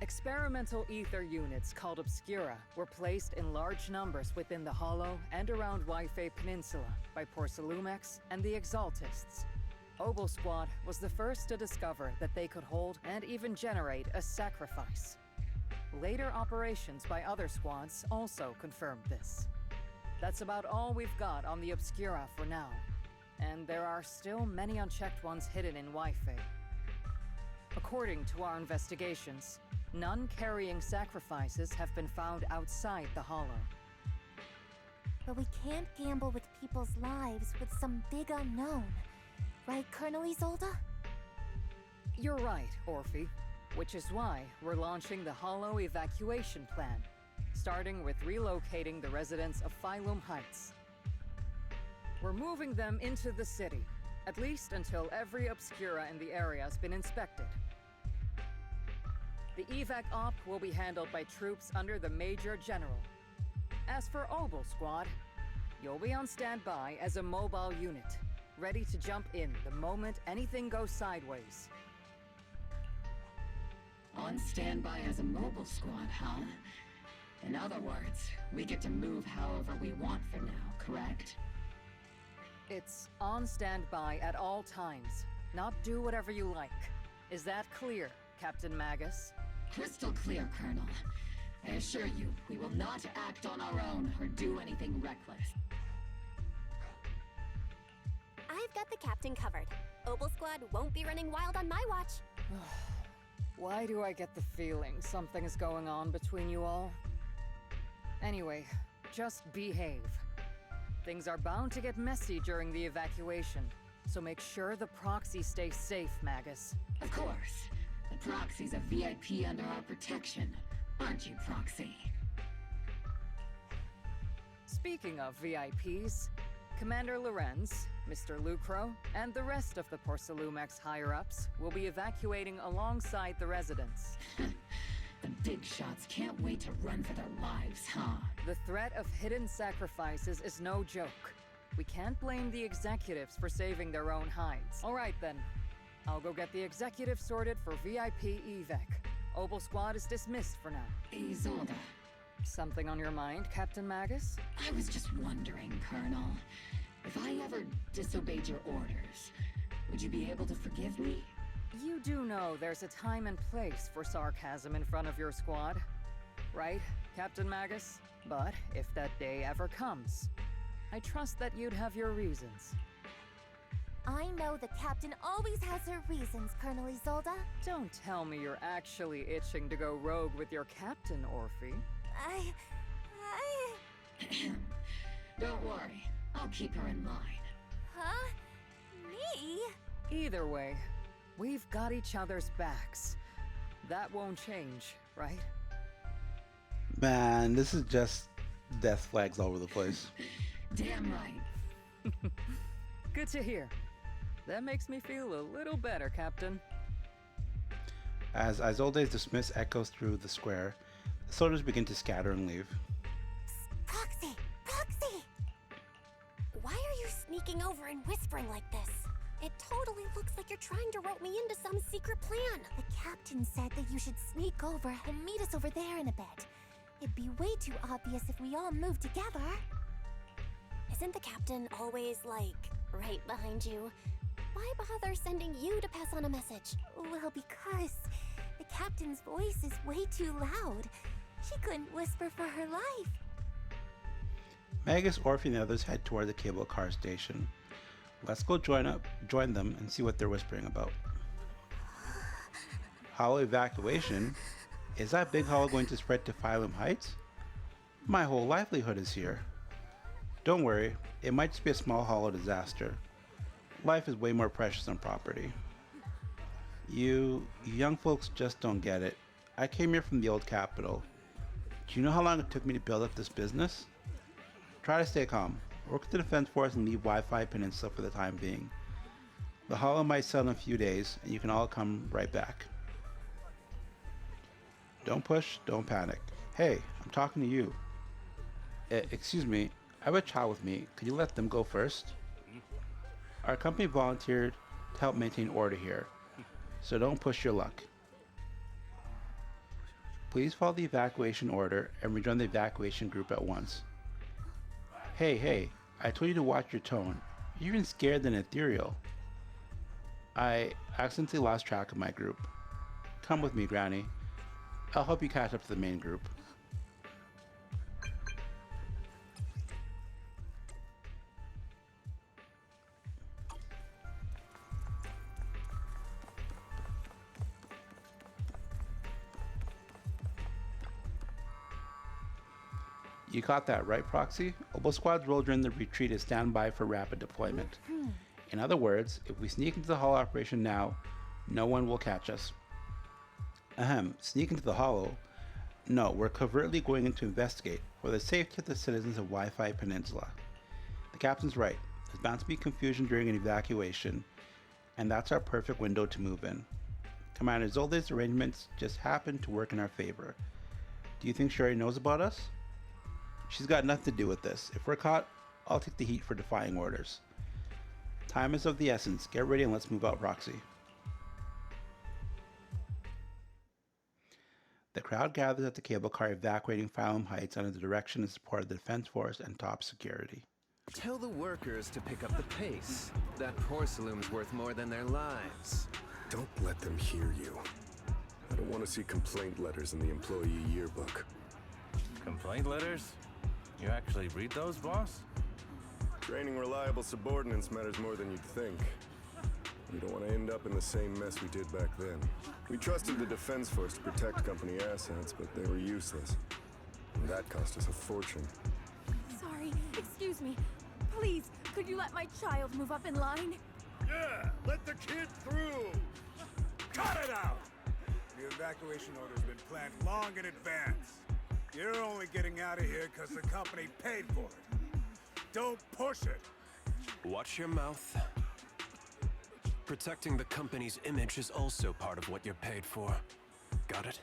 Experimental ether units called Obscura were placed in large numbers within the Hollow and around Wi-Fi Peninsula by Porcelumex and the Exaltists. Obel Squad was the first to discover that they could hold and even generate a sacrifice. Later operations by other squads also confirmed this. That's about all we've got on the Obscura for now, and there are still many unchecked ones hidden in Wi-Fi. According to our investigations, none carrying sacrifices have been found outside the Hollow. But we can't gamble with people's lives with some big unknown. Right, Colonel Isolde? You're right, Orphe. Which is why we're launching the Hollow evacuation plan, starting with relocating the residents of Phylum Heights. We're moving them into the city, at least until every Obscura in the area has been inspected. The evac op will be handled by troops under the Major General. As for Obel Squad, you'll be on standby as a mobile unit, ready to jump in the moment anything goes sideways. On standby as a mobile squad, huh? In other words, we get to move however we want for now, correct? It's on standby at all times, not do whatever you like. Is that clear, Captain Magus? Crystal clear, Colonel. I assure you, we will not act on our own or do anything reckless. I've got the captain covered. Obel Squad won't be running wild on my watch. Why do I get the feeling something is going on between you all? Anyway, just behave. Things are bound to get messy during the evacuation, so make sure the proxy stays safe, Magus. Of course. The proxy's a VIP under our protection, aren't you, Proxy? Speaking of VIPs, Commander Lorenz, Mr. Lucro, and the rest of the Porcelumex higher-ups will be evacuating alongside the residents. The big shots can't wait to run for their lives, huh? The threat of hidden sacrifices is no joke. We can't blame the executives for saving their own hides. All right then, I'll go get the executives sorted for VIP evac. Obel Squad is dismissed for now. Isolde. Something on your mind, Captain Magus? I was just wondering, Colonel. If I ever disobeyed your orders, would you be able to forgive me? You do know there's a time and place for sarcasm in front of your squad, right, Captain Magus? But if that day ever comes, I trust that you'd have your reasons. I know the captain always has her reasons, Colonel Isolde. Don't tell me you're actually itching to go rogue with your captain, Orphe. Don't worry. I'll keep her in line. Huh? Me? Either way, we've got each other's backs. That won't change, right? Man, this is just death flags all over the place. Damn right. Good to hear. That makes me feel a little better, Captain. As Isolde's dismiss echoes through the square, the soldiers begin to scatter and leave. Proxy! Proxy! Why are you sneaking over and whispering like this? It totally looks like you're trying to rope me into some secret plan. The captain said that you should sneak over and meet us over there in a bit. It'd be way too obvious if we all moved together. Isn't the captain always, like, right behind you? Why bother sending you to pass on a message? Well, because the captain's voice is way too loud. She couldn't whisper for her life. Magus, Orphe, and the others head toward the cable car station. Let's go join them and see what they're whispering about. Hollow evacuation? Is that big hollow going to spread to Phylum Heights? My whole livelihood is here. Don't worry, it might just be a small hollow disaster. Life is way more precious than property. You young folks just don't get it. I came here from the old capital. Do you know how long it took me to build up this business? Try to stay calm. Work with the Defense Force and leave Wi-Fi Peninsula for the time being. The hollow might sell in a few days, and you can all come right back. Don't push, don't panic. Hey, I'm talking to you. Excuse me, I have a child with me. Could you let them go first? Our company volunteered to help maintain order here, so don't push your luck. Please follow the evacuation order and rejoin the evacuation group at once. Hey, I told you to watch your tone. You're even scared than ethereal. I accidentally lost track of my group. Come with me, Granny. I'll help you catch up to the main group. You caught that, right, Proxy? Obo Squad's role during the retreat is standby for rapid deployment. In other words, if we sneak into the Hollow operation now, no one will catch us. Sneak into the Hollow? No, we're covertly going in to investigate for the safety of the citizens of Wi-Fi Peninsula. The captain's right. There's bound to be confusion during an evacuation, and that's our perfect window to move in. Commander Zolde's arrangements just happen to work in our favor. Do you think Sherry knows about us? She's got nothing to do with this. If we're caught, I'll take the heat for defying orders. Time is of the essence. Get ready and let's move out, Proxy. The crowd gathers at the cable car evacuating Phylum Heights under the direction and support of the Defense Force and top security. Tell the workers to pick up the pace. That porcelain's worth more than their lives. Don't let them hear you. I don't want to see complaint letters in the employee yearbook. Complaint letters? You actually read those, boss? Training reliable subordinates matters more than you'd think. We don't want to end up in the same mess we did back then. We trusted the Defense Force to protect company assets, but they were useless. And that cost us a fortune. Sorry, excuse me. Please, could you let my child move up in line? Yeah, let the kid through! Cut it out! The evacuation order's been planned long in advance. You're only getting out of here because the company paid for it. Don't push it! Watch your mouth. Protecting the company's image is also part of what you're paid for. Got it?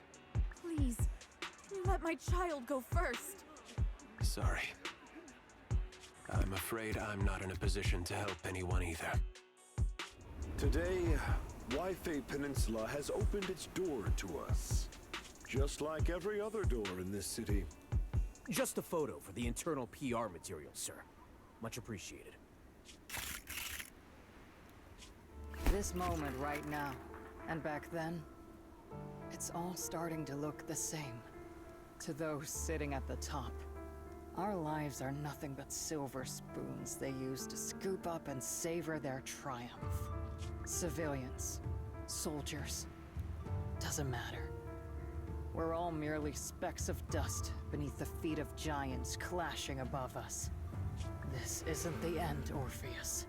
Please, can you let my child go first? Sorry. I'm afraid I'm not in a position to help anyone either. Today, Wi-Fi Peninsula has opened its door to us. Just like every other door in this city. Just a photo for the internal PR material, sir. Much appreciated. This moment right now, and back then, it's all starting to look the same. To those sitting at the top, our lives are nothing but silver spoons they use to scoop up and savor their triumph. Civilians, soldiers, doesn't matter. We're all merely specks of dust beneath the feet of giants clashing above us. This isn't the end, Orpheus.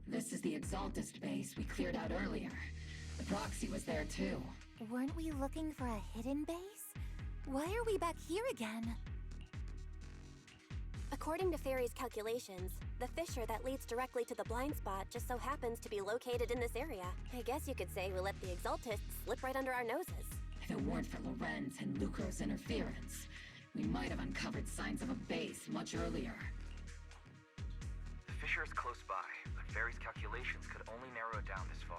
This is the Exaltist base we cleared out earlier. The proxy was there too. Weren't we looking for a hidden base? Why are we back here again? According to Fairy's calculations, the fissure that leads directly to the blind spot just so happens to be located in this area. I guess you could say we let the Exaltists slip right under our noses. If it weren't for Lorenz and Lucro's interference, we might have uncovered signs of a base much earlier. The fissure is close by, but Fairy's calculations could only narrow it down this far.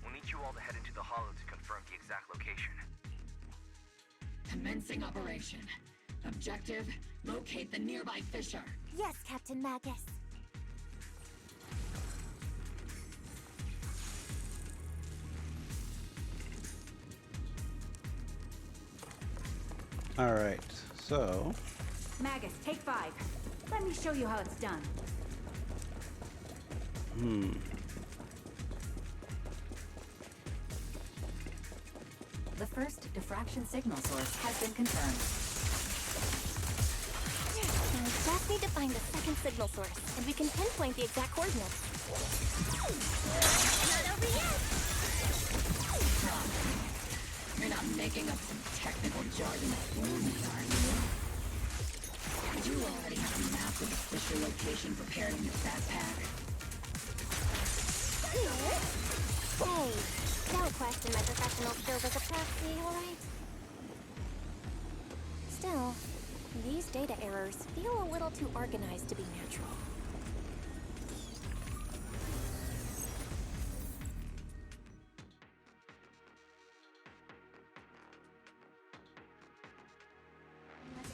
We'll need you all to head into the hollow to confirm the exact location. Commencing operation. Objective, locate the nearby fissure. Yes, Captain Magus. All right, so Magus, take 5. Let me show you how it's done. The first diffraction signal source has been confirmed. Now we just need to find the second signal source, and we can pinpoint the exact coordinates. Not over yet! You're not making up some technical jargon for me, are you? You already have a map of the fissure location prepared in your backpack. Hey, don't question my professional skills as a proxy, alright? Still, these data errors feel a little too organized to be natural.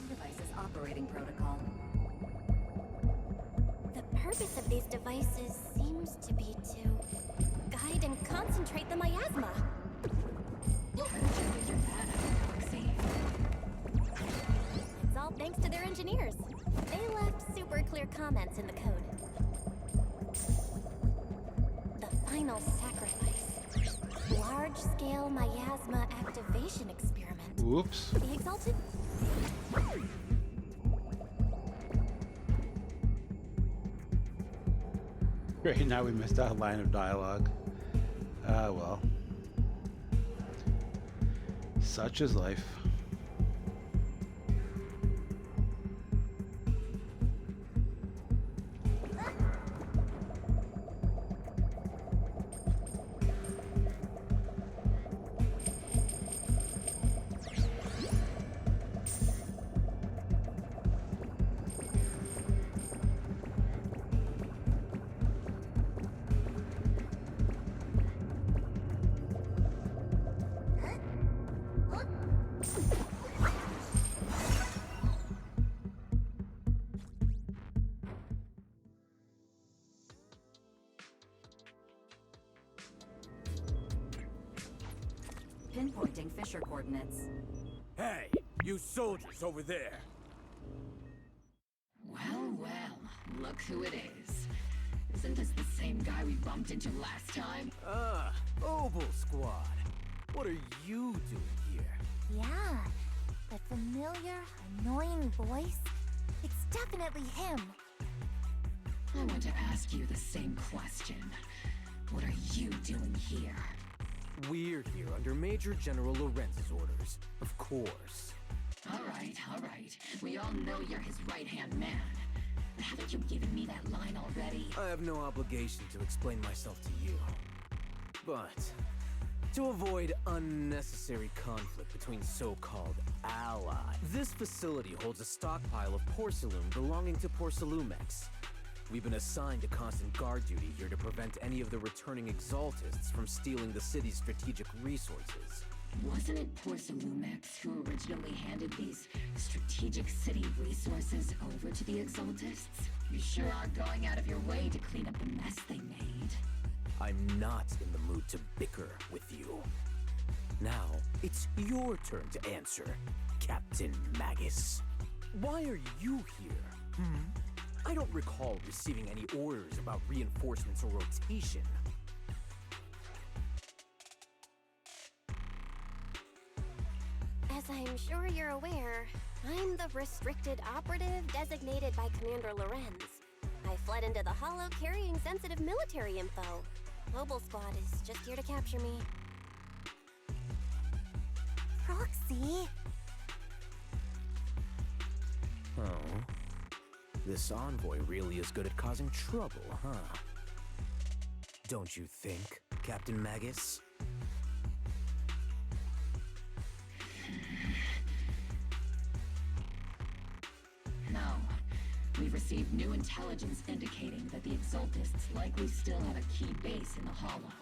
Devices operating protocol. The purpose of these devices seems to be to guide and concentrate the miasma. It's all thanks to their engineers. They left super clear comments in the code. The final sacrifice. Large-scale miasma activation experiment. Whoops. The Exalted... Right now we missed out a line of dialogue. Ah, well. Such is life. Pinpointing fissure coordinates. Hey, you soldiers over there! Well, well, look who it is. Isn't this the same guy we bumped into last time? Ah, Obel Squad. What are you doing here? Yeah, that familiar, annoying voice. It's definitely him. I want to ask you the same question. What are you doing here? We're here under Major General Lorenz's orders, of course. All right. We all know you're his right-hand man. But haven't you given me that line already? I have no obligation to explain myself to you. But to avoid unnecessary conflict between so-called allies, this facility holds a stockpile of porcelain belonging to Porcelumex. We've been assigned a constant guard duty here to prevent any of the returning Exaltists from stealing the city's strategic resources. Wasn't it Porcelumex who originally handed these strategic city resources over to the Exaltists? You sure are going out of your way to clean up the mess they made. I'm not in the mood to bicker with you. Now, it's your turn to answer, Captain Magus. Why are you here? I don't recall receiving any orders about reinforcements or rotation. As I'm sure you're aware, I'm the restricted operative designated by Commander Lorenz. I fled into the Hollow carrying sensitive military info. Mobile Squad is just here to capture me. Proxy? Oh. This envoy really is good at causing trouble, huh? Don't you think, Captain Magus? No. We've received new intelligence indicating that the Exaltists likely still have a key base in the Hollow.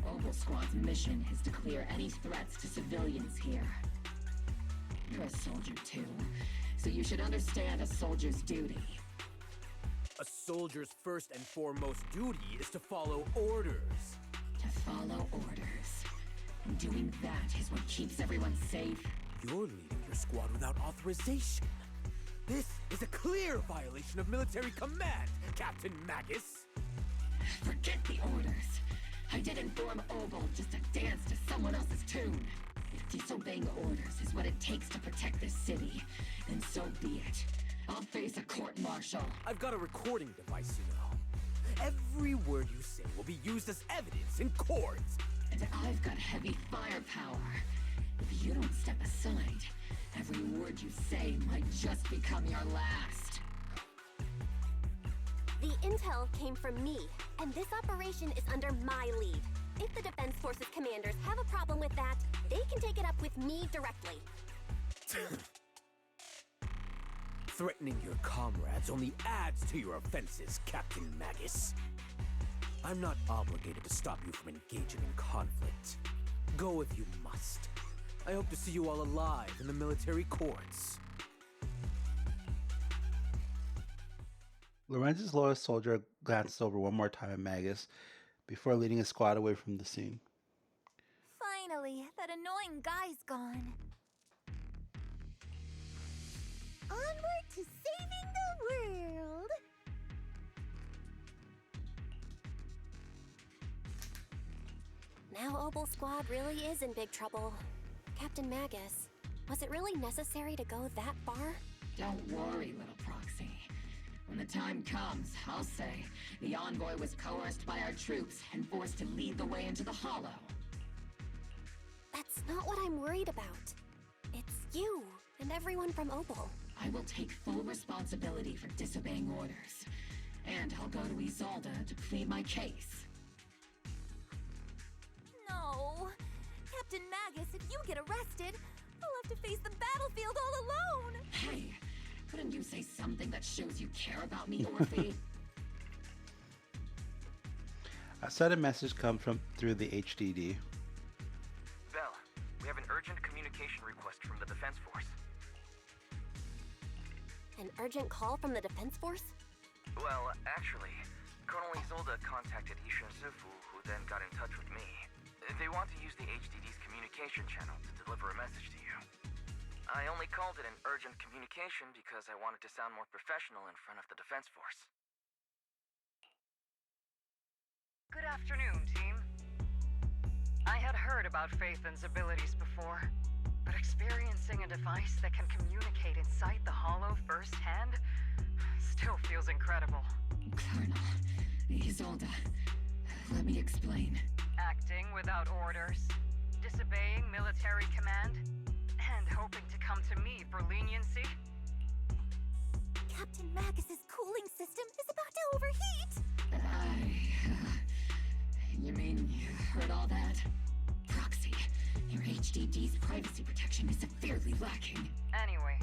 Opal Squad's mission is to clear any threats to civilians here. You're a soldier too, so you should understand a soldier's duty. A soldier's first and foremost duty is to follow orders. To follow orders. And doing that is what keeps everyone safe. You're leading your squad without authorization. This is a clear violation of military command, Captain Magus. Forget the orders. I didn't form Opal just to dance to someone else's tune. If disobeying orders is what it takes to protect this city, then so be it. I'll face a court-martial. I've got a recording device, you know. Every word you say will be used as evidence in court. And I've got heavy firepower. If you don't step aside, every word you say might just become your last. The intel came from me, and this operation is under my lead. If the Defense Forces commanders have a problem with that, they can take it up with me directly. Threatening your comrades only adds to your offenses, Captain Magus. I'm not obligated to stop you from engaging in conflict. Go if you must. I hope to see you all alive in the military courts. Lorenz's loyalist soldier glanced over one more time at Magus before leading his squad away from the scene. Finally, that annoying guy's gone. Onward to saving the world! Now Opal Squad really is in big trouble. Captain Magus, was it really necessary to go that far? Don't worry, little Proxy. When the time comes, I'll say the envoy was coerced by our troops and forced to lead the way into the Hollow. That's not what I'm worried about. It's you and everyone from Opal. I will take full responsibility for disobeying orders. And I'll go to Isolde to plead my case. No! Captain Magus, if you get arrested, I'll have to face the battlefield all alone! Hey, couldn't you say something that shows you care about me, Orphe? A sudden message comes from through the HDD. Bell, we have an urgent communication request from the Defense Force. An urgent call from the Defense Force? Well, actually, Colonel Isolde contacted Isha Sifu, who then got in touch with me. They want to use the HDD's communication channel to deliver a message to you. I only called it an urgent communication because I wanted to sound more professional in front of the Defense Force. Good afternoon, team. I had heard about Phaethon's abilities before, but experiencing a device that can communicate inside the Hollow firsthand still feels incredible. Colonel, Isolde, let me explain. Acting without orders, disobeying military command, and hoping to come to me for leniency? Captain Magus's cooling system is about to overheat! You mean you heard all that? Proxy, your HDD's privacy protection is severely lacking. Anyway,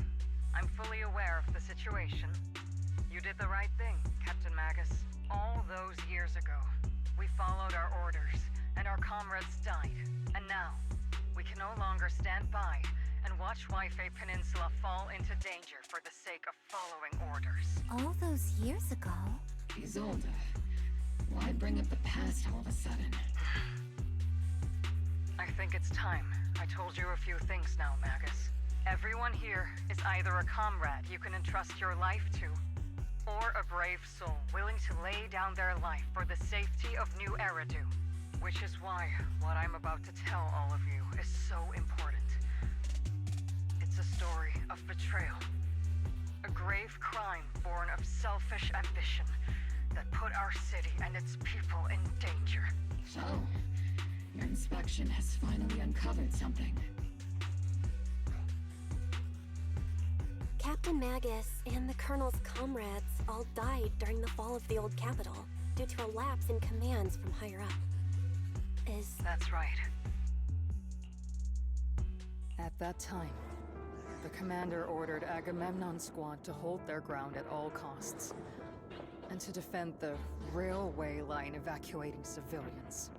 I'm fully aware of the situation. You did the right thing, Captain Magus. All those years ago, we followed our orders, and our comrades died. And now, we can no longer stand by and watch Waifei Peninsula fall into danger for the sake of following orders. All those years ago? Isolde, why bring up the past all of a sudden? I think it's time I told you a few things now, Magus. Everyone here is either a comrade you can entrust your life to, or a brave soul willing to lay down their life for the safety of New Eridu. Which is why what I'm about to tell all of you is so important. It's a story of betrayal. A grave crime born of selfish ambition that put our city and its people in danger. So, your inspection has finally uncovered something. Captain Captain Magus and the Colonel's comrades all died during the fall of the old capital due to a lapse in commands from higher up. That's right. At that time, the commander ordered Agamemnon's squad to hold their ground at all costs, and to defend the railway line evacuating civilians.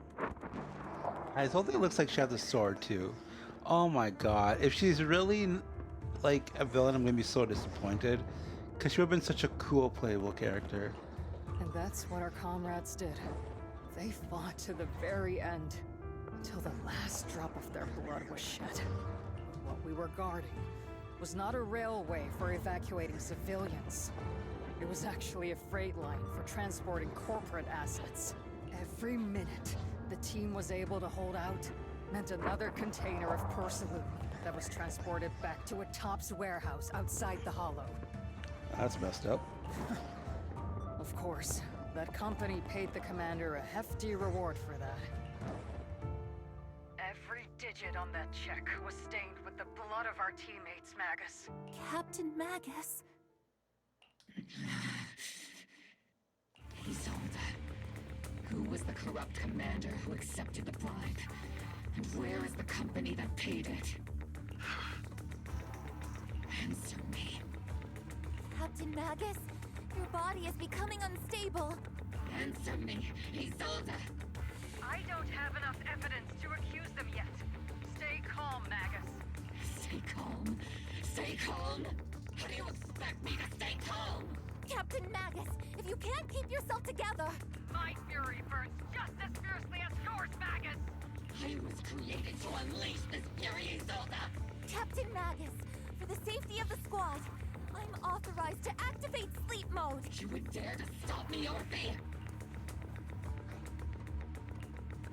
Isolde looks like she has a sword too. Oh my god. If she's really like a villain, I'm gonna be so disappointed. Because she would have been such a cool playable character. And that's what our comrades did. They fought to the very end, until the last drop of their blood was shed. What we were guarding was not a railway for evacuating civilians. It was actually a freight line for transporting corporate assets. Every minute the team was able to hold out meant another container of porcelain that was transported back to a Topps warehouse outside the Hollow. That's messed up. Of course, that company paid the commander a hefty reward for that. Every digit on that check was stained with the blood of our teammates, Magus. Captain Magus. Isolde. Who was the corrupt commander who accepted the bribe? And where is the company that paid it? Answer me. Captain Magus, your body is becoming unstable. Answer me, Isolde. I don't have enough evidence to accuse them yet. Stay calm, Magus. Stay calm? Stay calm? How do you expect me to stay calm? Captain Magus, if you can't keep yourself together... My fury burns just as fiercely as yours, Magus! I was created to unleash this fury, Isolde! Captain Magus, for the safety of the squad, I'm authorized to activate sleep mode. You would dare to stop me, Orphe?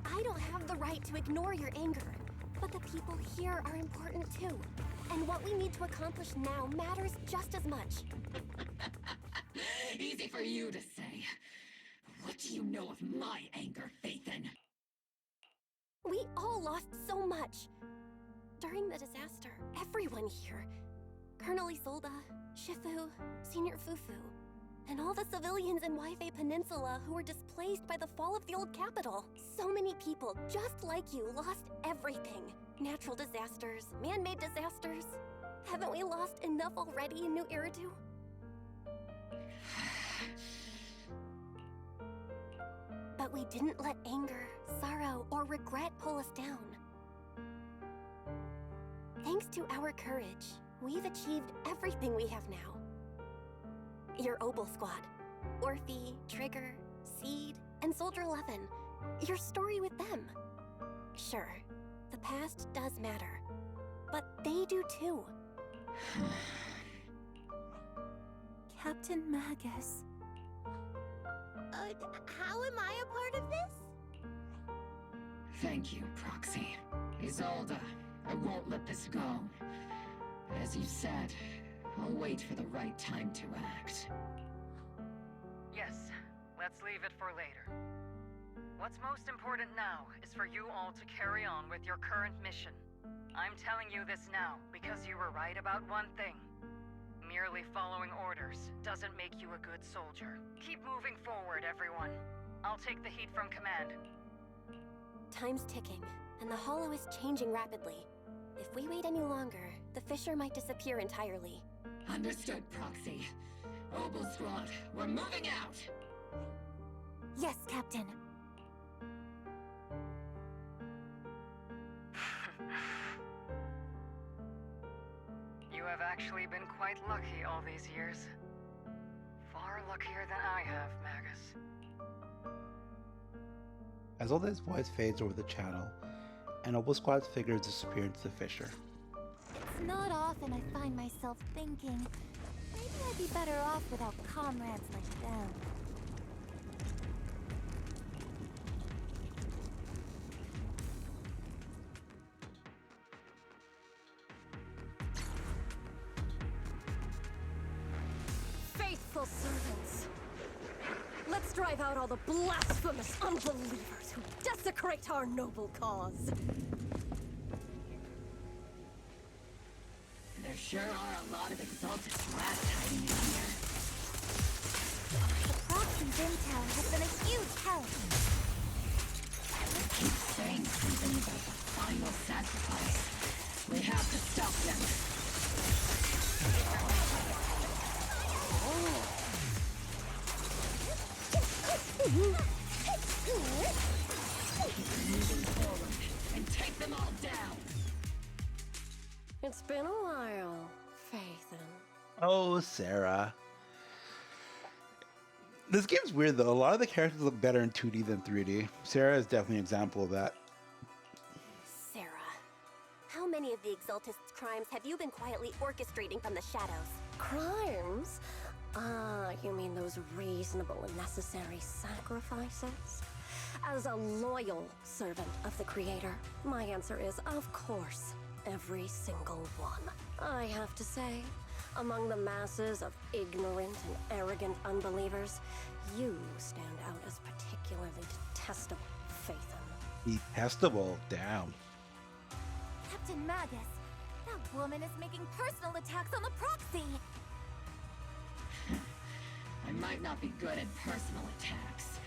I don't have the right to ignore your anger, but the people here are important too. And what we need to accomplish now matters just as much. Easy for you to say. What do you know of my anger, Phaethon? We all lost so much. During the disaster, everyone here, Colonel Isolde, Shifu, Senior Fufu, and all the civilians in Waifei Peninsula who were displaced by the fall of the old capital. So many people, just like you, lost everything. Natural disasters, man-made disasters. Haven't we lost enough already in New Eridu? But we didn't let anger, sorrow, or regret pull us down. Thanks to our courage, we've achieved everything we have now. Your Obel Squad, Orphe, Trigger, Seed, and Soldier 11. Your story with them. Sure, the past does matter, but they do too. Captain Magus. How am I a part of this? Thank you, Proxy. Isolde, I won't let this go. As you said, I'll wait for the right time to act. Yes, let's leave it for later. What's most important now is for you all to carry on with your current mission. I'm telling you this now because you were right about one thing. Merely following orders doesn't make you a good soldier. Keep moving forward, everyone. I'll take the heat from command. Time's ticking, and the Hollow is changing rapidly. If we wait any longer, the fissure might disappear entirely. Understood, Proxy. Obel Squad, we're moving out! Yes, Captain. You have actually been quite lucky all these years. Far luckier than I have, Magus. As all this voice fades over the channel, and Obel Squad's figures disappear into the fissure. It's not often I find myself thinking, maybe I'd be better off without comrades like them. Faithful servants. Let's drive out all the blasphemous unbelievers who desecrate our noble cause. There's sure are a lot of Exaltus rats hiding in here. The Proxy's intel has been a huge help. They keep saying something about the final sacrifice. We have to stop them. Moving forward and take them all down. It's been a while, Phaethon. Oh, Sarah. This game's weird though. A lot of the characters look better in 2D than 3D. Sarah is definitely an example of that. Sarah, how many of the Exaltists' crimes have you been quietly orchestrating from the shadows? Crimes? Ah, you mean those reasonable and necessary sacrifices? As a loyal servant of the Creator, my answer is, of course, every single one. I have to say, among the masses of ignorant and arrogant unbelievers, you stand out as particularly detestable, Phaethon. Detestable? Damn. Captain Magus, that woman is making personal attacks on the Proxy. I might not be good at personal attacks,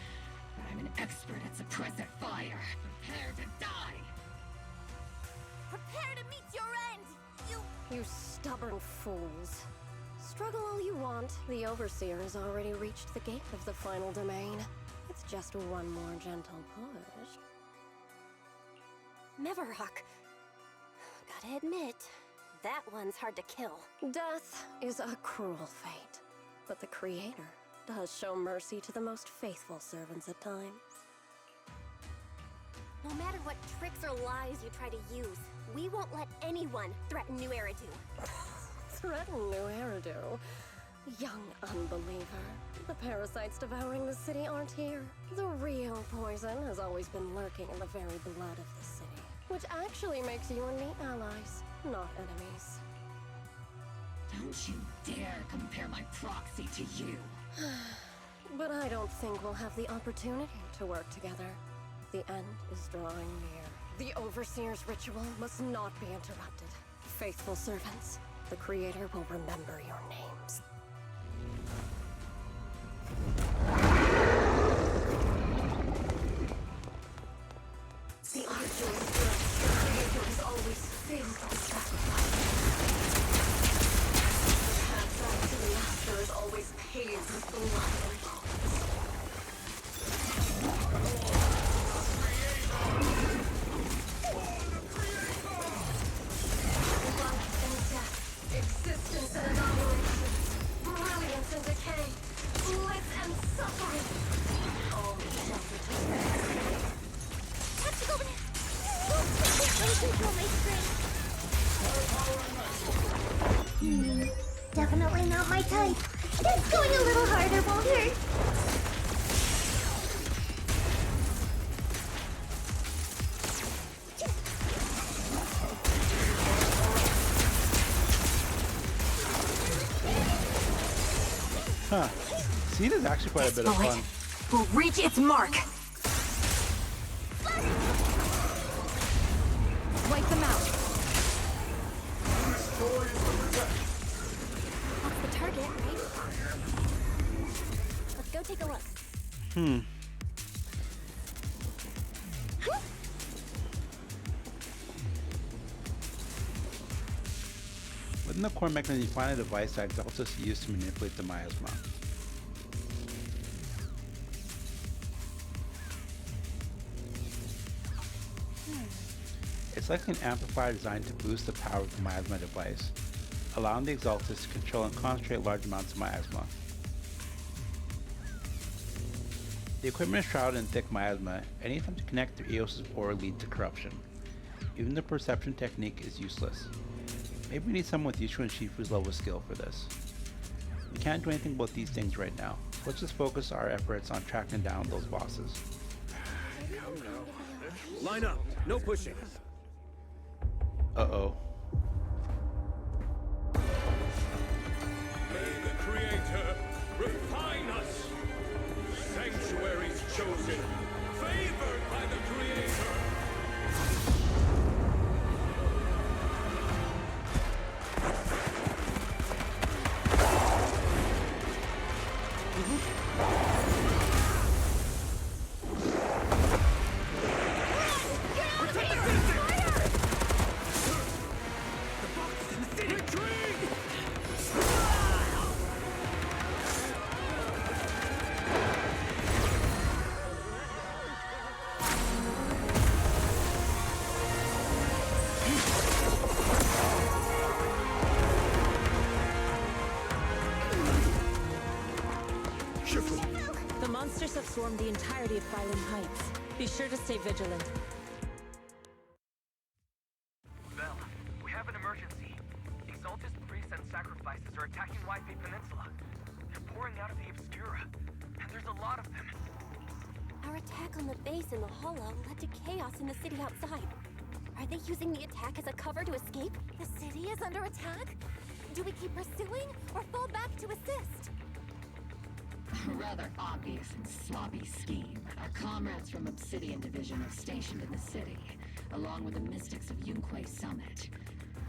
but I'm an expert at suppressive fire. Prepare to die! Prepare to meet your end, You stubborn fools. Struggle all you want. The Overseer has already reached the gate of the final domain. It's just one more gentle push. Mevarok. Gotta admit, that one's hard to kill. Death is a cruel fate, but the Creator does show mercy to the most faithful servants at times. No matter what tricks or lies you try to use, we won't let anyone threaten New Eridu. Threaten New Eridu? Young unbeliever. The parasites devouring the city aren't here. The real poison has always been lurking in the very blood of the city, which actually makes you and me allies, not enemies. Don't you dare compare my proxy to you. But I don't think we'll have the opportunity to work together. The end is drawing near. The Overseer's ritual must not be interrupted. Faithful servants, the Creator will remember your names. The Archangel Creator is always faithful sacrifice. The path back to the Master is always paved with blood and bones. Life and death, existence and annihilation, brilliance and decay, bliss and suffering. All sheltered to Tactical banana! Can't really control my string. Definitely not my type. It's going a little harder, won't hurt. Huh. Seed is actually quite a bit of fun. We'll reach its mark. Wipe them out. That's the target, right? Let's go take a look. Within the core mechanism, you find a device that Exaltus used to manipulate the miasma. It's likely an amplifier designed to boost the power of the miasma device, allowing the Exaltus to control and concentrate large amounts of miasma. The equipment is shrouded in thick miasma. Any attempt to connect through Eos's pore leads to corruption. Even the perception technique is useless. Maybe we need someone with Yushu and Shifu's level of skill for this. We can't do anything about these things right now. Let's just focus our efforts on tracking down those bosses. Come now. Line up. No pushing. Uh-oh. May the Creator refine us. Sanctuaries chosen. Favored by the Creator. transform the entirety of Phylum Heights. Be sure to stay vigilant. Bell, we have an emergency. Exalted priests and sacrifices are attacking Wi-Fi Peninsula. They're pouring out of the Obscura, and there's a lot of them. Our attack on the base in the Hollow led to chaos in the city outside. Are they using the attack as a cover to escape? The city is under attack? Do we keep pursuing or fall back to assist? A rather obvious and sloppy scheme. Our comrades from Obsidian Division are stationed in the city, along with the mystics of Yunquay Summit.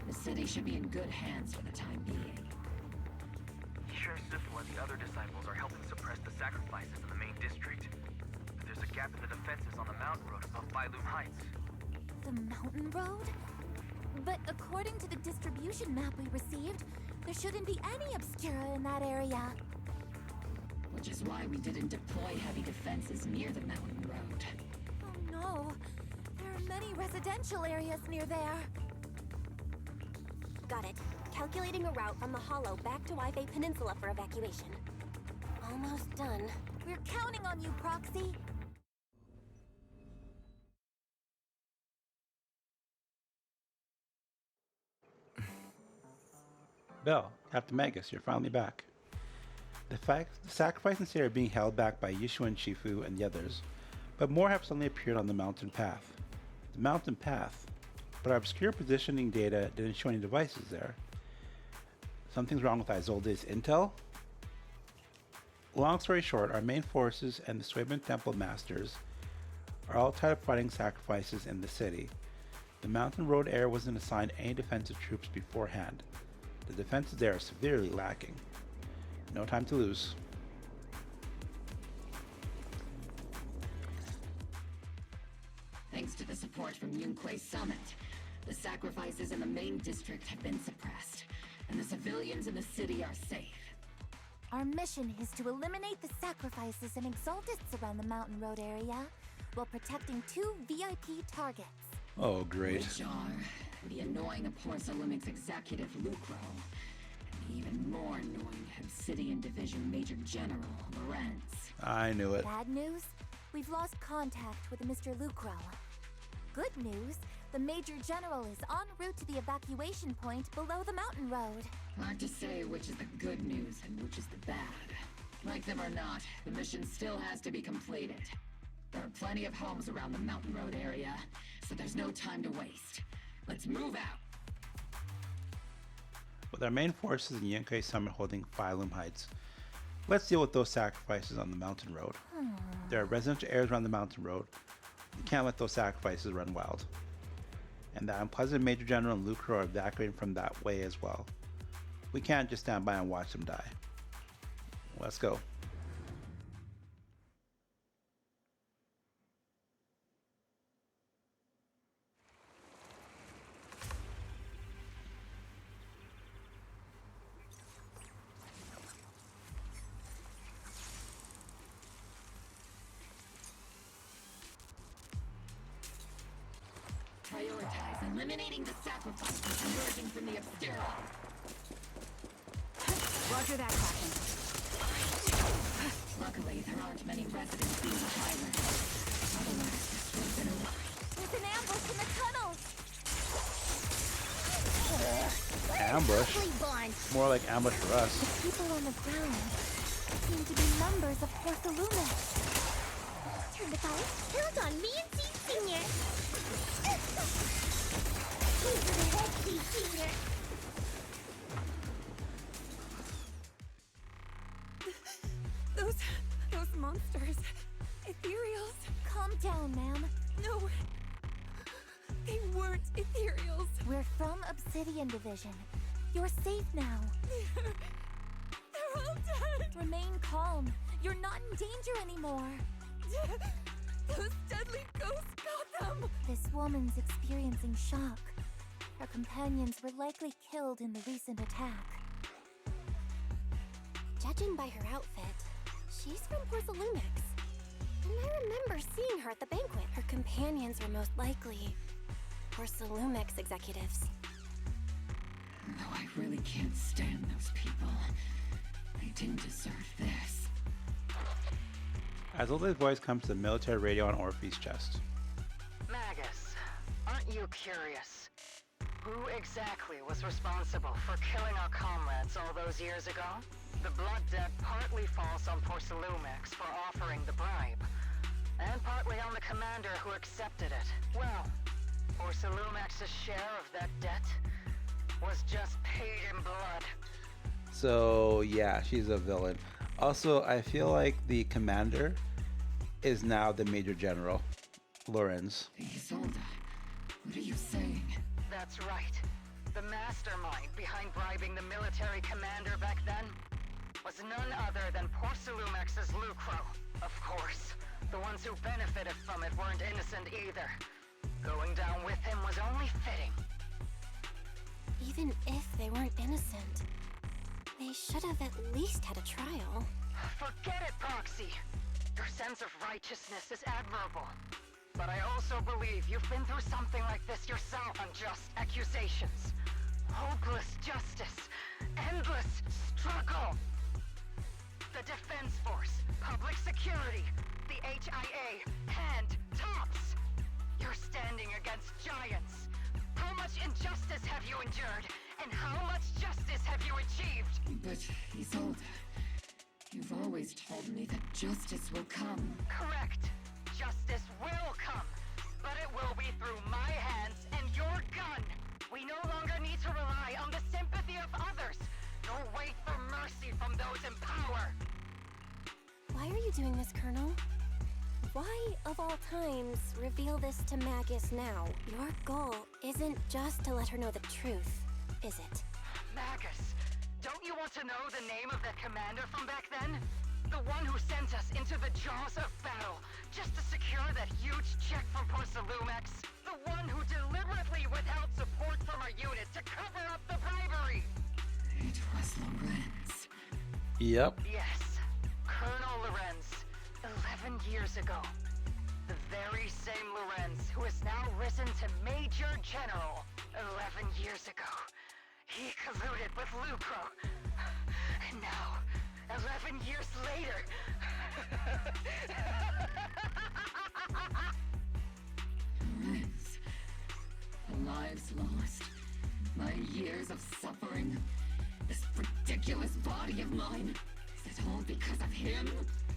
The city should be in good hands for the time being. Sure, Sifu and the other disciples are helping suppress the sacrifices in the main district. But there's a gap in the defenses on the mountain road above Phylum Heights. The mountain road? But according to the distribution map we received, there shouldn't be any Obscura in that area. Which is why we didn't deploy heavy defenses near the mountain road. Oh no! There are many residential areas near there. Got it. Calculating a route from the Hollow back to Wi-Fi Peninsula for evacuation. Almost done. We're counting on you, Proxy. Bell, Captain Magus, you're finally back. The sacrifice and city are being held back by Yishu and Shifu and the others, but more have suddenly appeared on the mountain path. The mountain path? But our obscure positioning data didn't show any devices there. Something's wrong with Izolde's intel? Long story short, our main forces and the Swabian Temple Masters are all tied up fighting sacrifices in the city. The mountain road area wasn't assigned any defensive troops beforehand. The defenses there are severely lacking. No time to lose. Thanks to the support from Yunquay Summit, the sacrifices in the main district have been suppressed, and the civilians in the city are safe. Our mission is to eliminate the sacrifices and exaltists around the mountain road area, while protecting 2 VIP targets. Oh, great. Which are the annoying Porcelumix executive Lucro, and the even more annoying Obsidian Division Major General Lorenz. I knew it. Bad news? We've lost contact with Mr. Lucro. Good news? The Major General is en route to the evacuation point below the mountain road. Hard to say which is the good news and which is the bad. Like them or not, the mission still has to be completed. There are plenty of homes around the mountain road area, so there's no time to waste. Let's move out! With our main forces in Yunquay Summit holding Phylum Heights, let's deal with those sacrifices on the mountain road. There are residential areas around the mountain road. We can't let those sacrifices run wild. And the unpleasant Major General and Lucro are evacuating from that way as well. We can't just stand by and watch them die. Let's go. Prioritize eliminating the sacrifices emerging from the Obscura. Roger that, Captain. Luckily, there aren't many residents being hired. Otherwise, this would have been a... There's an ambush in the tunnels! Ambush? More like ambush for us. The people on the ground seem to be members of Porcelumix. Turn the fight. Count on me and C Senior. Over the head, C Senior. Those monsters. Ethereals. Calm down, ma'am. No. They weren't ethereals. We're from Obsidian Division. You're safe now. They're all dead. Remain calm. You're not in danger anymore. Those deadly ghosts got them. This woman's experiencing shock. Her companions were likely killed in the recent attack. Judging by her outfit, she's from Porcelumix. And I remember seeing her at the banquet. Her companions were most likely Porcelumix executives. No, I really can't stand those people. They didn't deserve this. Izolde's voice comes to the military radio on Orphe's chest. Magus, aren't you curious? Who exactly was responsible for killing our comrades all those years ago? The blood debt partly falls on Porcelumex for offering the bribe, and partly on the commander who accepted it. Well, Porcelumex's share of that debt was just paid in blood. So yeah, she's a villain. Also, I feel like the commander is now the Major General, Lorenz. Isolde, what are you saying? That's right. The mastermind behind bribing the military commander back then was none other than Porcelumex's Lucro. Of course, the ones who benefited from it weren't innocent either. Going down with him was only fitting. Even if they weren't innocent, they should have at least had a trial. Forget it, Proxy! Your sense of righteousness is admirable. But I also believe you've been through something like this yourself. Unjust accusations, hopeless justice, endless struggle. The Defense Force, public security, the HIA, and TOPS. You're standing against giants. How much injustice have you endured? And how much justice have you achieved? But, Isolde, you've always told me that justice will come. Correct. Justice will come. But it will be through my hands and your gun. We no longer need to rely on the sympathy of others, nor wait for mercy from those in power. Why are you doing this, Colonel? Why, of all times, reveal this to Magus now? Your goal isn't just to let her know the truth, is it? Magus, don't you want to know the name of that commander from back then? The one who sent us into the jaws of battle, just to secure that huge check from Porcelumex? The one who deliberately withheld support from our unit to cover up the bribery? It was Lorenz. Yep. Yes, Colonel Lorenz, 11 years ago. The very same Lorenz who has now risen to Major General 11 years ago. He colluded with Lucro. And now, 11 years later... Lorenz, the lives lost, my years of suffering, this ridiculous body of mine, is it all because of him?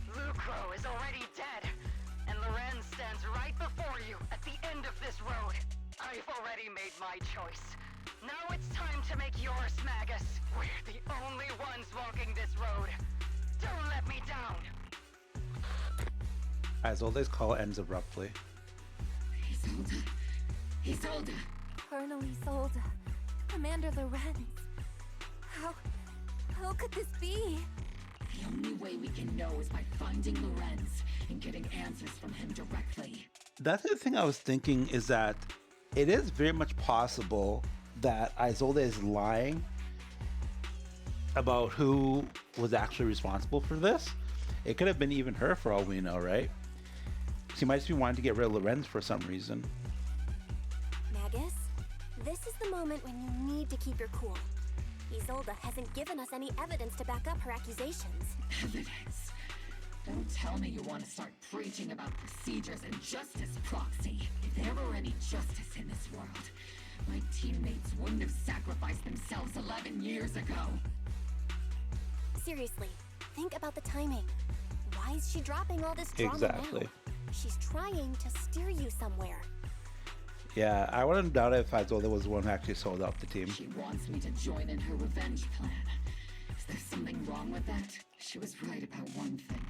Lucro is already dead, and Lorenz stands right before you at the end of this road. I've already made my choice. Now it's time to make yours, Magus. We're the only ones walking this road. Don't let me down. Izolde's call ends abruptly. Isolde. Isolde. Colonel Isolde. Commander Lorenz. How could this be? The only way we can know is by finding Lorenz and getting answers from him directly. That's the thing I was thinking, is that it is very much possible that Isolde is lying about who was actually responsible for this. It could have been even her for all we know, right? She might just be wanting to get rid of Lorenz for some reason. Magus, this is the moment when you need to keep your cool. Isolde hasn't given us any evidence to back up her accusations. Evidence? Don't tell me you want to start preaching about procedures and justice, Proxy. If there were any justice in this world, my teammates wouldn't have sacrificed themselves 11 years ago. Seriously, think about the timing. Why is she dropping all this drama Exactly. now? She's trying to steer you somewhere. Yeah, I wouldn't doubt it if Isolde was the one who actually sold out the team. She wants me to join in her revenge plan. Is there something wrong with that? She was right about one thing.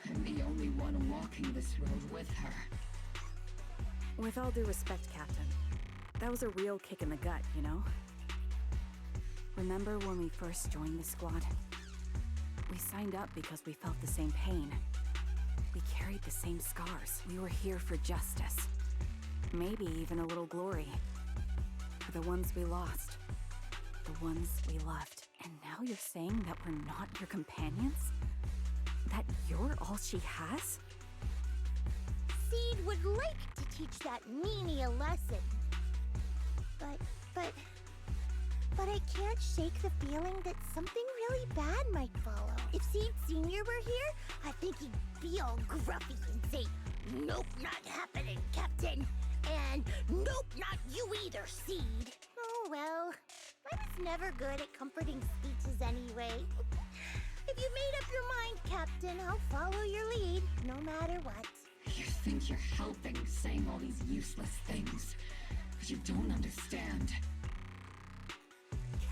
I'm the only one walking this road with her. With all due respect, Captain, that was a real kick in the gut, you know? Remember when we first joined the squad? We signed up because we felt the same pain. We carried the same scars. We were here for justice. Maybe even a little glory. For the ones we lost. The ones we loved. And now you're saying that we're not your companions? That you're all she has? Seed would like to teach that meanie a lesson. But but I can't shake the feeling that something really bad might follow. If Seed Sr. were here, I think he'd be all gruffy and say, "Nope, not happening, Captain." And "Nope, not you either, Seed." Oh well, I was never good at comforting speeches anyway. If you made up your mind, Captain, I'll follow your lead, no matter what. You think you're helping saying all these useless things, but you don't understand.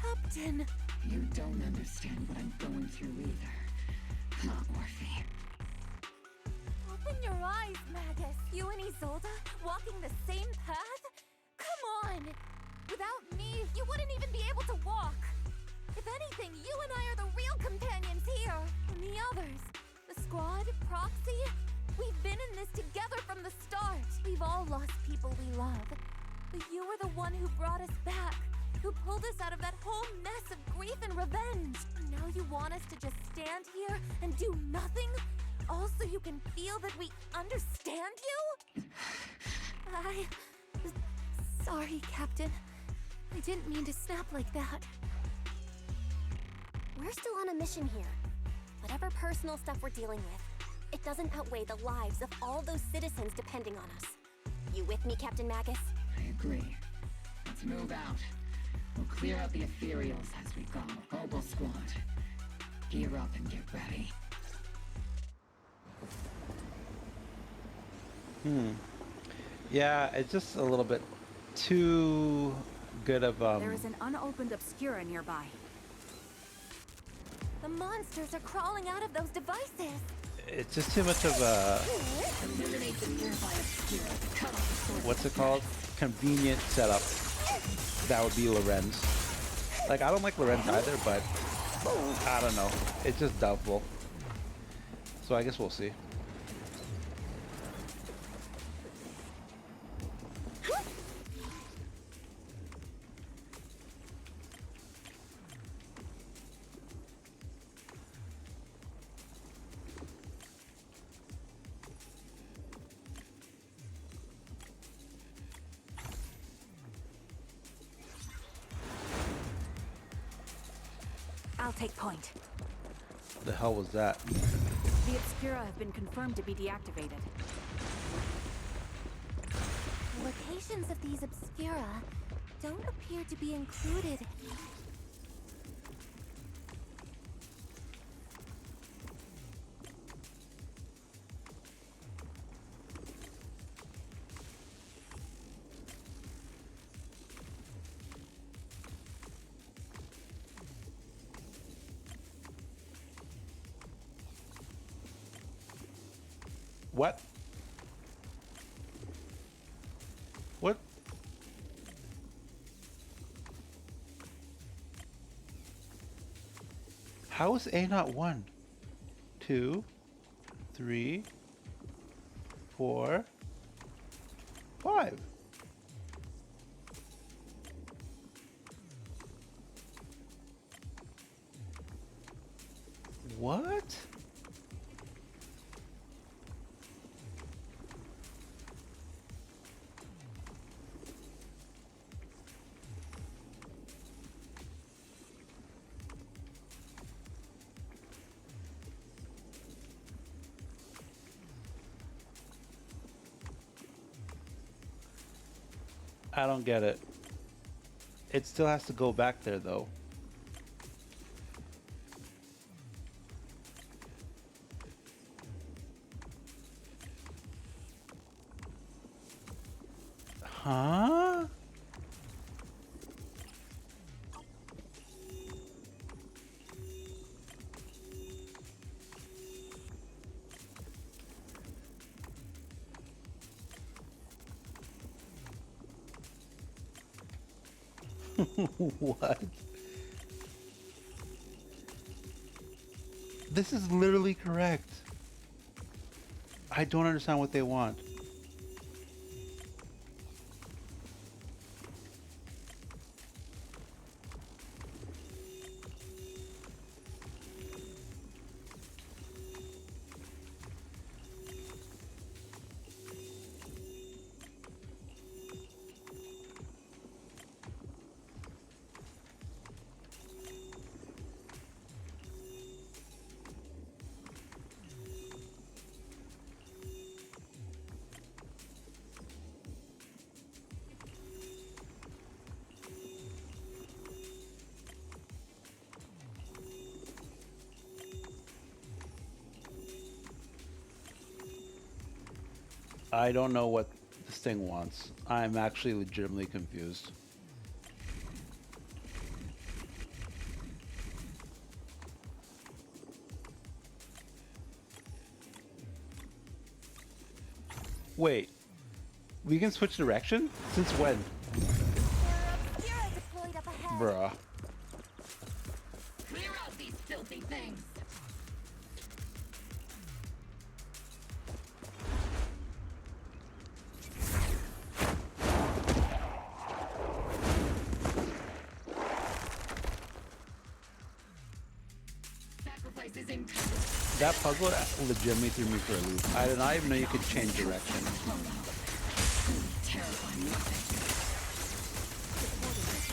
Captain! You don't understand what I'm going through either. Huh, Orphe? Open your eyes, Magus. You and Isolde walking the same path? Come on! Without me, you wouldn't even be able to walk. If anything, you and I are the real companions here. And the others, the squad, Proxy, we've been in this together from the start. We've all lost people we love. But you were the one who brought us back, who pulled us out of that whole mess of grief and revenge. And now you want us to just stand here and do nothing? All so you can feel that we understand you? Sorry, Captain. I didn't mean to snap like that. We're still on a mission here. Whatever personal stuff we're dealing with, it doesn't outweigh the lives of all those citizens depending on us. You with me, Captain Magus? I agree. Let's move out. We'll clear out the ethereals as we go. Mobile squad. Gear up and get ready. Yeah, it's just a little bit too good of There is an unopened Obscura nearby. The monsters are crawling out of those devices. It's just too much of a what's it called? Convenient setup. That would be Lorenz. Like, I don't like Lorenz either, but I don't know. It's just doubtful. So I guess we'll see. I'll take point. The hell was that? The Obscura have been confirmed to be deactivated. The locations of these Obscura don't appear to be included. What? What? How is A not 1, 2, 3, 4, 5? What? I don't get it. It still has to go back there though. Huh? What? This is literally correct. I don't understand what they want. I don't know what this thing wants. I'm actually legitimately confused. Wait, we can switch direction? Since when? Bruh. Clear out these filthy things. That puzzle legitimately threw me for a loop. I did not even know you could change direction.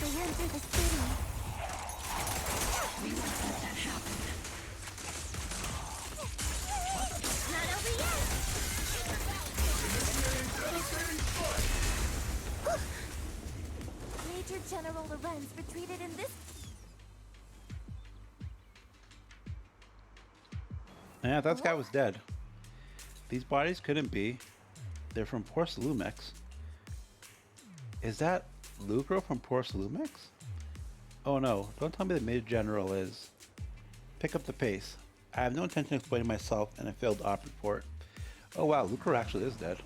They enter the city. We won't let that happen. Not over yet. Major General Lorenz retreated in this. Yeah, that guy was dead. These bodies couldn't be. They're from Porcelumex. Is that Lucro from Porcelumex? Oh no, don't tell me the Major General is. Pick up the pace. I have no intention of explaining myself in a failed op report. Oh wow, Lucro actually is dead.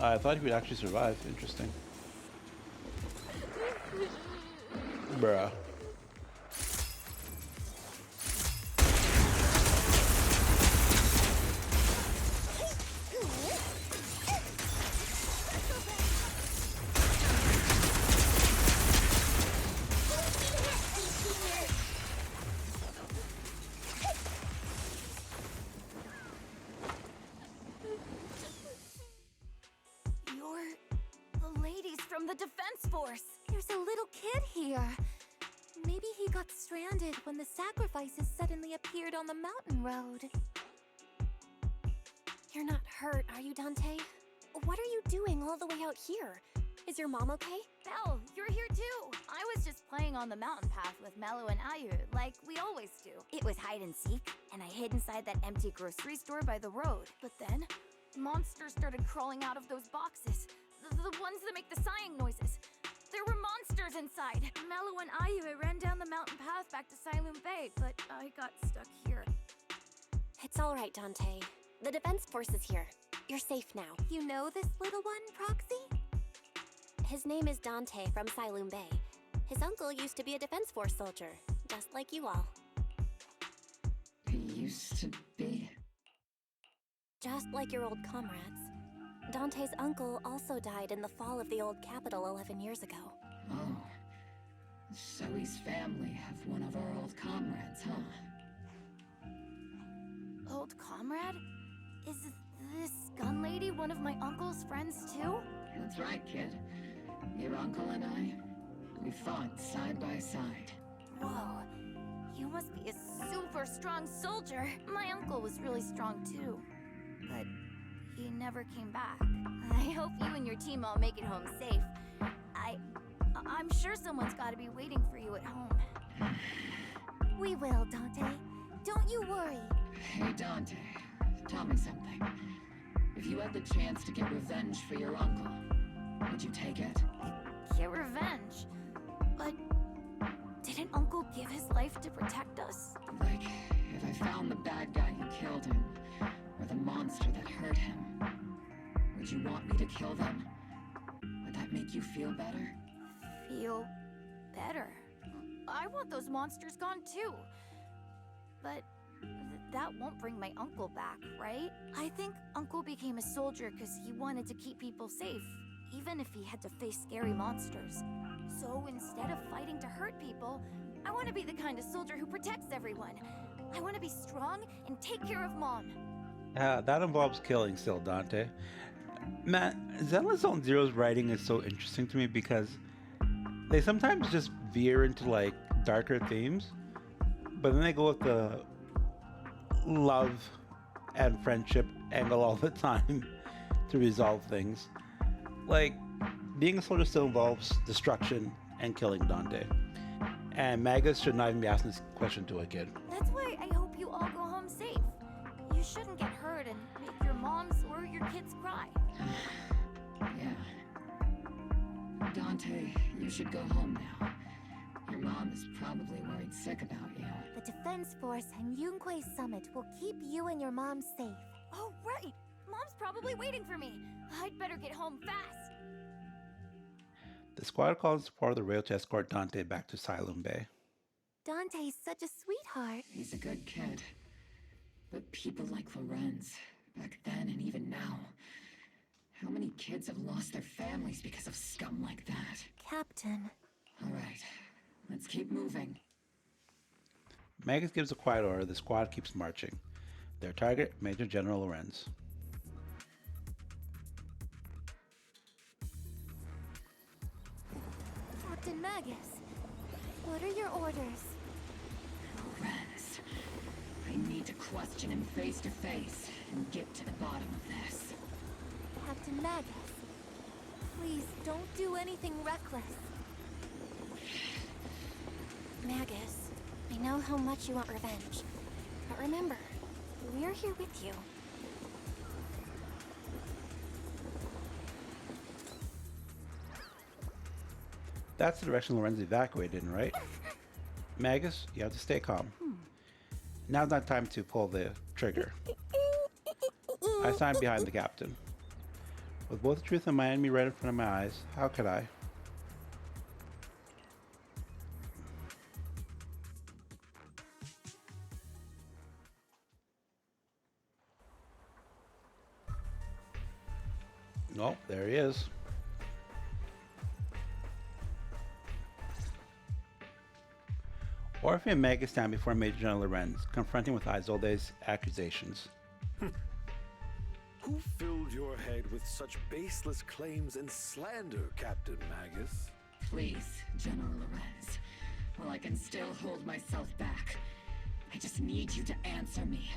I thought he would actually survive. Interesting. Bruh. The Defense Force! There's a little kid here. Maybe he got stranded when the sacrifices suddenly appeared on the mountain road. You're not hurt, are you, Dante? What are you doing all the way out here? Is your mom okay? Belle, you're here too! I was just playing on the mountain path with Mello and Ayu, like we always do. It was hide and seek, and I hid inside that empty grocery store by the road. But then, monsters started crawling out of those boxes. The ones that make the sighing noises. There were monsters inside. Mello and Ayu ran down the mountain path back to Siloam Bay, but I got stuck here. It's all right, Dante. The Defense Force is here. You're safe now. You know this little one, Proxy? His name is Dante from Siloam Bay. His uncle used to be a Defense Force soldier, just like you all. He used to be? Just like your old comrades. Dante's uncle also died in the fall of the old capital 11 years ago. Oh. So his family have one of our old comrades, huh? Old comrade? Is this gun lady one of my uncle's friends too? That's right, kid. Your uncle and I, we fought side by side. Whoa. You must be a super strong soldier. My uncle was really strong too. But he never came back. I hope you and your team all make it home safe. I'm sure someone's got to be waiting for you at home. We will, Dante. Don't you worry. Hey, Dante. Tell me something. If you had the chance to get revenge for your uncle, would you take it? Get revenge? But didn't Uncle give his life to protect us? Like, if I found the bad guy who killed him, or the monster that hurt him, would you want me to kill them? Would that make you feel better? Feel better? I want those monsters gone too. But that won't bring my uncle back, right? I think Uncle became a soldier because he wanted to keep people safe, even if he had to face scary monsters. So instead of fighting to hurt people, I want to be the kind of soldier who protects everyone. I want to be strong and take care of Mom. That involves killing still, Dante. Man, Zenless Zone Zero's writing is so interesting to me because they sometimes just veer into like darker themes, but then they go with the love and friendship angle all the time to resolve things. Like, being a soldier still involves destruction and killing Dante. And Magus should not even be asking this question to a kid. That's why I hope you all go home safe. You shouldn't get hurt and make your moms or kids cry. Yeah. Dante, you should go home now. Your mom is probably worried sick about you. The Defense Force and Yunquei Summit will keep you and your mom safe. Oh, right! Mom's probably waiting for me. I'd better get home fast. The squad calls in support of the rail to escort Dante back to Silum Bay. Dante's such a sweetheart. He's a good kid. But people like Lorenz, back then and even now, how many kids have lost their families because of scum like that? Captain. All right, let's keep moving. Magus gives a quiet order. The squad keeps marching. Their target, Major General Lorenz. Captain Magus, what are your orders? Lorenz, I need to question him face to face and get to the bottom of this. Captain Magus, please don't do anything reckless. Magus, I know how much you want revenge. But remember, we're here with you. That's the direction Lorenz evacuated in, right? Magus, you have to stay calm. Now's not time to pull the trigger. I stand behind the captain. With both the truth and my enemy right in front of my eyes, how could I? Oh, there he is. Orphan and Magus stand before Major General Lorenz, confronting with Isolde's accusations. Who filled your head with such baseless claims and slander, Captain Magus? Please, General Lorenz. While I can still hold myself back, I just need you to answer me.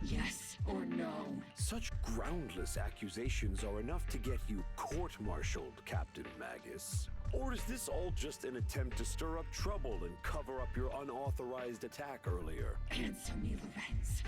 Yes or no? Such groundless accusations are enough to get you court-martialed, Captain Magus. Or is this all just an attempt to stir up trouble and cover up your unauthorized attack earlier? Answer me, Lorenz.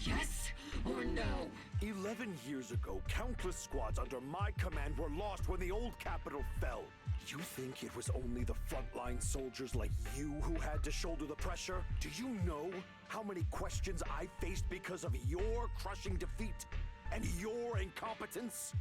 Yes or no? 11 years ago, countless squads under my command were lost when the old capital fell. You think it was only the frontline soldiers like you who had to shoulder the pressure? Do you know how many questions I faced because of your crushing defeat and your incompetence?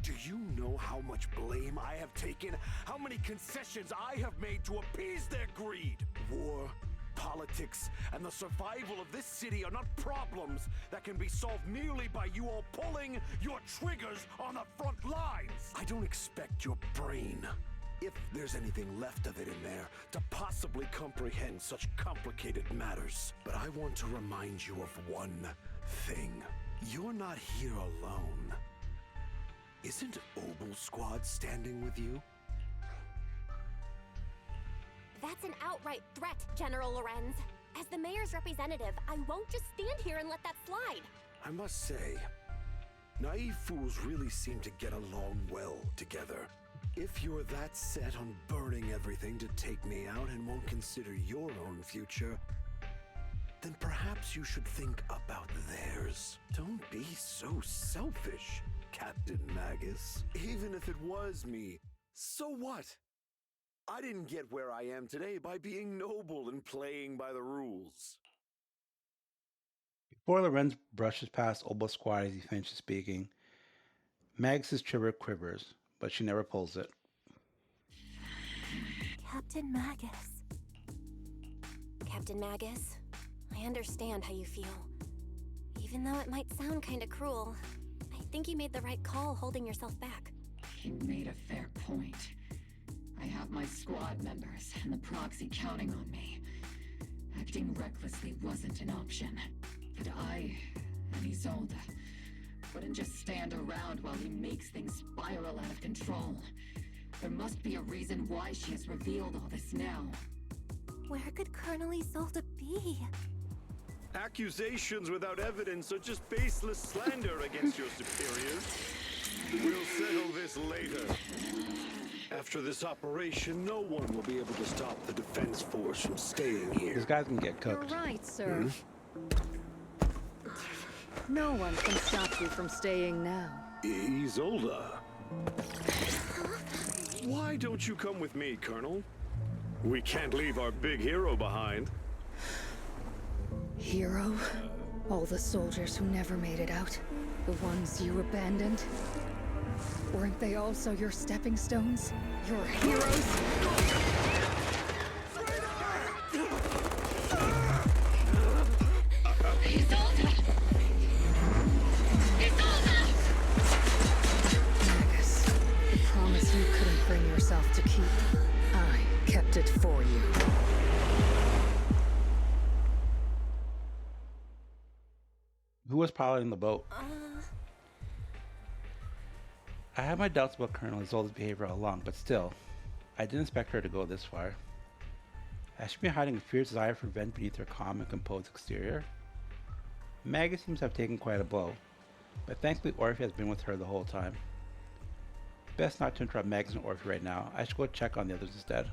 Do you know how much blame I have taken? How many concessions I have made to appease their greed? War, politics, and the survival of this city are not problems that can be solved merely by you all pulling your triggers on the front lines. I don't expect your brain, if there's anything left of it in there, to possibly comprehend such complicated matters. But I want to remind you of one thing. You're not here alone. Isn't Obel Squad standing with you? That's an outright threat, General Lorenz. As the mayor's representative, I won't just stand here and let that slide. I must say, naive fools really seem to get along well together. If you're that set on burning everything to take me out and won't consider your own future, then perhaps you should think about theirs. Don't be so selfish, Captain Magus. Even if it was me, so what? I didn't get where I am today by being noble and playing by the rules. Before Lorenz brushes past Obel's squad as he finishes speaking, Magus' trigger quivers, but she never pulls it. Captain Magus. Captain Magus, I understand how you feel. Even though it might sound kinda cruel, I think you made the right call holding yourself back. He made a fair point. I have my squad members and the proxy counting on me. Acting recklessly wasn't an option. But I and Isolde wouldn't just stand around while he makes things spiral out of control. There must be a reason why she has revealed all this now. Where could Colonel Isolde be? Accusations without evidence are just baseless slander against your superiors. We'll settle this later. After this operation, no one will be able to stop the Defense Force from staying here. These guys can get cooked. You're right, sir. No one can stop you from staying now. Isolde. Why don't you come with me, Colonel? We can't leave our big hero behind. Hero? All the soldiers who never made it out? The ones you abandoned? Weren't they also your stepping stones? Your heroes? Magus, the promise you couldn't bring yourself to keep. I kept it for you. Who was piloting the boat? I had my doubts about Colonel Isolde's behavior all along, but still, I didn't expect her to go this far. Has she been hiding a fierce desire for revenge beneath her calm and composed exterior? Magus seems to have taken quite a blow, but thankfully Orphe has been with her the whole time. Best not to interrupt Magus and Orphe right now. I should go check on the others instead.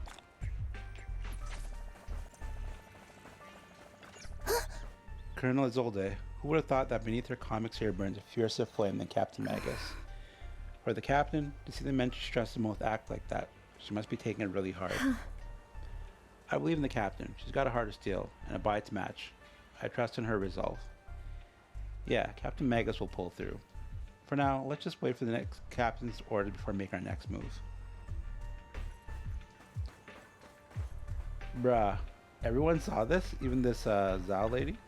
Colonel Isolde, who would have thought that beneath her calm exterior burns a fiercer flame than Captain Magus? For the captain, to see the men she trusts the most act like that, she must be taking it really hard. I believe in the captain. She's got a heart of steel, and a bite to match. I trust in her resolve. Yeah, Captain Magus will pull through. For now, let's just wait for the next captain's order before making our next move. Bruh, everyone saw this? Even this Zal lady?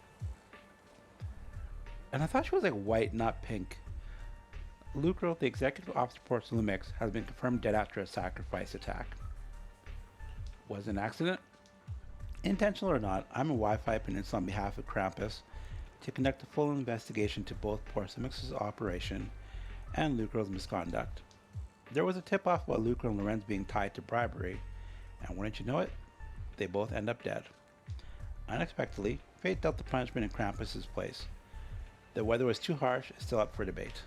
And I thought she was like white, not pink. Lucro, the executive officer for Lumix, has been confirmed dead after a sacrifice attack. Was it an accident? Intentional or not, I'm a Wi-Fi peninsula on behalf of Krampus to conduct a full investigation to both Lumix's operation and Lucro's misconduct. There was a tip-off about Lucro and Lorenz being tied to bribery, and wouldn't you know it, they both end up dead. Unexpectedly, fate dealt the punishment in Krampus's place. The weather was too harsh is still up for debate.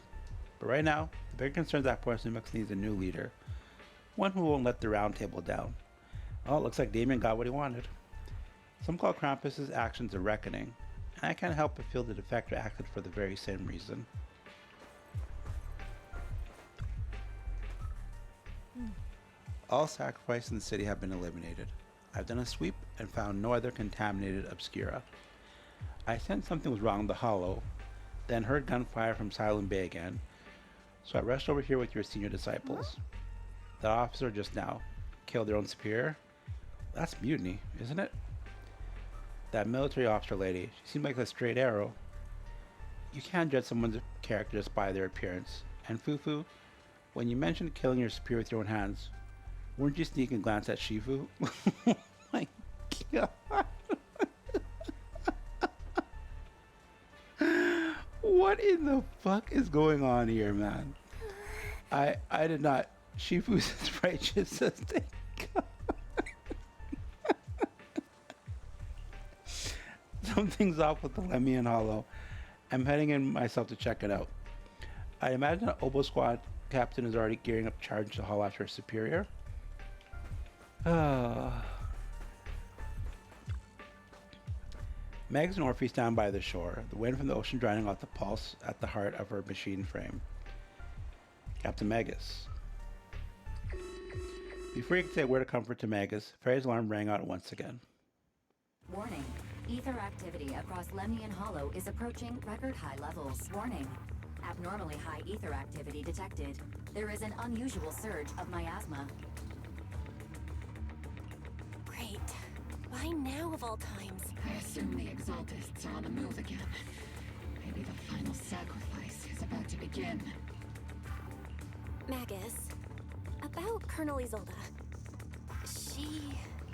But right now, the bigger concern is that Lumix needs a new leader, one who won't let the round table down. Oh, it looks like Damien got what he wanted. Some call Krampus's actions a reckoning, and I can't help but feel the defector acted for the very same reason. All sacrifices in the city have been eliminated. I've done a sweep and found no other contaminated obscura. I sensed something was wrong with the hollow, then heard gunfire from Silent Bay again, so I rushed over here with your senior disciples. The officer just now killed their own superior? That's mutiny, isn't it? That military officer lady, she seemed like a straight arrow. You can't judge someone's character just by their appearance. And Fufu, when you mentioned killing your superior with your own hands, weren't you sneaking a glance at Shifu? Oh my god. What in the fuck is going on here, man? I did not. Shifu's as righteous as they come. Something's off with the Lemian Hollow. I'm heading in myself to check it out. I imagine an Obo Squad captain is already gearing up to charge the Hollow after her superior. Megs and Orphe stand by the shore, the wind from the ocean drowning out the pulse at the heart of her machine frame. Captain Magus. Before you can say a word of comfort to Magus, Fairy's alarm rang out once again. Warning. Ether activity across Lemnian Hollow is approaching record high levels. Warning. Abnormally high ether activity detected. There is an unusual surge of miasma. Great. Why now of all times? I assume the Exaltists are on the move again. Maybe the final sacrifice is about to begin. Magus, about Colonel Isolde.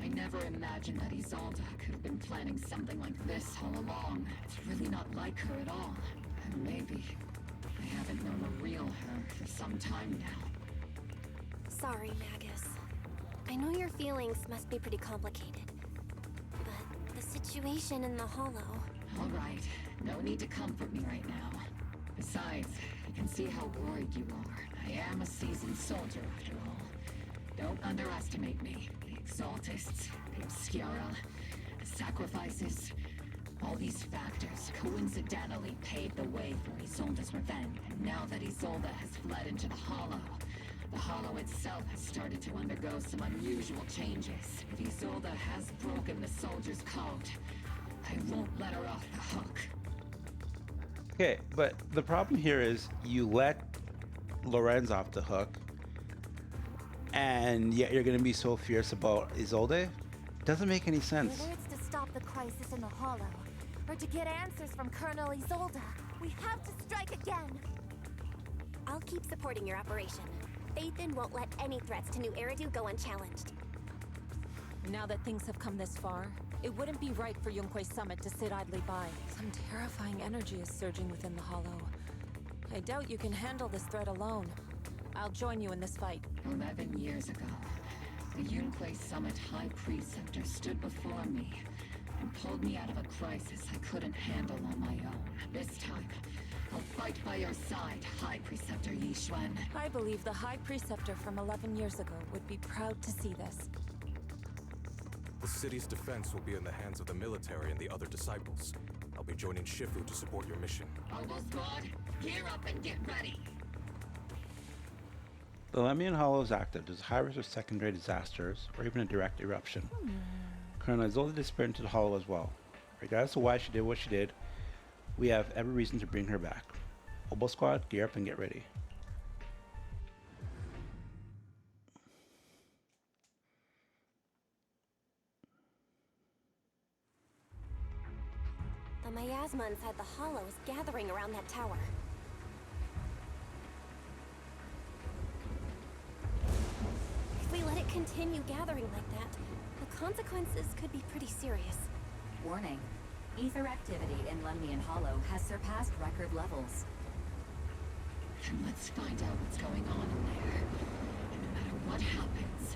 I never imagined that Isolde could have been planning something like this all along. It's really not like her at all. And maybe I haven't known the real her for some time now. Sorry, Magus. I know your feelings must be pretty complicated. But the situation in the Hollow... All right. No need to comfort me right now. Besides, I can see how worried you are. I am a seasoned soldier after all. Don't underestimate me. The Exaltists, the Obscura, the sacrifices. All these factors coincidentally paved the way for Isolde's revenge. And now that Isolde has fled into the Hollow itself has started to undergo some unusual changes. If Isolde has broken the soldier's code, I won't let her off the hook. Okay, but the problem here is you let Lorenz off the hook, and yet you're going to be so fierce about Isolde? Doesn't make any sense. Whether it's to stop the crisis in the Hollow, or to get answers from Colonel Isolde, we have to strike again! I'll keep supporting your operation. Phaethon won't let any threats to New Eridu go unchallenged. Now that things have come this far, it wouldn't be right for Yunque's summit to sit idly by. Some terrifying energy is surging within the Hollow. I doubt you can handle this threat alone. I'll join you in this fight. 11 years ago, the Yunque Summit High Preceptor stood before me and pulled me out of a crisis I couldn't handle on my own. This time, I'll fight by your side, High Preceptor Yixuan. I believe the High Preceptor from 11 years ago would be proud to see this. The city's defense will be in the hands of the military and the other disciples. I'll be joining Shifu to support your mission. Oboe Squad, gear up and get ready! The Lemnian Hollow is active. There's a high risk of secondary disasters or even a direct eruption. Colonel Isolde disappeared into the Hollow as well. Regardless of why she did what she did, we have every reason to bring her back. Oboe Squad, gear up and get ready. The miasma inside the Hollow is gathering around that tower. If we let it continue gathering like that, the consequences could be pretty serious. Warning. Ether activity in Lemnian Hollow has surpassed record levels. Then let's find out what's going on in there. And no matter what happens,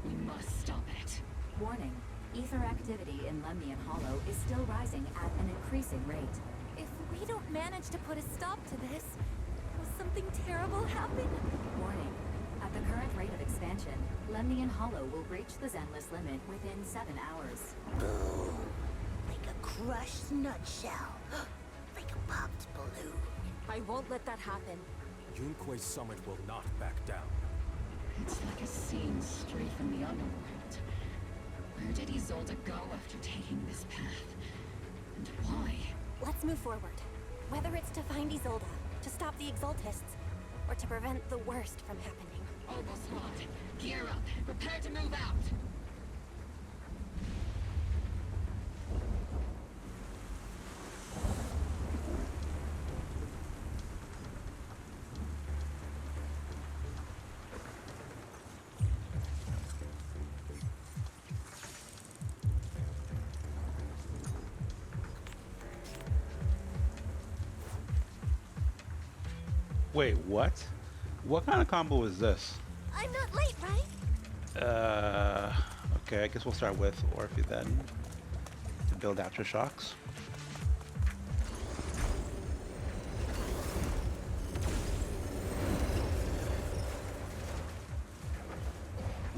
we must stop it. Warning. Ether activity in Lemnian Hollow is still rising at an increasing rate. If we don't manage to put a stop to this, will something terrible happen? Warning. At the current rate of expansion, Lemnian Hollow will reach the Zenless limit within 7 hours. Boom! Like a crushed nutshell. Like a popped balloon. I won't let that happen. Yunque's summit will not back down. It's like a scene straight from the underworld. Where did Isolde go after taking this path? And why? Let's move forward. Whether it's to find Isolde, to stop the Exaltists, or to prevent the worst from happening. Oboe Squad, gear up and prepare to move out! Wait, what? What kind of combo is this? I'm not late, right? Okay, I guess we'll start with Orphe then, to build aftershocks.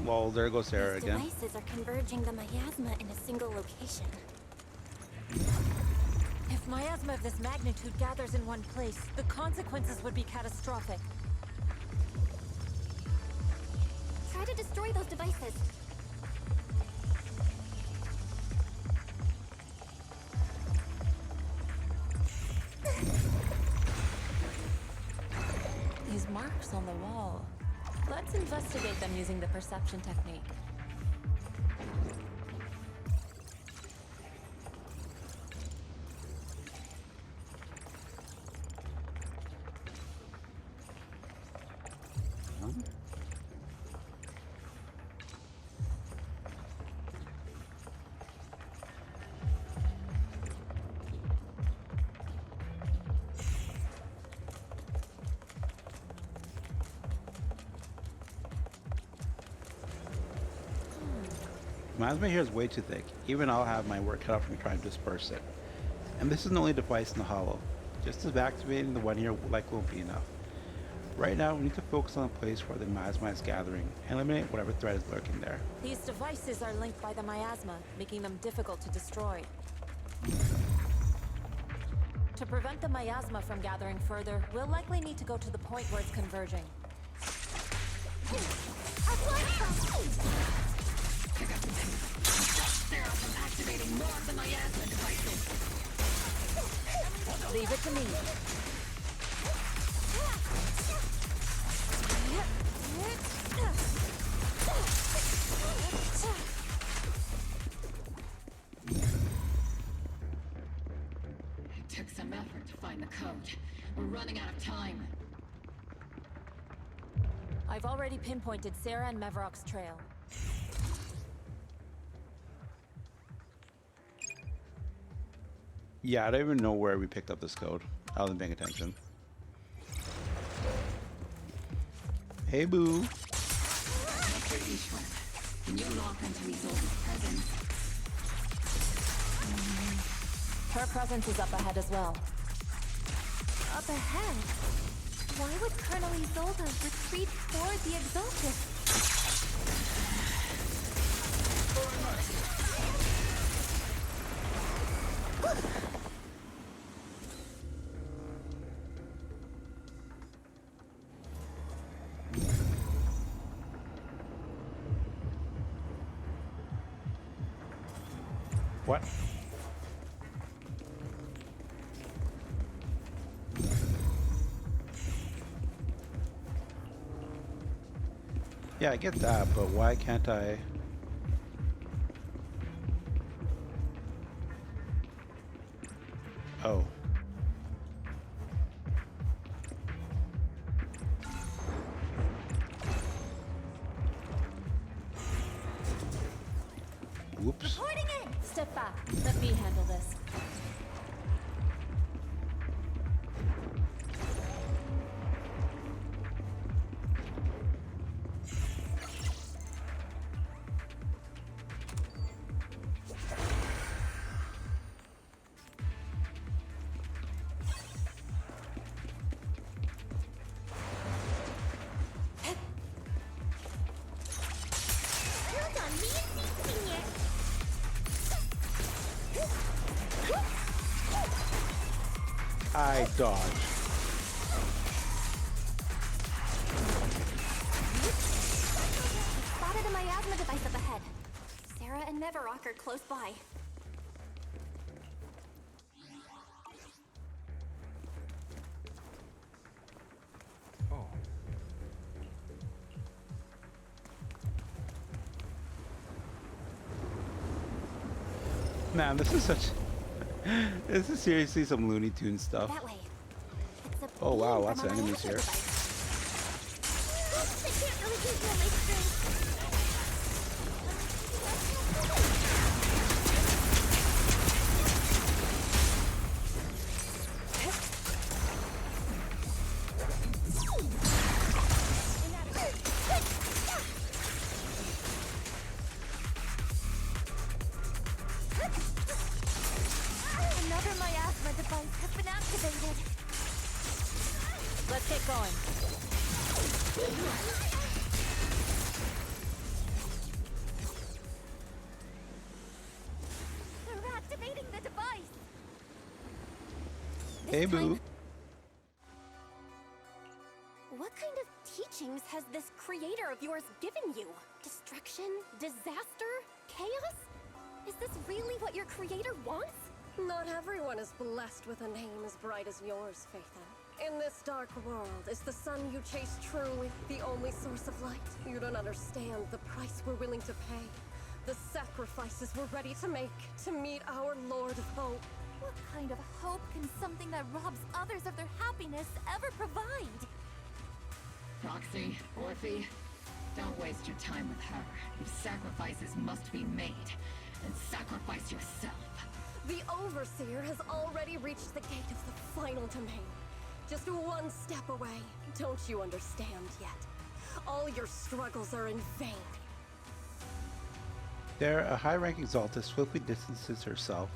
Well, there goes Sarah These again. devices are converging the miasma in a single location. If miasma of this magnitude gathers in one place, the consequences would be catastrophic. Try to destroy those devices. These marks on the wall. Let's investigate them using the perception technique. Miasma here is way too thick. Even I'll have my work cut out for me trying to disperse it. And this is the only device in the Hollow. Just as activating the one here won't be enough. Right now, we need to focus on the place where the miasma is gathering and eliminate whatever threat is lurking there. These devices are linked by the miasma, making them difficult to destroy. To prevent the miasma from gathering further, we'll likely need to go to the point where it's converging. Sarah from activating more of the miasma devices. Leave it to me. It took some effort to find the code. We're running out of time. I've already pinpointed Sarah and Mevarok's trail. Yeah, I don't even know where we picked up this code. I wasn't paying attention. Hey, boo. Dr. Ishwar, can you lock into Isolde's presence? Her presence is up ahead as well. Up ahead? Why would Colonel Isolde retreat toward the Exalted? What? Yeah, I get that, but why can't I? Oh. Whoops. Reporting in! Step back. Let me handle this. I dodged. Spotted a miasma device up ahead. Sarah and Mevarok are close by. Man, this is such... This is seriously some Looney Tunes stuff. That way. Oh wow, lots of enemies here. I can't really control my strength. Another miasma device has been activated. Let's get going. They're activating the device. Hey, boo. What kind of teachings has this creator of yours given you? Destruction? Disaster? Chaos? Is this really what your creator wants? Not everyone is blessed with a name as bright as yours, Phaethon. In this dark world, is the sun you chase truly the only source of light? You don't understand the price we're willing to pay, the sacrifices we're ready to make to meet our Lord of Hope. What kind of hope can something that robs others of their happiness ever provide? Roxy, Orphe, don't waste your time with her. If sacrifices must be made, then sacrifice yourself. The Overseer has already reached the gate of the final domain. Just one step away. Don't you understand yet? All your struggles are in vain. There, a high-ranking Exaltus swiftly distances herself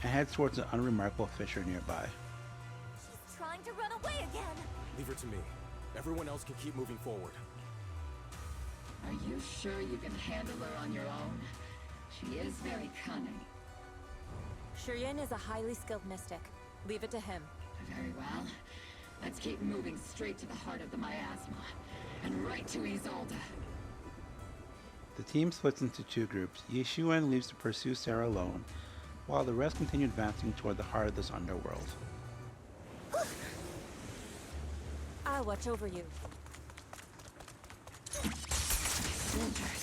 and heads towards an unremarkable fissure nearby. She's trying to run away again. Leave her to me. Everyone else can keep moving forward. Are you sure you can handle her on your own? She is very cunning. Shireen is a highly skilled mystic. Leave it to him. Very well. Let's keep moving straight to the heart of the miasma. And right to Isolde. The team splits into two groups. Yishuan leaves to pursue Sarah alone, while the rest continue advancing toward the heart of this underworld. I'll watch over you. Soldiers.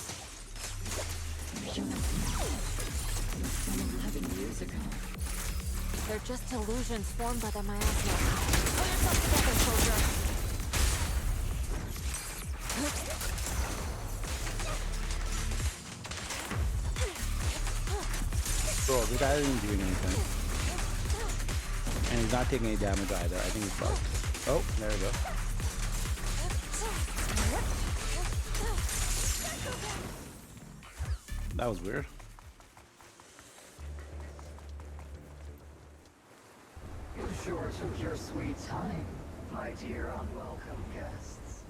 Some 11 years ago. They're just illusions formed by the miasma. Pull yourself together, soldier. Bro, the guy isn't doing anything. And he's not taking any damage either. I think he's bugged. Oh, there we go. That was weird. You sure took your sweet time, my dear unwelcome guests.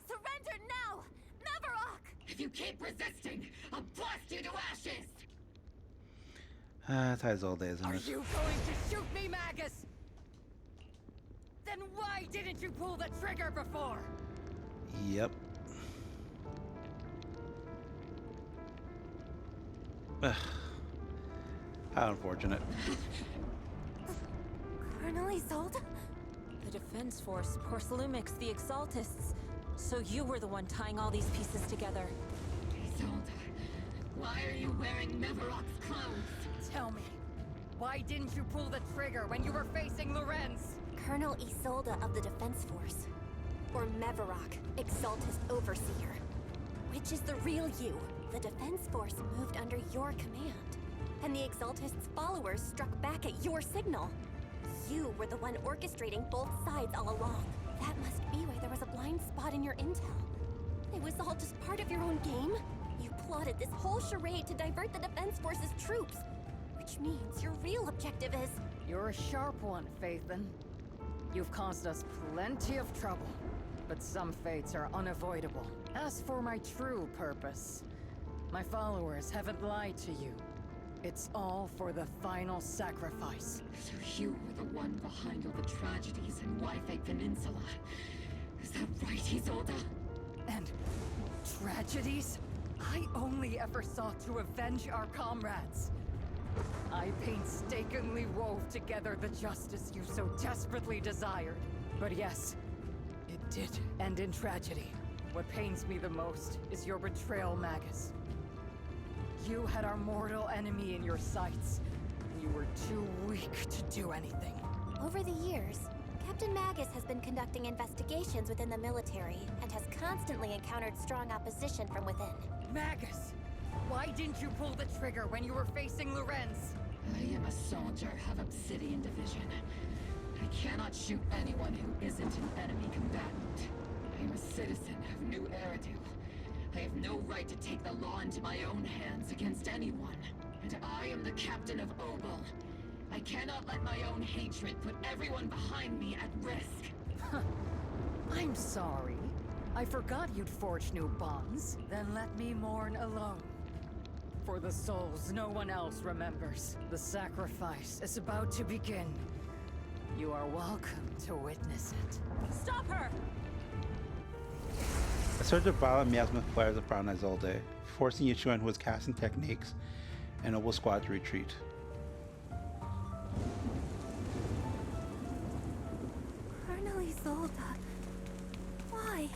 Surrender now! Mavarok! If you keep resisting, I'll blast you to ashes! That's how Isolde is, isn't Are it? you going to shoot me, Magus? Then why didn't you pull the trigger before? Yep. How unfortunate. Colonel Isolde? The Defense Force, Porcelumix, the Exaltists. So you were the one tying all these pieces together. Isolde, why are you wearing Mavarok's clothes? Tell me, why didn't you pull the trigger when you were facing Lorenz? Colonel Isolde of the Defense Force. Or Mavarok, Exaltist Overseer. Which is the real you? The Defense Force moved under your command. And the Exaltist's followers struck back at your signal. You were the one orchestrating both sides all along. That must be why there was a blind spot in your intel. It was all just part of your own game? You plotted this whole charade to divert the Defense Force's troops. Which means your real objective is... You're a sharp one, Phaethon. You've caused us plenty of trouble, but some fates are unavoidable. As for my true purpose, my followers haven't lied to you. It's all for the final sacrifice. So you were the one behind all the tragedies in Wi-Fi Peninsula. Is that right, Isolde? And tragedies? I only ever sought to avenge our comrades. I painstakingly wove together the justice you so desperately desired. But yes, it did end in tragedy. What pains me the most is your betrayal, Magus. You had our mortal enemy in your sights, and you were too weak to do anything. Over the years, Captain Magus has been conducting investigations within the military and has constantly encountered strong opposition from within. Magus! Why didn't you pull the trigger when you were facing Lorenz? I am a soldier of Obsidian Division. I cannot shoot anyone who isn't an enemy combatant. I am a citizen of New Eridu. I have no right to take the law into my own hands against anyone. And I am the captain of Obel. I cannot let my own hatred put everyone behind me at risk. I'm sorry. I forgot you'd forged new bonds. Then let me mourn alone. For the souls no one else remembers. The sacrifice is about to begin. You are welcome to witness it. Stop her! A surge of violent miasma flares up around Isolde, forcing Yishuan, who is casting techniques, and Noble Squad to retreat. Colonel Isolde. Why?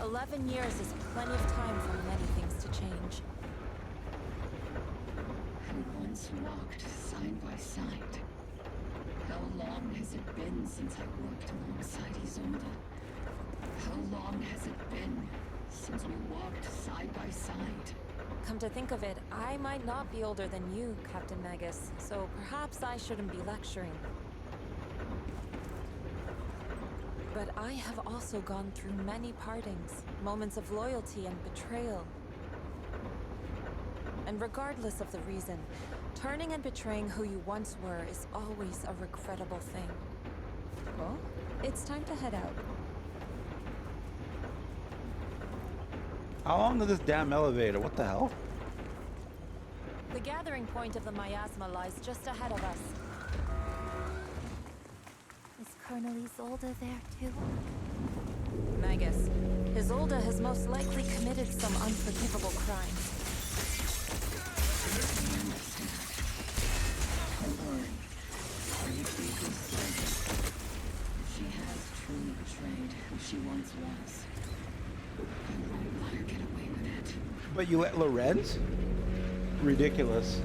11 years is plenty of time for many things to change. We once walked side by side. How long has it been since I worked alongside Isolde? How long has it been since we walked side by side? Come to think of it, I might not be older than you, Captain Magus, so perhaps I shouldn't be lecturing. But I have also gone through many partings, moments of loyalty and betrayal. And regardless of the reason, turning and betraying who you once were is always a regrettable thing. Well, it's time to head out. How long is this damn elevator? What the hell? The gathering point of the miasma lies just ahead of us. Is Colonel Isolde there too? Magus, Isolde has most likely committed some unforgivable crimes. Don't worry. She has truly betrayed who she once was. I won't let her get away with it. But you let Lorenz? Ridiculous.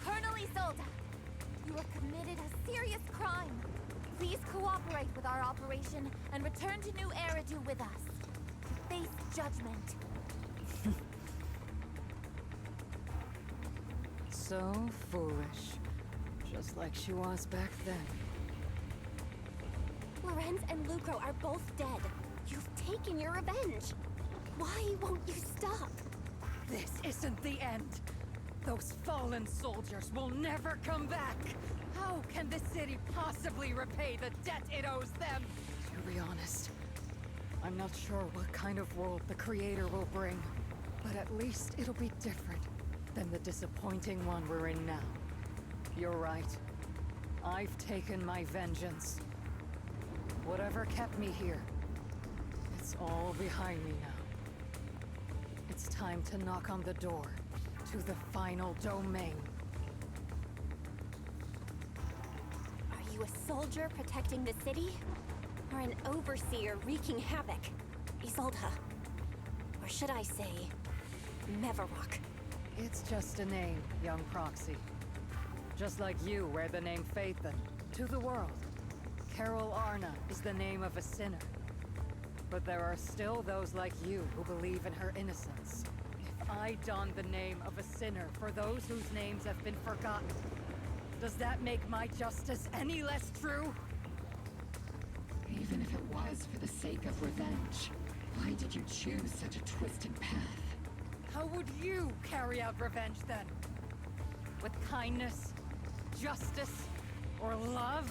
Colonel Isolde, you have committed a serious crime. Please cooperate with our operation and return to New Eridu with us to face judgment. So foolish. Just like she was back then. Lorenz and Lucro are both dead. You've taken your revenge. Why won't you stop? This isn't the end. Those fallen soldiers will never come back. How can the city possibly repay the debt it owes them? To be honest, I'm not sure what kind of world the Creator will bring. But at least it'll be different than the disappointing one we're in now. You're right. I've taken my vengeance. Whatever kept me here, it's all behind me now. It's time to knock on the door to the final domain. Are you a soldier protecting the city? Or an overseer wreaking havoc? Isolde. Or should I say, Mevarok? It's just a name, young Proxy. Just like you wear the name Phaethon to the world. Carol Arna is the name of a sinner. But there are still those like you who believe in her innocence. If I don the name of a sinner for those whose names have been forgotten, does that make my justice any less true? Even if it was for the sake of revenge, why did you choose such a twisted path? How would you carry out revenge then? With kindness, justice, or love?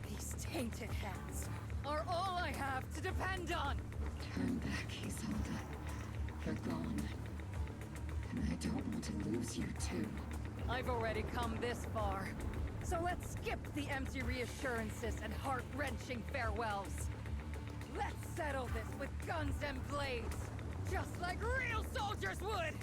These tainted hands are all I have to depend on! Turn back, Isolde. They're gone. And I don't want to lose you too. I've already come this far. So let's skip the empty reassurances and heart-wrenching farewells. Let's settle this with guns and blades, just like real soldiers would!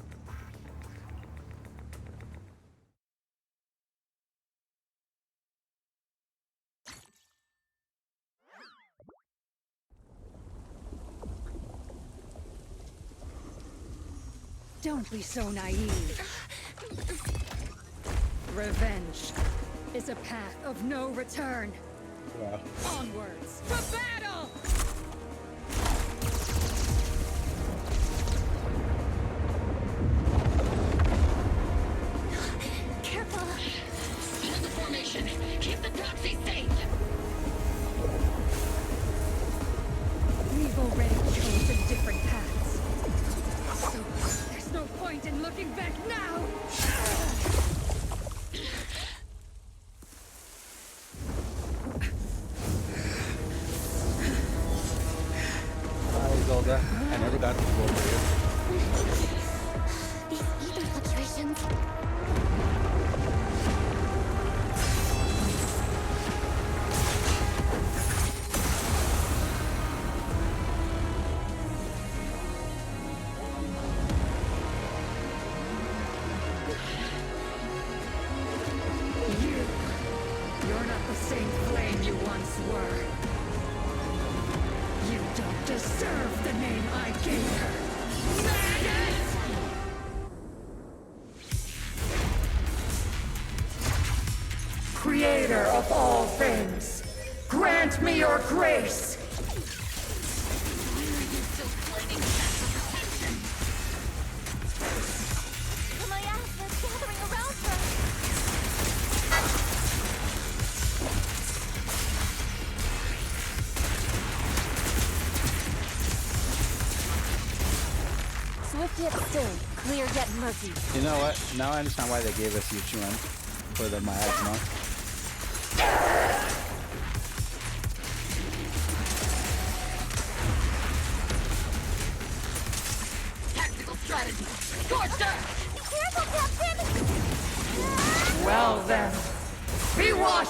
Don't be so naive. Revenge is a path of no return. Wow. Onwards to battle! Careful! Hold the formation! Keep the proxy safe! We've already chosen different paths. So there's no point in looking back now! Isolde, I never got to go over you. These ether fluctuations. You're not the same flame you once were. You don't deserve the name I gave her. Madness! Creator of all things, grant me your grace! The miasma's gathering around her. Swift yet still, clear yet murky. You know what? Now I understand why they gave us Yuchuan for the miasma.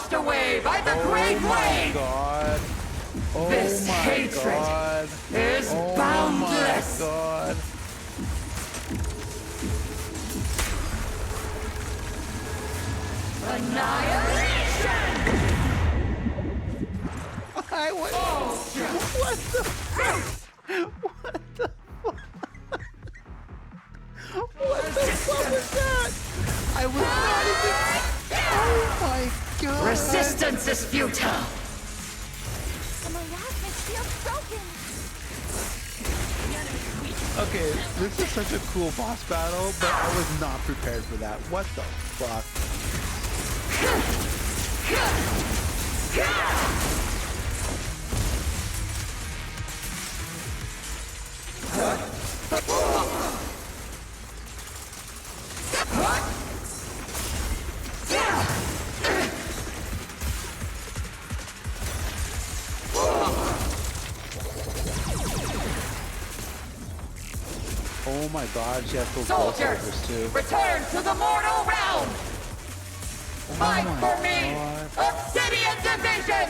washed away by the great wave. God. Oh This my hatred God. is Oh boundless. my God. Annihilation! I went. What the fuck? What the fuck? What the fuck was that? I was not even. Oh my God. Resistance is futile. The miasmas feels broken. Okay, this is such a cool boss battle, but I was not prepared for that. What the fuck? Oh my God, she has those Soldiers, voiceovers too. return to the mortal realm. Fight my for me, God. Obsidian Division.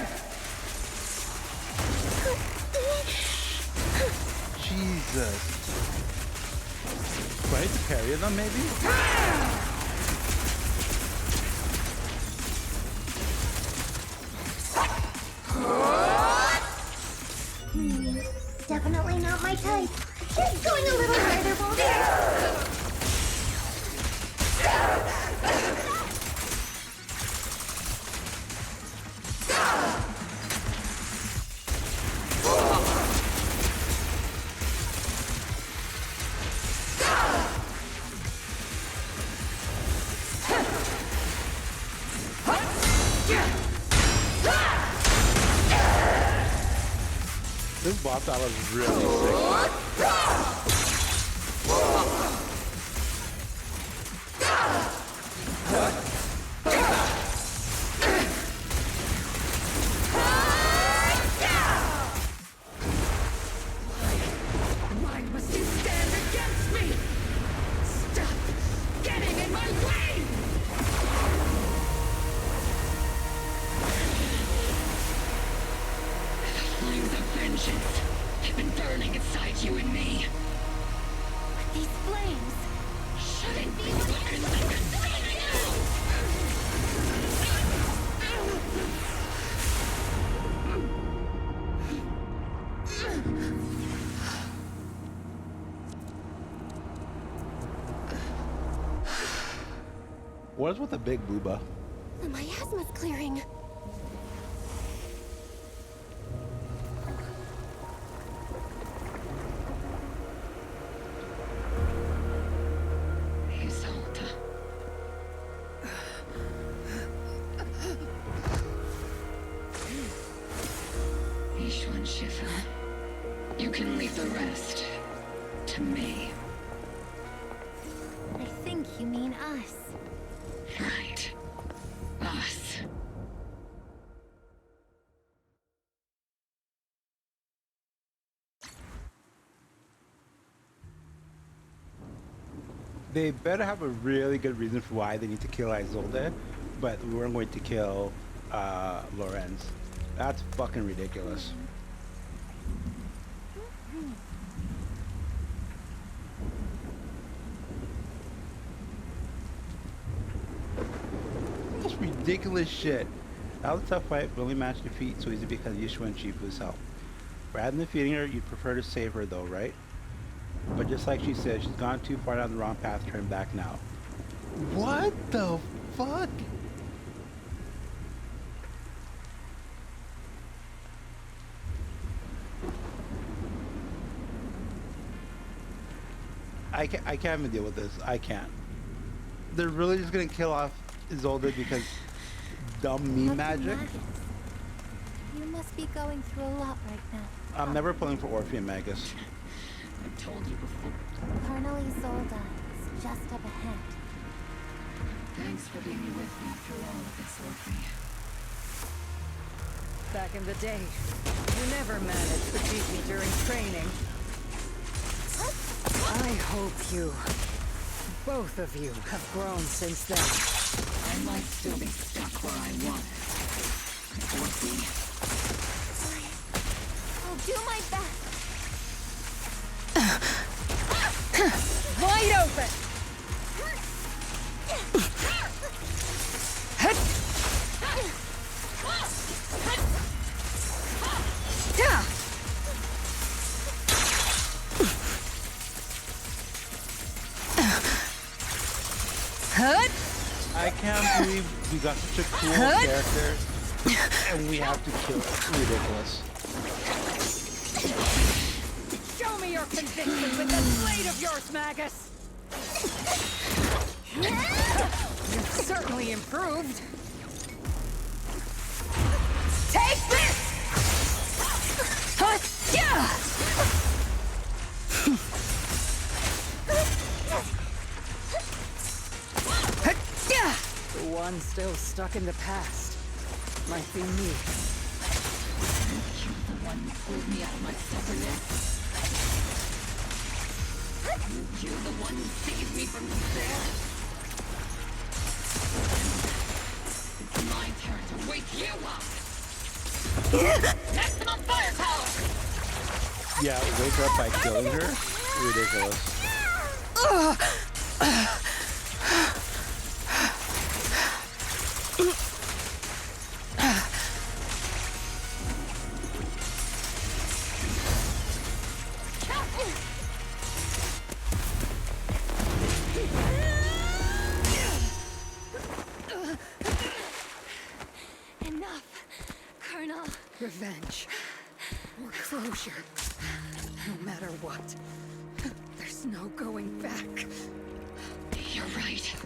Jesus. Do I need to parry them maybe? Definitely not my type. Just going a little further, Boulder. This boss battle is really sick. Why must you stand against me? Stop getting in my way! The flames of vengeance have been burning inside you and me. These flames shouldn't be what What is with the big booba? The miasma's clearing. Isolde. Ishu and Shifu. You can leave the rest to me. I think you mean us. Right. Us. They better have a really good reason for why they need to kill Isolde, but we weren't going to kill Lorenz. That's fucking ridiculous. That's ridiculous shit. That was a tough fight, but only managed to defeat so easy because Yishu and Shifu's help. Rather than defeating her, you'd prefer to save her though, right? But just like she said, she's gone too far down the wrong path to turn back now. What the fuck? I can't even deal with this. I can't. They're really just gonna kill off Isolde because dumb meme magic? You must be going through a lot right now. I'm never pulling for Orpheum Magus. I've told you before. Colonel Isolde is just up ahead. Thanks for being with me through all of this, Orphe. Back in the day, you never managed to beat me during training. I hope you, both of you, have grown since then. I might still be stuck where I was, We got such a cool character, and we have to kill it. Ridiculous. Show me your conviction with that blade of yours, Magus! You've certainly improved. Take this! The one still stuck in the past might be me. You're the one who pulled me out of my stubbornness. You're the one who saved me from despair. It's my turn to wake you up. Maximum firepower! Yeah, wake her up by killing her? Ridiculous. Enough, Colonel. Revenge. Or closure. No matter what. There's no going back. You're right.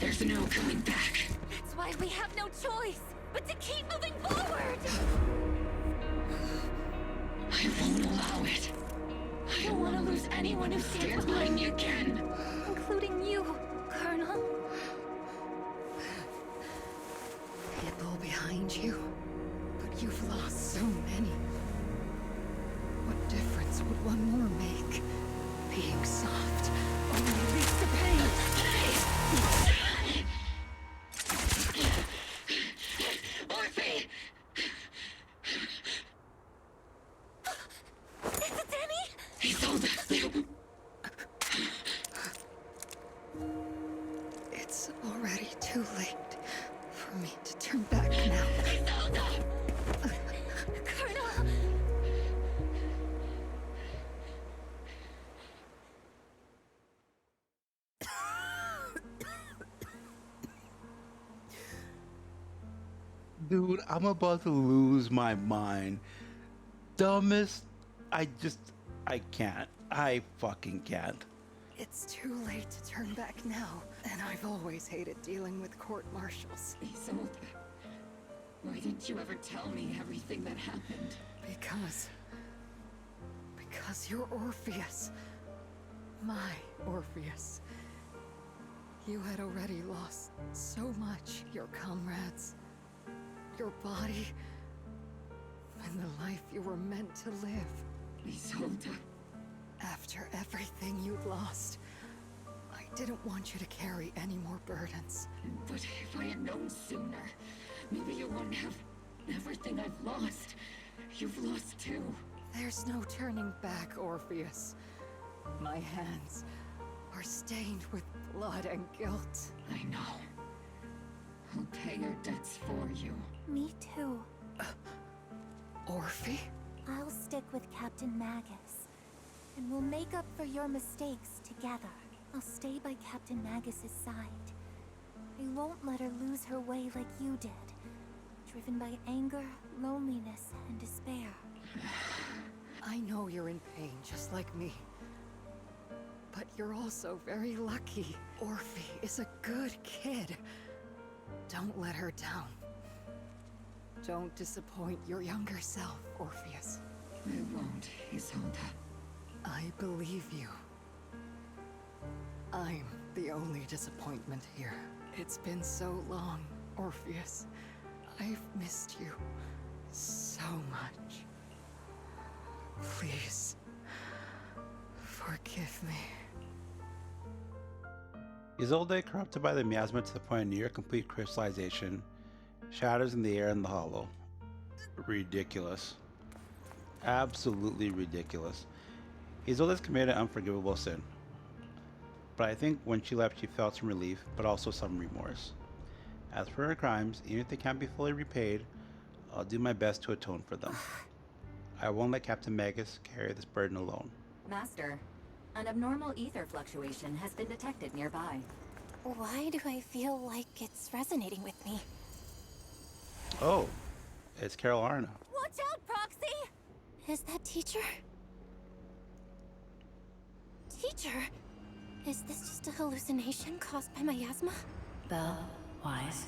There's no going back. That's why we have no choice but to keep moving forward. I won't allow it. I don't want to lose anyone who stands behind me again. Including you, Colonel. People behind you, but you've lost so many. What difference would one more make? Being soft only leads to pain. Orphe! Is it Danny? Isolde! It's already too late for me to turn back now. Colonel! Dude, I'm about to lose my mind. Dumbest. I can't. I fucking can't. It's too late to turn back now, and I've always hated dealing with court-martials. Isolde, why didn't you ever tell me everything that happened? Because you're Orpheus. My Orpheus. You had already lost so much. Your comrades, your body, and the life you were meant to live. Isolde. After everything you'd lost, I didn't want you to carry any more burdens. But if I had known sooner, maybe you wouldn't have everything I've lost. You've lost too. There's no turning back, Orpheus. My hands are stained with blood and guilt. I know. I'll pay your debts for you. Me too. Orphe? I'll stick with Captain Magus, and we'll make up for your mistakes together. I'll stay by Captain Magus's side. I won't let her lose her way like you did, driven by anger, loneliness, and despair. I know you're in pain, just like me. But you're also very lucky. Orphe is a good kid. Don't let her down. Don't disappoint your younger self, Orpheus. I won't, Isolde. I believe you. I'm the only disappointment here. It's been so long, Orpheus. I've missed you so much. Please, forgive me. Isolde, corrupted by the miasma to the point of near complete crystallization, shatters in the air in the hollow. Ridiculous. Absolutely ridiculous. Isolde's committed an unforgivable sin. But I think when she left she felt some relief, but also some remorse. As for her crimes, even if they can't be fully repaid, I'll do my best to atone for them. I won't let Captain Magus carry this burden alone. Master, an abnormal ether fluctuation has been detected nearby. Why do I feel like it's resonating with me? Oh, it's Carol Arna. Watch out, Proxy! Is that teacher? Teacher? Is this just a hallucination caused by miasma? Belle, Wise,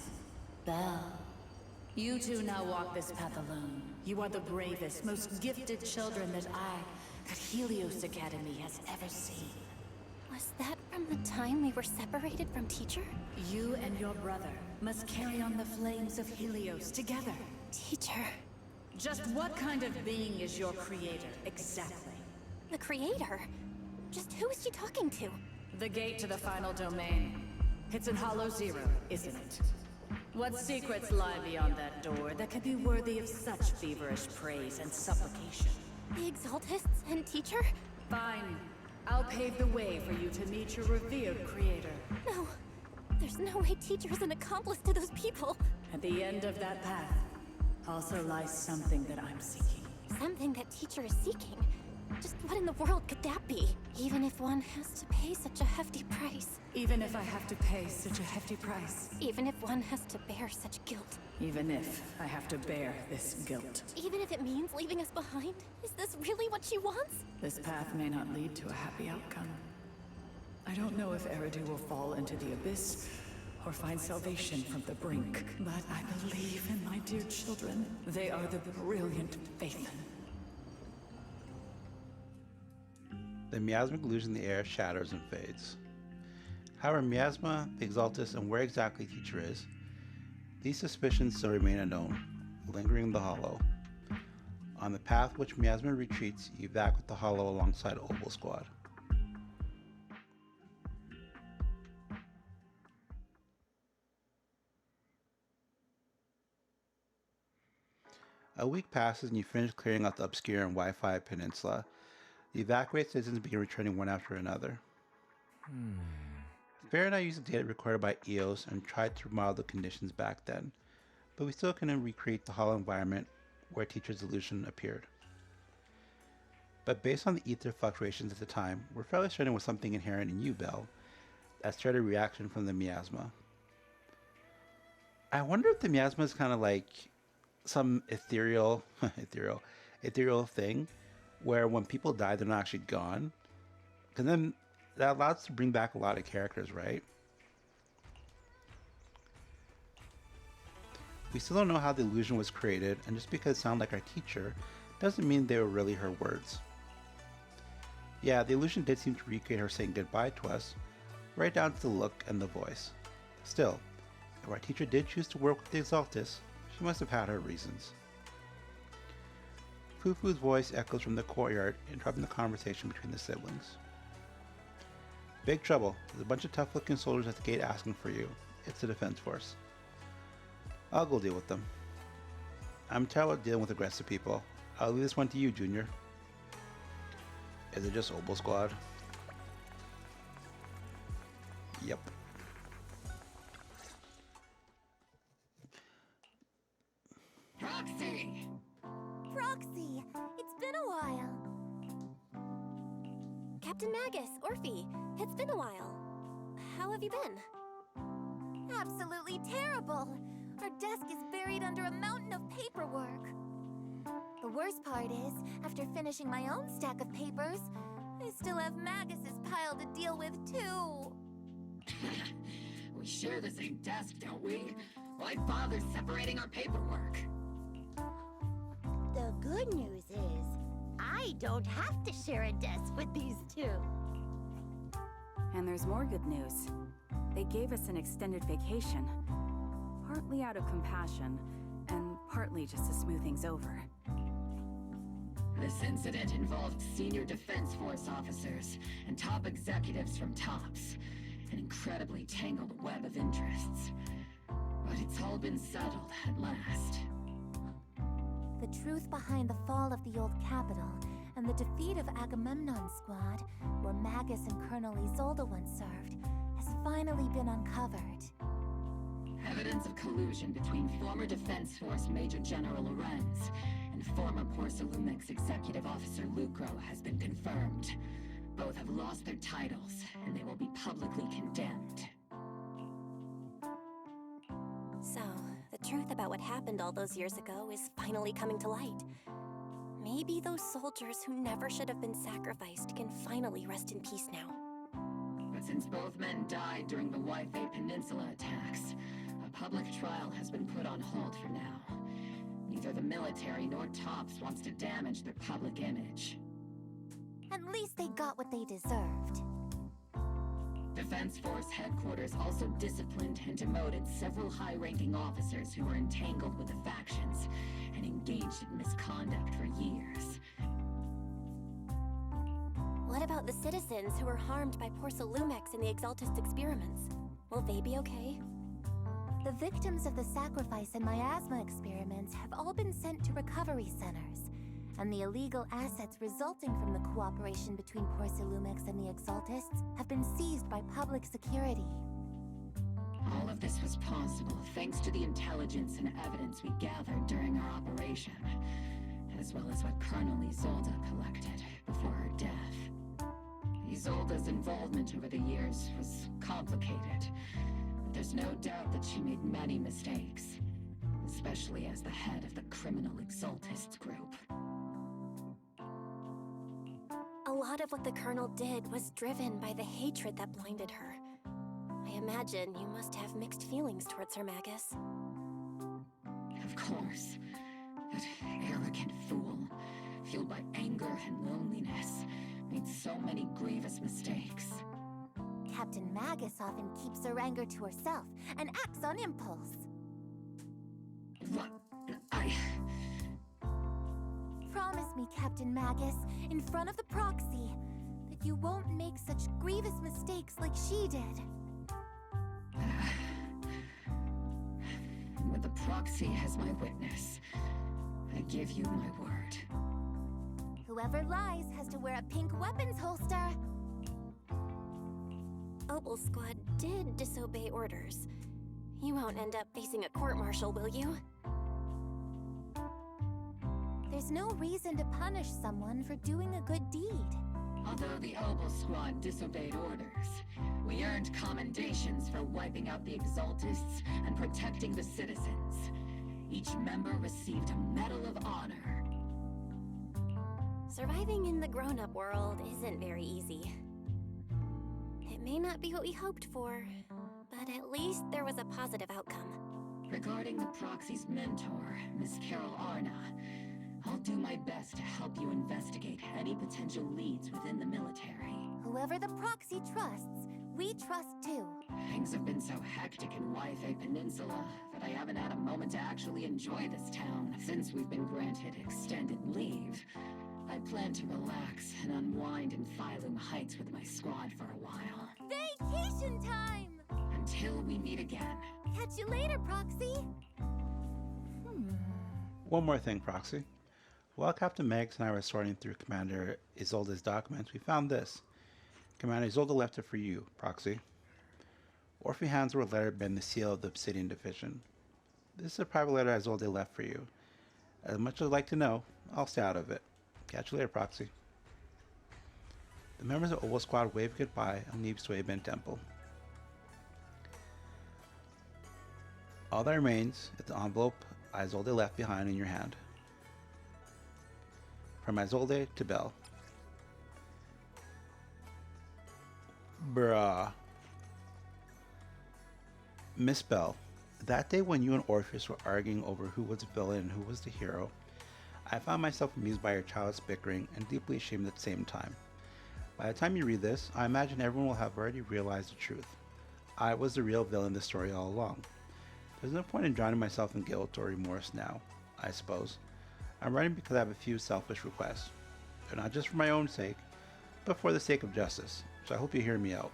Belle. You two now walk this path alone. You are the bravest, most gifted children that Helios Academy has ever seen. Was that from the time we were separated from teacher? You and your brother must carry on the flames of Helios together. Teacher. Just what kind of being is your creator, exactly? The creator? Just who is she talking to? The gate to the final domain. It's in Hollow Zero, isn't it? What secrets lie beyond that door that could be worthy of such feverish praise and supplication? The Exaltists and teacher? Fine. I'll pave the way for you to meet your revered creator. No. There's no way teacher is an accomplice to those people. At the end of that path also lies something that I'm seeking. Something that teacher is seeking? Just what in the world could that be? Even if one has to pay such a hefty price. Even if I have to pay such a hefty price. Even if one has to bear such guilt. Even if I have to bear this guilt. Even if it means leaving us behind? Is this really what she wants? This path may not lead to a happy outcome. I don't know if Eridu will fall into the abyss or find salvation from the brink, but I believe in my dear children. They are the brilliant Phaethon. The miasmic illusion in the air shatters and fades. However, miasma, the Exaltus, and where exactly teacher is, these suspicions still remain unknown, lingering in the hollow. On the path which miasma retreats, you back with the hollow alongside Opal Squad. A week passes and you finish clearing out the obscure and Wi-Fi peninsula. The evacuated citizens begin returning one after another. Fair and I used the data recorded by EOS and tried to model the conditions back then, but we still couldn't recreate the hollow environment where teacher's illusion appeared. But based on the ether fluctuations at the time, we're fairly certain with something inherent in you, Belle, that started a reaction from the miasma. I wonder if the miasma is kind of like some ethereal thing, where when people die, they're not actually gone. Because then that allows us to bring back a lot of characters, right? We still don't know how the illusion was created, and just because it sounded like our teacher doesn't mean they were really her words. Yeah, the illusion did seem to recreate her saying goodbye to us, right down to the look and the voice. Still, if our teacher did choose to work with the Exaltus, she must have had her reasons. Fufu's voice echoes from the courtyard, interrupting the conversation between the siblings. Big trouble. There's a bunch of tough-looking soldiers at the gate asking for you. It's the defense force. I'll go deal with them. I'm terrible at dealing with aggressive people. I'll leave this one to you, Junior. Is it just Opal Squad? Yep. Proxy! Proxy! It's been a while. Captain Magus, Orphe, it's been a while. How have you been? Absolutely terrible! Our desk is buried under a mountain of paperwork. The worst part is, after finishing my own stack of papers, I still have Magus's pile to deal with too. We share the same desk, don't we? Why bother separating our paperwork? The good news is, I don't have to share a desk with these two. And there's more good news. They gave us an extended vacation. Partly out of compassion, and partly just to smooth things over. This incident involved senior Defense Force officers and top executives from TOPS. An incredibly tangled web of interests. But it's all been settled at last. The truth behind the fall of the old capital and the defeat of Agamemnon's squad, where Magus and Colonel Isolde once served, has finally been uncovered. Evidence of collusion between former Defense Force Major General Lorenz and former Porcelumix Executive Officer Lucro has been confirmed. Both have lost their titles, and they will be publicly condemned. So, the truth about what happened all those years ago is finally coming to light. Maybe those soldiers who never should have been sacrificed can finally rest in peace now. But since both men died during the Waifei Peninsula attacks, a public trial has been put on hold for now. Neither the military nor TOPS wants to damage their public image. At least they got what they deserved. Defense Force headquarters also disciplined and demoted several high-ranking officers who were entangled with the factions and engaged in misconduct for years. What about the citizens who were harmed by Porcelumex in the Exaltist experiments? Will they be okay? The victims of the sacrifice and miasma experiments have all been sent to recovery centers, and the illegal assets resulting from the cooperation between Porcelumex and the Exaltists have been seized by public security. All of this was possible thanks to the intelligence and evidence we gathered during our operation, as well as what Colonel Isolde collected before her death. Isolde's involvement over the years was complicated, but there's no doubt that she made many mistakes, especially as the head of the criminal Exaltists group. A lot of what the Colonel did was driven by the hatred that blinded her. I imagine you must have mixed feelings towards her, Magus. Of course. That arrogant fool, fueled by anger and loneliness, made so many grievous mistakes. Captain Magus often keeps her anger to herself and acts on impulse. What? Promise me, Captain Magus, in front of the proxy, that you won't make such grievous mistakes like she did. With the proxy as my witness, I give you my word. Whoever lies has to wear a pink weapons holster. Opal Squad did disobey orders. You won't end up facing a court-martial, will you? There's no reason to punish someone for doing a good deed. Although the Opal Squad disobeyed orders, we earned commendations for wiping out the Exaltists and protecting the citizens. Each member received a Medal of Honor. Surviving in the grown-up world isn't very easy. It may not be what we hoped for, but at least there was a positive outcome. Regarding the proxy's mentor, Miss Carol Arna, I'll do my best to help you investigate any potential leads within the military. Whoever the proxy trusts, we trust too. Things have been so hectic in Waifei Peninsula that I haven't had a moment to actually enjoy this town since we've been granted extended leave. I plan to relax and unwind in Phylum Heights with my squad for a while. Vacation time! Until we meet again. Catch you later, Proxy! One more thing, Proxy. While Captain Megs and I were sorting through Commander Isolde's documents, we found this. Commander Isolde left it for you, Proxy. Orphy hands were a letter bearing the seal of the Obsidian Division. This is a private letter Isolde left for you. As much as I'd like to know, I'll stay out of it. Catch you later, Proxy. The members of Opal Squad wave goodbye and leave Swaben Temple. All that remains is the envelope Isolde left behind in your hand. From Isolde to Belle. Bruh. Miss Belle, that day when you and Orpheus were arguing over who was the villain and who was the hero, I found myself amused by your childish bickering and deeply ashamed at the same time. By the time you read this, I imagine everyone will have already realized the truth. I was the real villain in this story all along. There's no point in drowning myself in guilt or remorse now, I suppose. I'm writing because I have a few selfish requests. They're not just for my own sake, but for the sake of justice, so I hope you hear me out.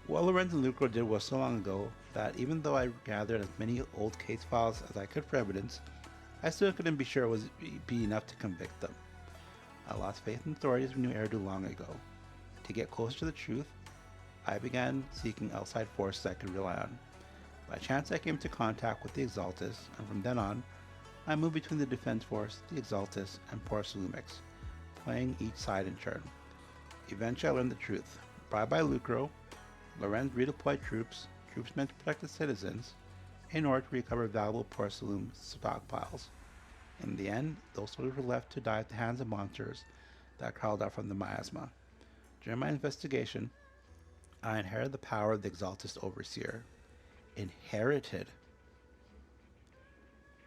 What Lorenz and Lucro did was so long ago that even though I gathered as many old case files as I could for evidence, I still couldn't be sure it would be enough to convict them. I lost faith in authorities who knew Eridu long ago. To get closer to the truth, I began seeking outside forces I could rely on. By chance I came into contact with the Exaltists, and from then on, I moved between the Defense Force, the Exaltists, and Porcelumex, playing each side in turn. Eventually I learned the truth. Bribed by Lucro, Lorenz redeployed troops meant to protect the citizens, in order to recover valuable porcelain stockpiles. In the end, those soldiers were left to die at the hands of monsters that crawled out from the miasma. During my investigation, I inherited the power of the Exaltist Overseer. Inherited.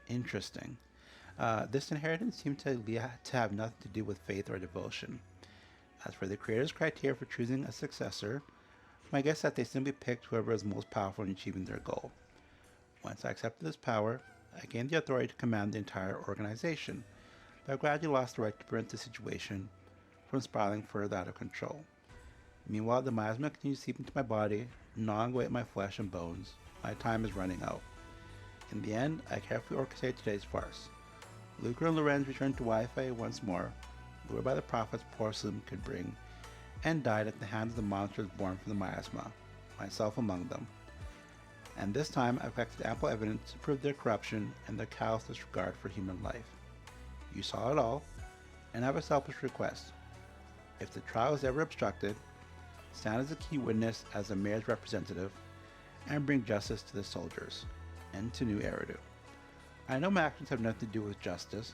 Interesting. This inheritance seemed to have nothing to do with faith or devotion. As for the Creator's criteria for choosing a successor, my guess is that they simply picked whoever was most powerful in achieving their goal. Once I accepted this power, I gained the authority to command the entire organization, but I gradually lost the right to prevent the situation from spiraling further out of control. Meanwhile, the miasma continues to seep into my body, gnawing away at my flesh and bones. My time is running out. In the end, I carefully orchestrated today's farce. Lucre and Lorenz returned to Wi-Fi once more, lured by the profits porcelain could bring, and died at the hands of the monsters born from the miasma, myself among them. And this time I've collected ample evidence to prove their corruption and their callous disregard for human life. You saw it all, and I have a selfish request. If the trial is ever obstructed, stand as a key witness as the mayor's representative, and bring justice to the soldiers, and to New Eridu. I know my actions have nothing to do with justice.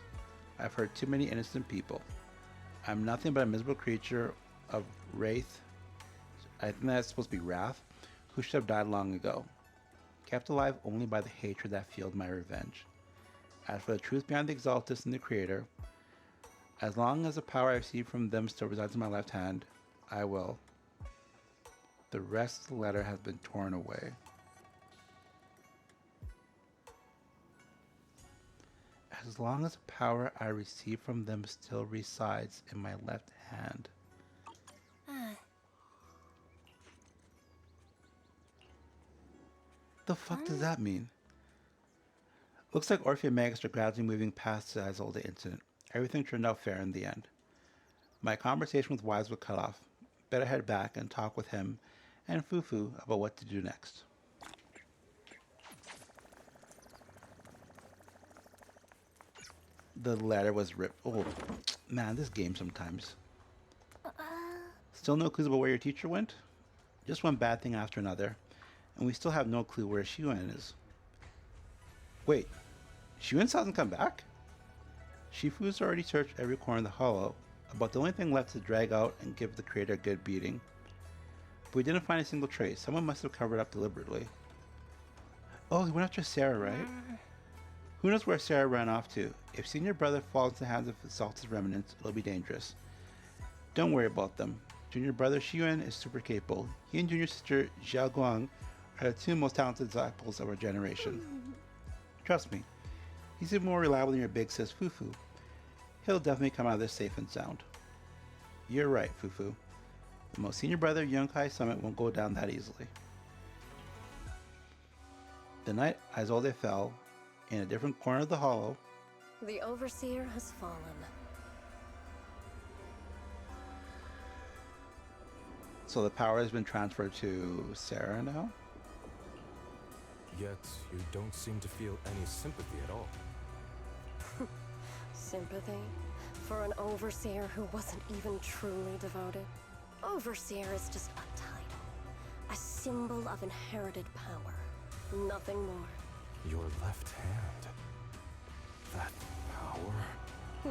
I've hurt too many innocent people. I'm nothing but a miserable creature of wraith. I think that's supposed to be wrath, who should have died long ago, kept alive only by the hatred that fueled my revenge. As for the truth behind the Exaltist and the Creator, as long as the power I receive from them still resides in my left hand, I will. The rest of the letter has been torn away. As long as the power I receive from them still resides in my left hand. The fuck does that mean? Looks like Orpheus and Magus are gradually moving past the Isolde incident. Everything turned out fair in the end. My conversation with Wise was cut off. Better head back and talk with him and Fufu about what to do next. The letter was ripped. Oh, man, this game sometimes. Still no clues about where your teacher went? Just one bad thing after another, and we still have no clue where Shiyuan is. Wait, Shiyuan hasn't come back? Shifu's already searched every corner of the hollow, about the only thing left to drag out and give the Creator a good beating. But we didn't find a single trace. Someone must have covered up deliberately. Oh, he went after Sarah, right? Who knows where Sarah ran off to? If Senior Brother falls into the hands of Exalt's remnants, it'll be dangerous. Don't worry about them. Junior Brother Shiyuan is super capable. He and Junior Sister Xiaoguang are the two most talented disciples of our generation. Trust me, he's even more reliable than your big sis Fufu. He'll definitely come out of this safe and sound. You're right, Fufu. The most senior brother Yunkai Summit won't go down that easily. The night Isolde fell, in a different corner of the hollow, The Overseer has fallen. so the power has been transferred to Sarah now? Yet, you don't seem to feel any sympathy at all. Sympathy? For an Overseer who wasn't even truly devoted? Overseer is just a title. A symbol of inherited power. Nothing more. Your left hand. That power?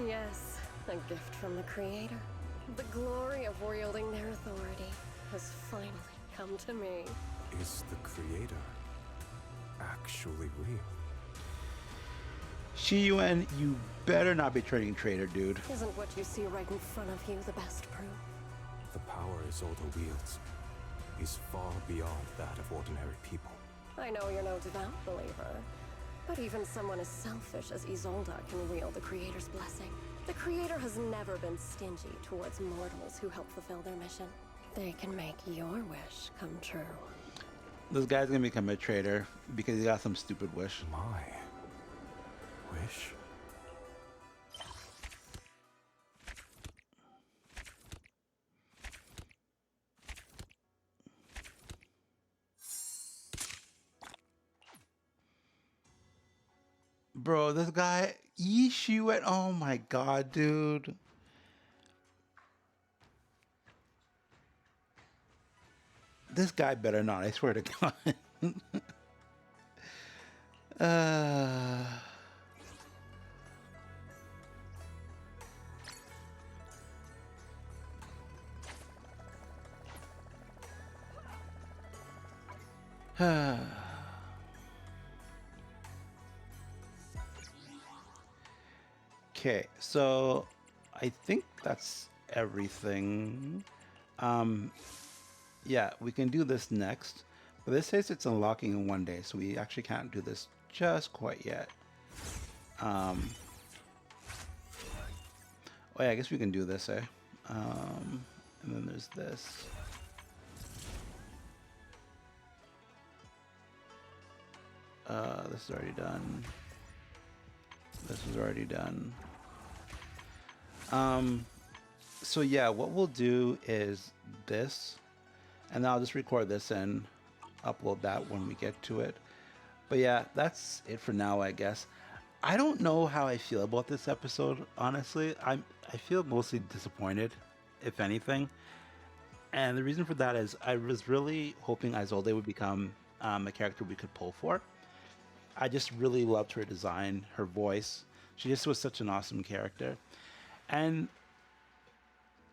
Yes, a gift from the Creator. The glory of wielding their authority has finally come to me. Is the Creator actually real? Shiyuan, you better not be turning traitor, dude. Isn't what you see right in front of you the best proof? The power Isolde wields is far beyond that of ordinary people. I know you're no devout believer, but even someone as selfish as Isolde can wield the Creator's blessing. The Creator has never been stingy towards mortals who help fulfill their mission. They can make your wish come true. This guy's gonna become a traitor because he got some stupid wish. My wish? Bro, this guy, Yishu, oh my god, dude. This guy better not, I swear to God. Uh, okay, so I think that's everything. Um, yeah, we can do this next. But this says it's unlocking in 1 day, so we actually can't do this just quite yet. Oh yeah, I guess we can do this, eh? And then there's this. This is already done. This is already done. So yeah, what we'll do is this, and I'll just record this and upload that when we get to it. But yeah, that's it for now, I guess. I don't know how I feel about this episode, honestly. I feel mostly disappointed, if anything. And the reason for that is I was really hoping Isolde would become a character we could pull for. I just really loved her design, her voice. She just was such an awesome character. And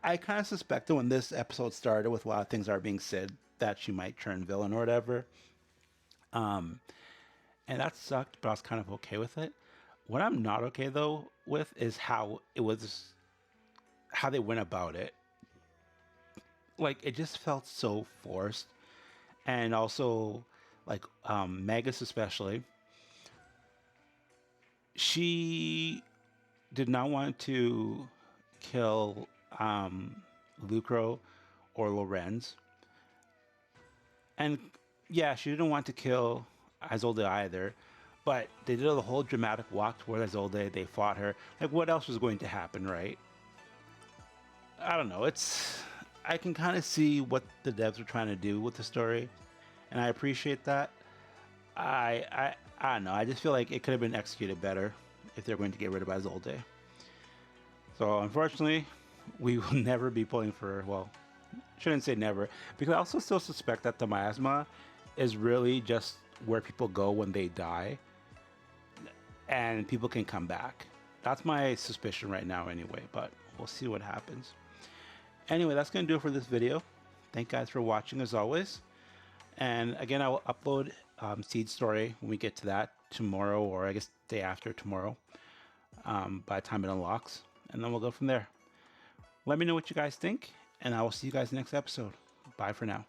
I kind of suspected when this episode started with a lot of things that are being said that she might turn villain or whatever. And that sucked, but I was kind of okay with it. What I'm not okay though with is how they went about it. Like, it just felt so forced. And also, like, Magus especially, she did not want to kill Lucro or Lorenz. And yeah, she didn't want to kill Isolde either. But they did a whole dramatic walk toward Isolde. They fought her. Like, what else was going to happen, right? I don't know. I can kind of see what the devs were trying to do with the story, and I appreciate that. I don't know. I just feel like it could have been executed better if they're going to get rid of Isolde. So unfortunately, we will never be pulling for, well, shouldn't say never, because I also still suspect that the miasma is really just where people go when they die, and people can come back. That's my suspicion right now anyway, but we'll see what happens. Anyway, that's going to do it for this video. Thank you guys for watching as always. And again, I will upload Seed Story when we get to that tomorrow, or I guess day after tomorrow, by the time it unlocks. And then we'll go from there. Let me know what you guys think, and I will see you guys next episode. Bye for now.